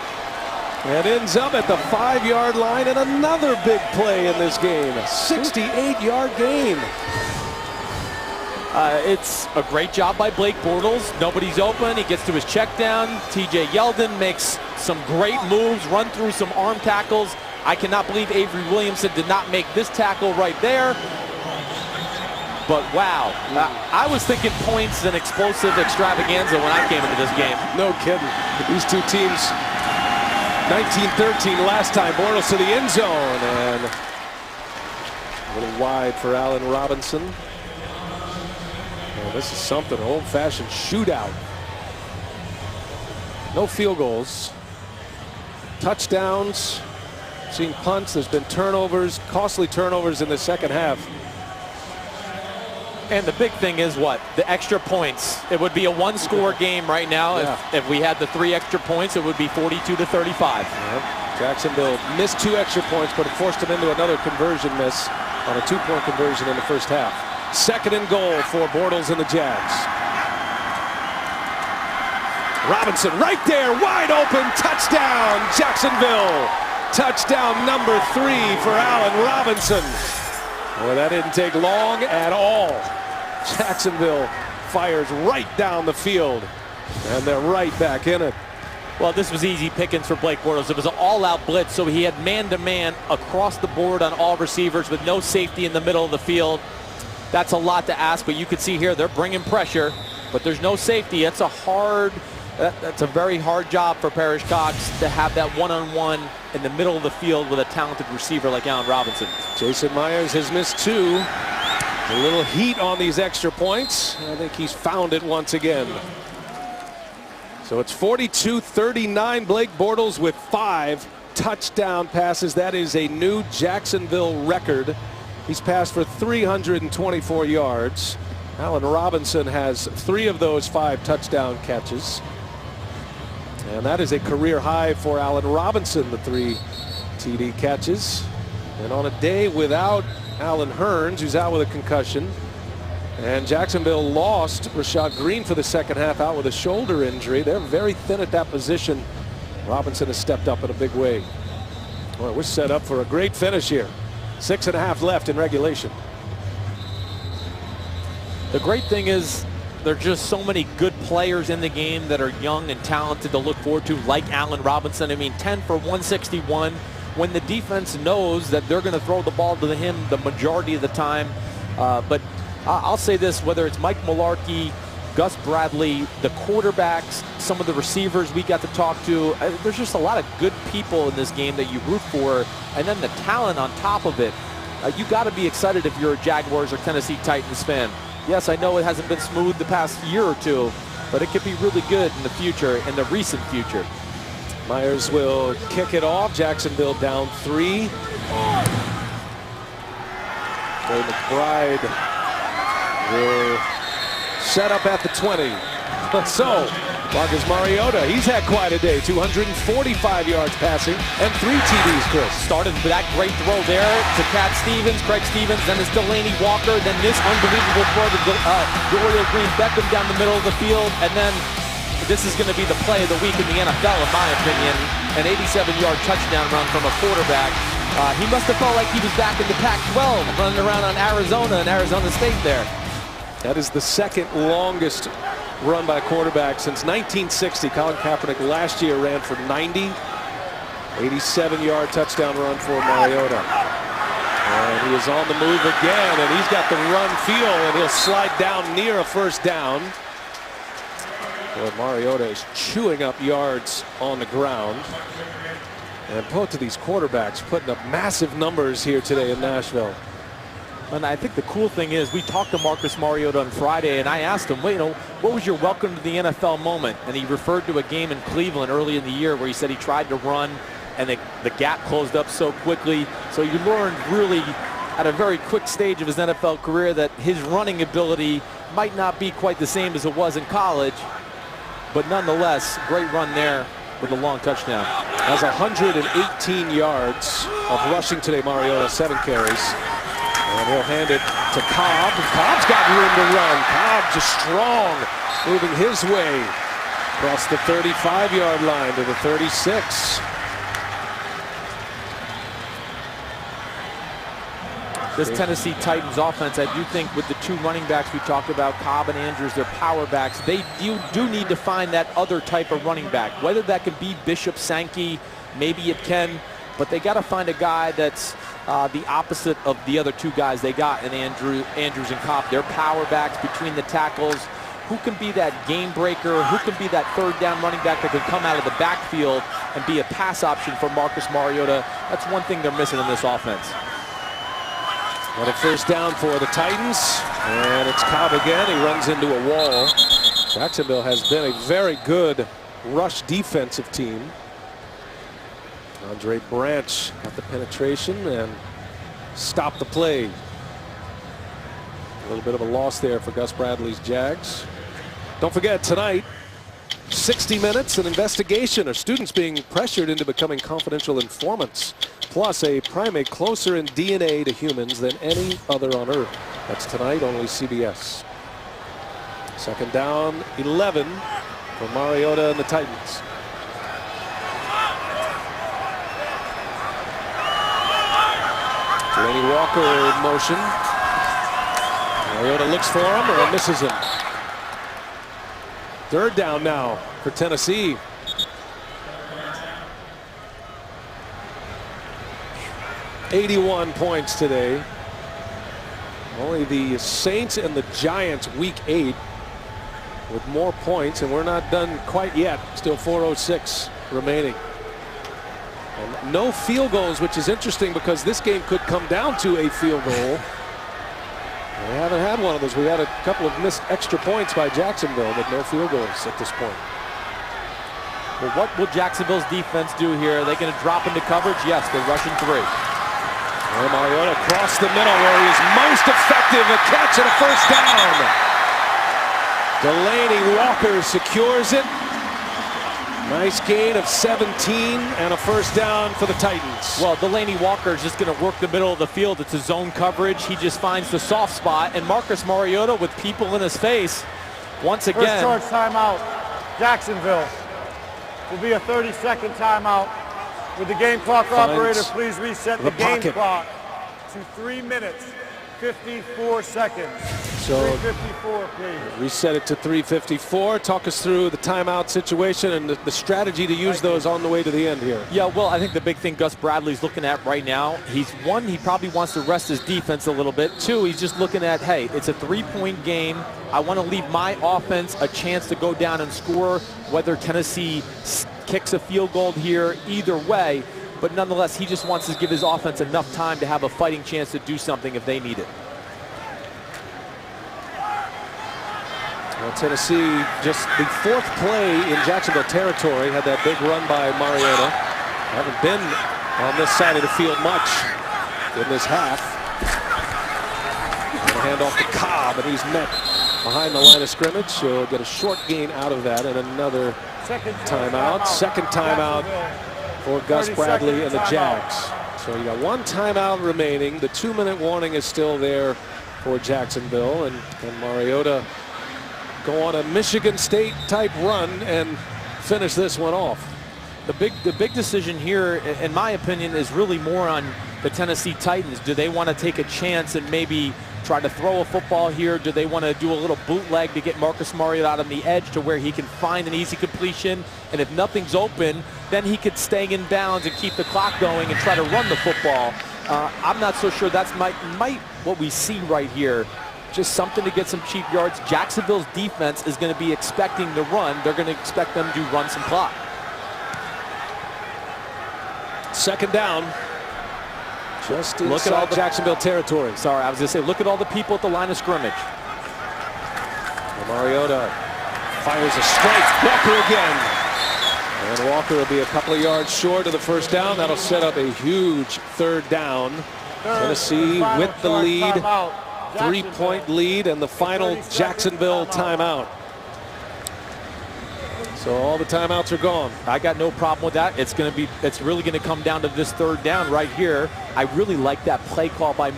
and ends up at the 5-yard line, and another big play in this game. A 68-yard gain.
It's a great job by Blake Bortles. Nobody's open. He gets to his check down. TJ Yeldon makes some great moves, run through some arm tackles. I cannot believe Avery Williamson did not make this tackle right there. But wow, I was thinking points and explosive extravaganza when I came into this game.
No kidding. These two teams, 19-13 last time. Bortles to the end zone, and a little wide for Allen Robinson. Well, this is something, an old-fashioned shootout. No field goals. Touchdowns. Seen punts. There's been turnovers, costly turnovers in the second half.
And the big thing is what? The extra points. It would be a one-score game right now.
Yeah.
If we had the 3 extra points, it would be 42-35.
Yep. Jacksonville missed 2 extra points, but it forced them into another conversion miss on a 2-point conversion in the first half. Second and goal for Bortles and the Jags. Robinson right there, wide open, touchdown, Jacksonville. Touchdown number 3 for Allen Robinson. Well, that didn't take long at all. Jacksonville fires right down the field, and they're right back in it.
Well, this was easy pickings for Blake Bortles. It was an all-out blitz, so he had man-to-man across the board on all receivers with no safety in the middle of the field. That's a lot to ask, but you can see here they're bringing pressure, but there's no safety. That's a very hard job for Parrish Cox to have that one-on-one in the middle of the field with a talented receiver like Allen Robinson.
Jason Myers has missed 2. A little heat on these extra points. I think he's found it once again. So it's 42-39. Blake Bortles with 5 touchdown passes. That is a new Jacksonville record. He's passed for 324 yards. Allen Robinson has 3 of those 5 touchdown catches. And that is a career high for Allen Robinson, the 3 TD catches. And on a day without Allen Hurns, who's out with a concussion, and Jacksonville lost Rashad Green for the second half, out with a shoulder injury. They're very thin at that position. Robinson has stepped up in a big way. Well, we're set up for a great finish here. 6.5 left in regulation.
The great thing is there are just so many good players in the game that are young and talented to look forward to, like Allen Robinson. I mean, 10 for 161. When the defense knows that they're going to throw the ball to him the majority of the time. But I'll say this, whether it's Mike Mularkey, Gus Bradley, the quarterbacks, some of the receivers we got to talk to, there's just a lot of good people in this game that you root for, and then the talent on top of it. You got to be excited if you're a Jaguars or Tennessee Titans fan. Yes, I know it hasn't been smooth the past year or 2, but it could be really good in the future, in the recent future.
Myers will kick it off. Jacksonville down 3. Ray McBride will set up at the 20. So, Marcus Mariota, he's had quite a day. 245 yards passing and 3 TDs, Chris.
Started with that great throw there to Cat Stevens, Craig Stevens, then it's Delaney Walker, then this unbelievable throw to Dorial Green Beckham down the middle of the field, and then this is going to be the play of the week in the NFL, in my opinion. An 87-yard touchdown run from a quarterback. He must have felt like he was back in the Pac-12, running around on Arizona and Arizona State there.
That is the second longest run by a quarterback since 1960. Colin Kaepernick last year ran for 90. 87-yard touchdown run for Mariota. And he is on the move again, and he's got the run feel, and he'll slide down near a first down. Well, Mariota is chewing up yards on the ground. And both of these quarterbacks putting up massive numbers here today in Nashville.
And I think the cool thing is we talked to Marcus Mariota on Friday, and I asked him, well, you know, what was your welcome to the NFL moment? And he referred to a game in Cleveland early in the year where he said he tried to run and the gap closed up so quickly. So you learned really at a very quick stage of his NFL career that his running ability might not be quite the same as it was in college, but nonetheless, great run there with a long touchdown.
Has 118 yards of rushing today, Mariota, 7 carries. And he'll hand it to Cobb. Cobb's got room to run. Cobb just strong, moving his way across the 35-yard line to the 36.
This Tennessee Titans offense, I do think with the 2 running backs we talked about, Cobb and Andrews, they're power backs. They do need to find that other type of running back. Whether that can be Bishop, Sankey, maybe it can, but they got to find a guy that's the opposite of the other 2 guys they got in Andrews and Cobb. They're power backs between the tackles. Who can be that game breaker? Who can be that 3rd down running back that can come out of the backfield and be a pass option for Marcus Mariota? That's one thing they're missing in this offense.
And a 1st down for the Titans. And it's Cobb again. He runs into a wall. Jacksonville has been a very good rush defensive team. Andre Branch got the penetration and stopped the play. A little bit of a loss there for Gus Bradley's Jags. Don't forget, tonight, 60 Minutes, an investigation of students being pressured into becoming confidential informants. Plus a primate closer in DNA to humans than any other on Earth. That's tonight, only CBS. 2nd down, 11 for Mariota and the Titans. Delaney Walker in motion. Mariota looks for him or misses him. 3rd down now for Tennessee. $81 points today. Only the Saints and the Giants week 8 with more points, and we're not done quite yet. Still 4:06 remaining. And no field goals, which is interesting because this game could come down to a field goal. We haven't had one of those. We had a couple of missed extra points by Jacksonville, but no field goals at this point.
Well, what will Jacksonville's defense do here? Are they going to drop into coverage? Yes, they're rushing 3.
And Mariota across the middle where he is most effective. A catch and a 1st down. Delaney Walker secures it. Nice gain of 17 and a 1st down for the Titans.
Well, Delaney Walker is just going to work the middle of the field. It's a zone coverage. He just finds the soft spot. And Marcus Mariota with people in his face once again.
1st charge timeout. Jacksonville will be a 30-second timeout. Would the game clock operator please reset the game clock to 3 minutes, 54 seconds.
So
3:54, please.
Reset it to 3:54. Talk us through the timeout situation and the strategy to use those on the way to the end here.
Yeah, well, I think the big thing Gus Bradley's looking at right now, he probably wants to rest his defense a little bit. 2, he's just looking at, hey, it's a 3-point game. I want to leave my offense a chance to go down and score, whether Tennessee kicks a field goal here, either way. But nonetheless, he just wants to give his offense enough time to have a fighting chance to do something if they need it.
Well, Tennessee, just the 4th play in Jacksonville territory, had that big run by Mariota. Haven't been on this side of the field much in this half. And a handoff to Cobb, and he's met behind the line of scrimmage. He'll get a short gain out of that and another timeout. 2nd timeout for Gus Bradley and the Jags. So you got 1 timeout remaining. The 2-minute warning is still there for Jacksonville, and Mariota go on a Michigan State type run and finish this one off.
The big decision here, in my opinion, is really more on the Tennessee Titans. Do they want to take a chance and maybe try to throw a football here? Do they want to do a little bootleg to get Marcus Mariota out on the edge to where he can find an easy completion? And if nothing's open, then he could stay in bounds and keep the clock going and try to run the football. I'm not so sure that's might what we see right here. Just something to get some cheap yards. Jacksonville's defense is going to be expecting the run. They're going to expect them to run some clock.
2nd down. Just inside Jacksonville territory.
Sorry, I was going to say, look at all the people at the line of scrimmage.
And Mariota fires a strike. Walker again. And Walker will be a couple of yards short of the 1st down. That'll set up a huge 3rd down. Tennessee with the lead. 3-point lead and the final Jacksonville timeout. So all the timeouts are gone.
I got no problem with that. It's really going to come down to this third down right here. I really like that play call by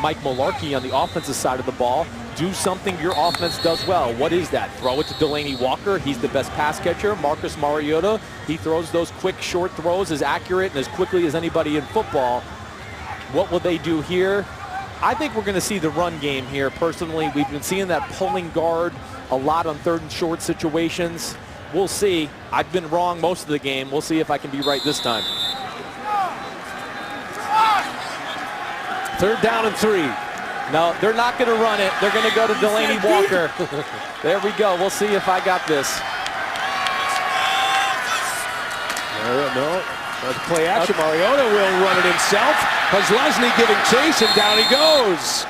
Mike Mularkey on the offensive side of the ball. Do something your offense does well. What is that? Throw it to Delanie Walker. He's the best pass catcher. Marcus Mariota, he throws those quick short throws as accurate and as quickly as anybody in football. What will they do here? I think we're going to see the run game here. Personally, we've been seeing that pulling guard a lot on third and short situations. We'll see. I've been wrong most of the game. We'll see if I can be right this time.
3rd down and 3.
No, they're not going to run it. They're going to go to Delanie Walker. There we go. We'll see if I got this.
No, that's play action. Mariota will run it himself. Kozlowski giving chase, and down he goes.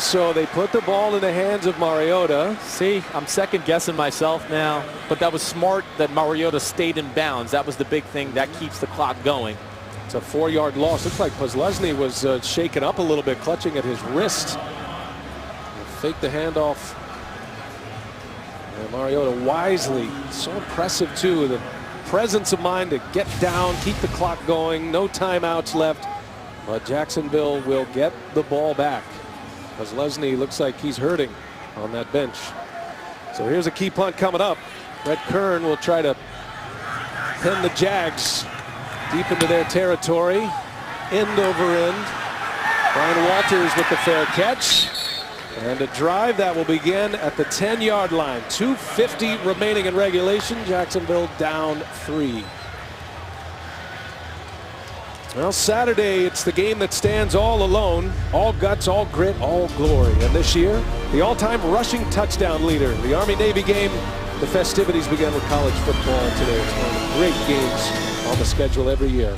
So they put the ball in the hands of Mariota.
See, I'm second guessing myself now, but that was smart that Mariota stayed in bounds. That was the big thing that keeps the clock going.
It's a 4-yard loss. Looks like Kozlowski was shaken up a little bit, clutching at his wrist. Fake the handoff. And Mariota wisely, so impressive too, the presence of mind to get down, keep the clock going, no timeouts left. But Jacksonville will get the ball back. Kozlowski looks like he's hurting on that bench. So here's a key punt coming up. Brett Kern will try to pin the Jags deep into their territory, end over end. Brian Walters with the fair catch. And a drive that will begin at the 10-yard line. 2:50 remaining in regulation. Jacksonville down 3. Well, Saturday, it's the game that stands all alone. All guts, all grit, all glory. And this year, the all-time rushing touchdown leader. The Army-Navy game. The festivities begin with college football today. It's one of the great games on the schedule every year.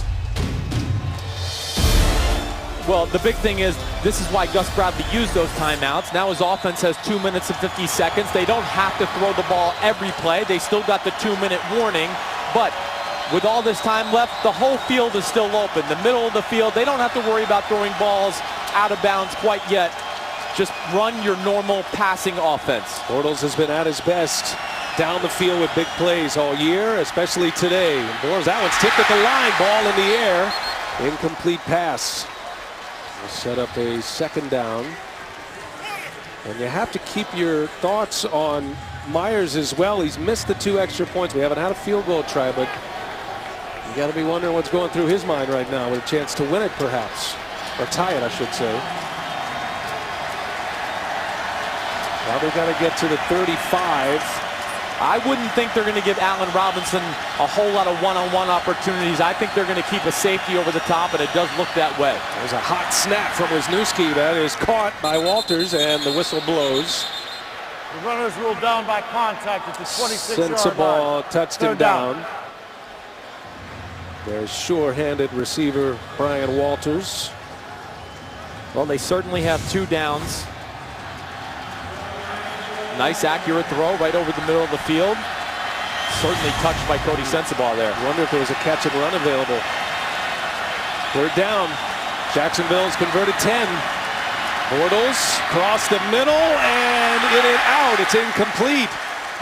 Well, the big thing is, this is why Gus Bradley used those timeouts. Now his offense has 2 minutes and 50 seconds. They don't have to throw the ball every play. They still got the 2-minute warning. But with all this time left, the whole field is still open. The middle of the field, they don't have to worry about throwing balls out of bounds quite yet. Just run your normal passing offense.
Bortles has been at his best down the field with big plays all year, especially today. And Bortles, that one's tipped at the line, ball in the air. Incomplete pass. We'll set up a 2nd down. And you have to keep your thoughts on Myers as well. He's missed the 2 extra points. We haven't had a field goal try, but you got to be wondering what's going through his mind right now, with a chance to win it perhaps, or tie it, I should say. Probably got to get to the 35.
I wouldn't think they're going to give Allen Robinson a whole lot of one-on-one opportunities. I think they're going to keep a safety over the top, and it does look that way.
There's a hot snap from Wisniewski that is caught by Walters, and the whistle blows.
The runner's ruled down by contact at the 26-yard line.
Sensabaugh touched him down. There's sure-handed receiver Brian Walters.
Well, they certainly have 2 downs. Nice accurate throw right over the middle of the field. Certainly touched by Cody Sensabaugh there.
I wonder if there was a catch and run available. 3rd down. Jacksonville's converted 10. Bortles cross the middle and in and out. It's incomplete.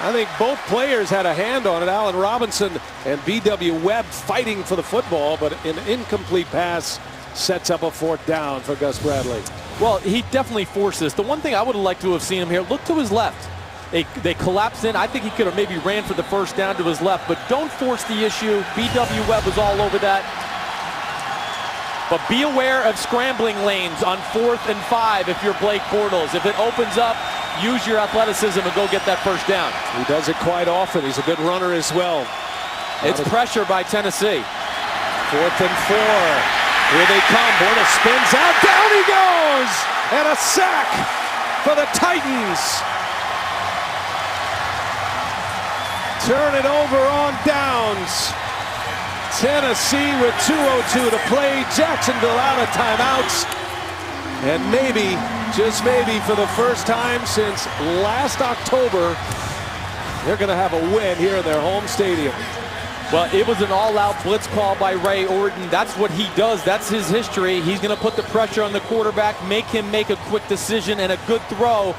I think both players had a hand on it. Allen Robinson and B.W. Webb fighting for the football, but an incomplete pass sets up a 4th down for Gus Bradley.
Well, he definitely forced this. The one thing I would have liked to have seen him here, look to his left. They collapsed in. I think he could have maybe ran for the 1st down to his left, but don't force the issue. B.W. Webb was all over that. But be aware of scrambling lanes on 4th and 5 if you're Blake Bortles. If it opens up, use your athleticism and go get that 1st down.
He does it quite often. He's a good runner as well.
It's pressure by Tennessee.
4th and 4. Here they come. Bortles spins out. Down he goes! And a sack for the Titans. Turn it over on downs. Tennessee with 2:02 to play. Jacksonville out of timeouts. And maybe, just maybe, for the first time since last October, they're going to have a win here in their home stadium.
Well, it was an all-out blitz call by Ray Orton. That's what he does. That's his history. He's going to put the pressure on the quarterback, make him make a quick decision and a good throw.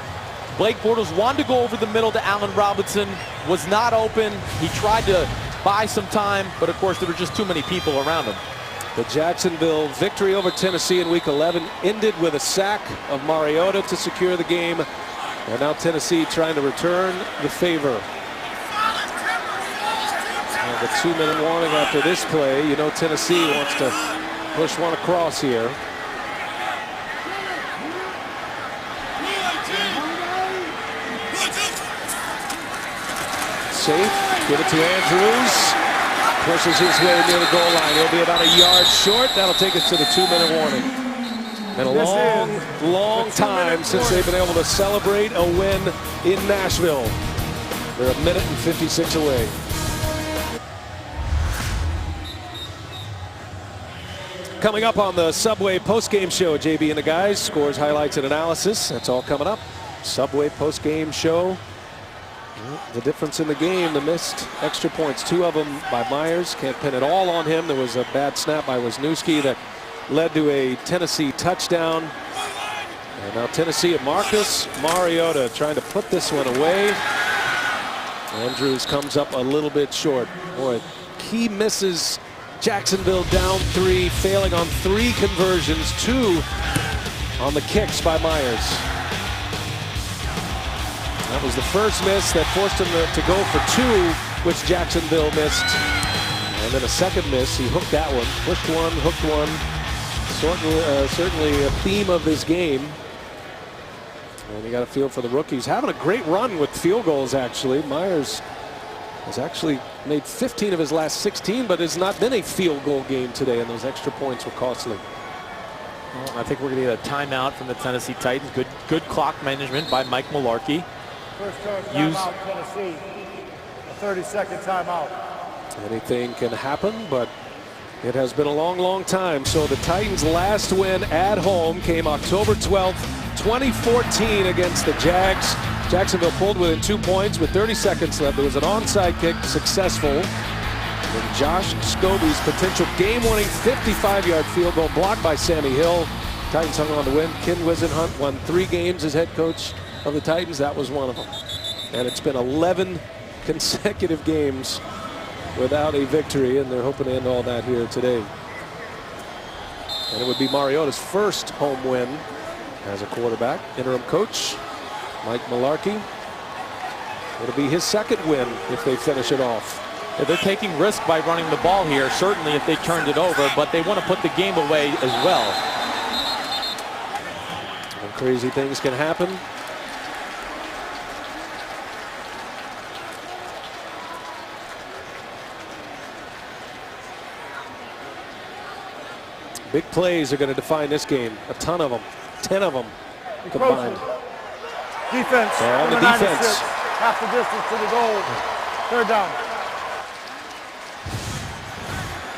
Blake Bortles wanted to go over the middle to Allen Robinson, was not open. He tried to buy some time, but of course there were just too many people around him.
The Jacksonville victory over Tennessee in Week 11 ended with a sack of Mariota to secure the game. And now Tennessee trying to return the favor. And the 2-minute warning after this play. You know Tennessee wants to push one across here. Safe. Give it to Andrews. Pushes his way near the goal line. He'll be about a yard short. That'll take us to the 2-minute warning. And a long time since they've been able to celebrate a win in Nashville. They're 1 minute and 56 away. Coming up on the Subway postgame show, JB and the guys, scores, highlights, and analysis. That's all coming up. Subway postgame show. The difference in the game, the missed extra points, 2 of them by Myers. Can't pin it all on him. There was a bad snap by Wisniewski that led to a Tennessee touchdown. And now Tennessee at Marcus Mariota trying to put this one away. Andrews comes up a little bit short. Boy, key misses. Jacksonville down 3, failing on 3 conversions, 2 on the kicks by Myers. That was the first miss that forced him to go for 2, which Jacksonville missed. And then a second miss. He hooked that one, pushed one, hooked one. Certainly a theme of this game. And you got a feel for the rookies. Having a great run with field goals, actually. Myers has actually made 15 of his last 16, but it's not been a field goal game today, and those extra points were costly.
Well, I think we're going to get a timeout from the Tennessee Titans. Good clock management by Mike Mularkey.
First turn timeout, Tennessee. A 30-second timeout.
Anything can happen, but it has been a long time. So the Titans' last win at home came October 12th, 2014 against the Jags. Jacksonville pulled within 2 points with 30 seconds left. There was an onside kick, successful. And Josh Scobie's potential game-winning 55-yard field goal blocked by Sammy Hill. Titans hung on to win. Ken Wisenhunt won 3 games as head coach of the Titans. That was one of them. And it's been 11 consecutive games without a victory, and they're hoping to end all that here today. And it would be Mariota's first home win as a quarterback. Interim coach Mike Mularkey. It'll be his second win if they finish it off.
Yeah, they're taking risk by running the ball here, certainly if they turned it over, but they want to put the game away as well.
And crazy things can happen. Big plays are going to define this game. A ton of them. 10 of them combined.
Defense.
On the defense.
Half the distance to the goal. 3rd down.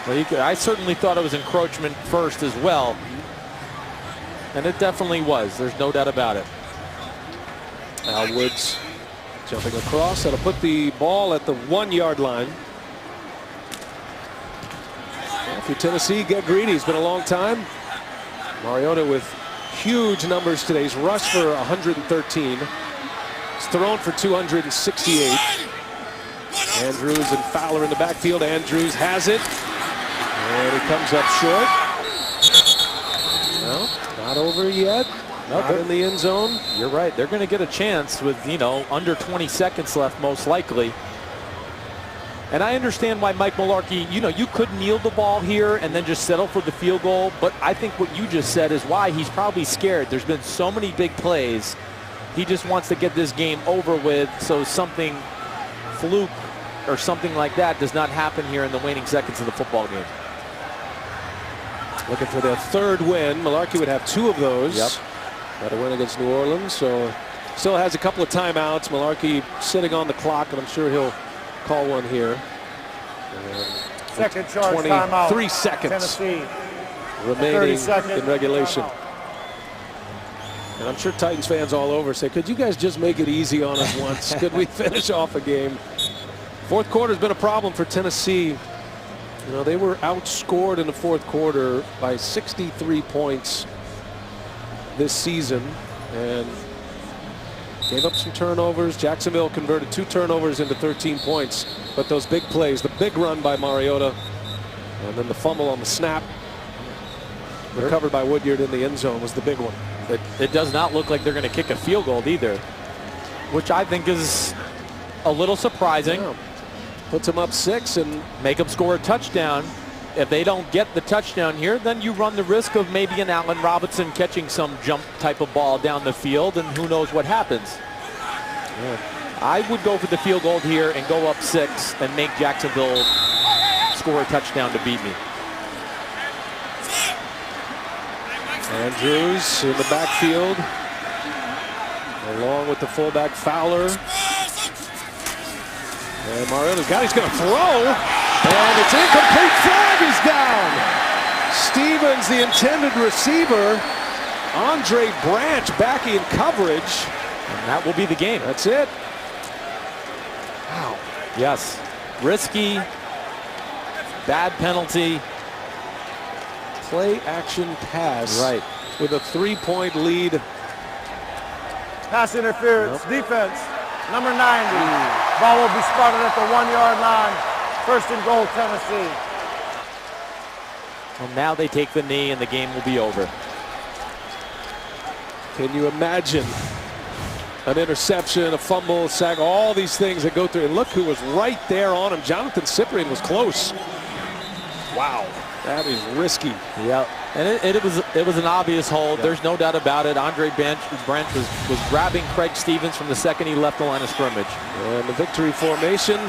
Well, I certainly thought it was encroachment first as well. And it definitely was. There's no doubt about it.
Al Woods jumping across. That'll put the ball at the 1-yard line. If you're Tennessee, get greedy. It's been a long time. Mariota with huge numbers today. He's rushed for 113. He's thrown for 268. Andrews and Fowler in the backfield. Andrews has it. And he comes up short. No, not over yet. Not in the end zone.
You're right. They're going to get a chance with, under 20 seconds left, most likely. And I understand why Mike Mularkey, you could kneel the ball here and then just settle for the field goal. But I think what you just said is why he's probably scared. There's been so many big plays. He just wants to get this game over with so something fluke or something like that does not happen here in the waning seconds of the football game.
Looking for their 3rd win. Mularkey would have 2 of those.
Yep.
Got a win against New Orleans, so still has a couple of timeouts. Mularkey sitting on the clock, and I'm sure he'll call one here.
Second charge timeout.
23 seconds
Tennessee
remaining in regulation. And I'm sure Titans fans all over say, could you guys just make it easy on us once? Could we finish off a game? Fourth quarter has been a problem for Tennessee. You know, they were outscored in the fourth quarter by 63 points this season and gave up some turnovers. Jacksonville converted 2 turnovers into 13 points. But those big plays, the big run by Mariota, and then the fumble on the snap, recovered by Woodyard in the end zone, was the big one.
It does not look like they're going to kick a field goal either, which I think is a little surprising.
Yeah. Puts them up 6 and
make them score a touchdown. If they don't get the touchdown here, then you run the risk of maybe an Allen Robinson catching some jump type of ball down the field, and who knows what happens.
Yeah.
I would go for the field goal here and go up 6 and make Jacksonville score a touchdown to beat me.
Andrews in the backfield, along with the fullback Fowler. And Mariota's got, he's going to throw, and it's incomplete. Flag is down. Stevens, the intended receiver. Andre Branch back in coverage.
And that will be the game.
That's it. Wow.
Yes. Risky. Bad penalty.
Play action pass.
Right.
With a 3-point lead.
Pass interference, defense, number 90. Ball will be spotted at the 1-yard line. First and goal, Tennessee.
Well, now they take the knee and the game will be over.
Can you imagine an interception, a fumble, a sack, all these things that go through? And look who was right there on him. Jonathan Cyprian was close. Wow, that is risky.
Yeah, and it was an obvious hold.
Yeah.
There's no doubt about it. Andre Branch was grabbing Craig Stevens from the second he left the line of scrimmage.
And the victory formation.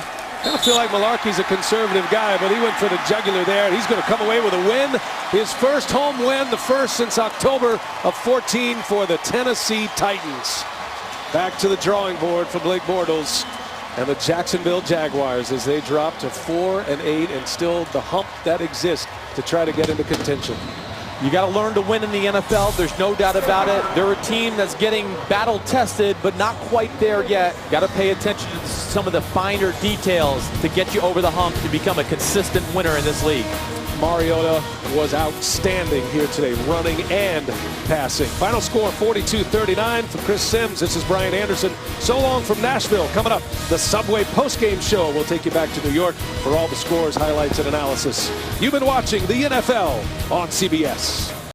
Kind of feel like Malarkey's a conservative guy, but he went for the jugular there, and he's going to come away with a win. His first home win, the first since October of 14 for the Tennessee Titans. Back to the drawing board for Blake Bortles and the Jacksonville Jaguars as they drop to 4-8 and still the hump that exists to try to get into contention.
You got to learn to win in the NFL. There's no doubt about it. They're a team that's getting battle tested, but not quite there yet. Got to pay attention to some of the finer details to get you over the hump to become a consistent winner in this league.
Mariota was outstanding here today, running and passing. Final score 42-39 for Chris Sims. This is Brian Anderson. So long from Nashville. Coming up, the Subway postgame show will take you back to New York for all the scores, highlights, and analysis. You've been watching the NFL on CBS.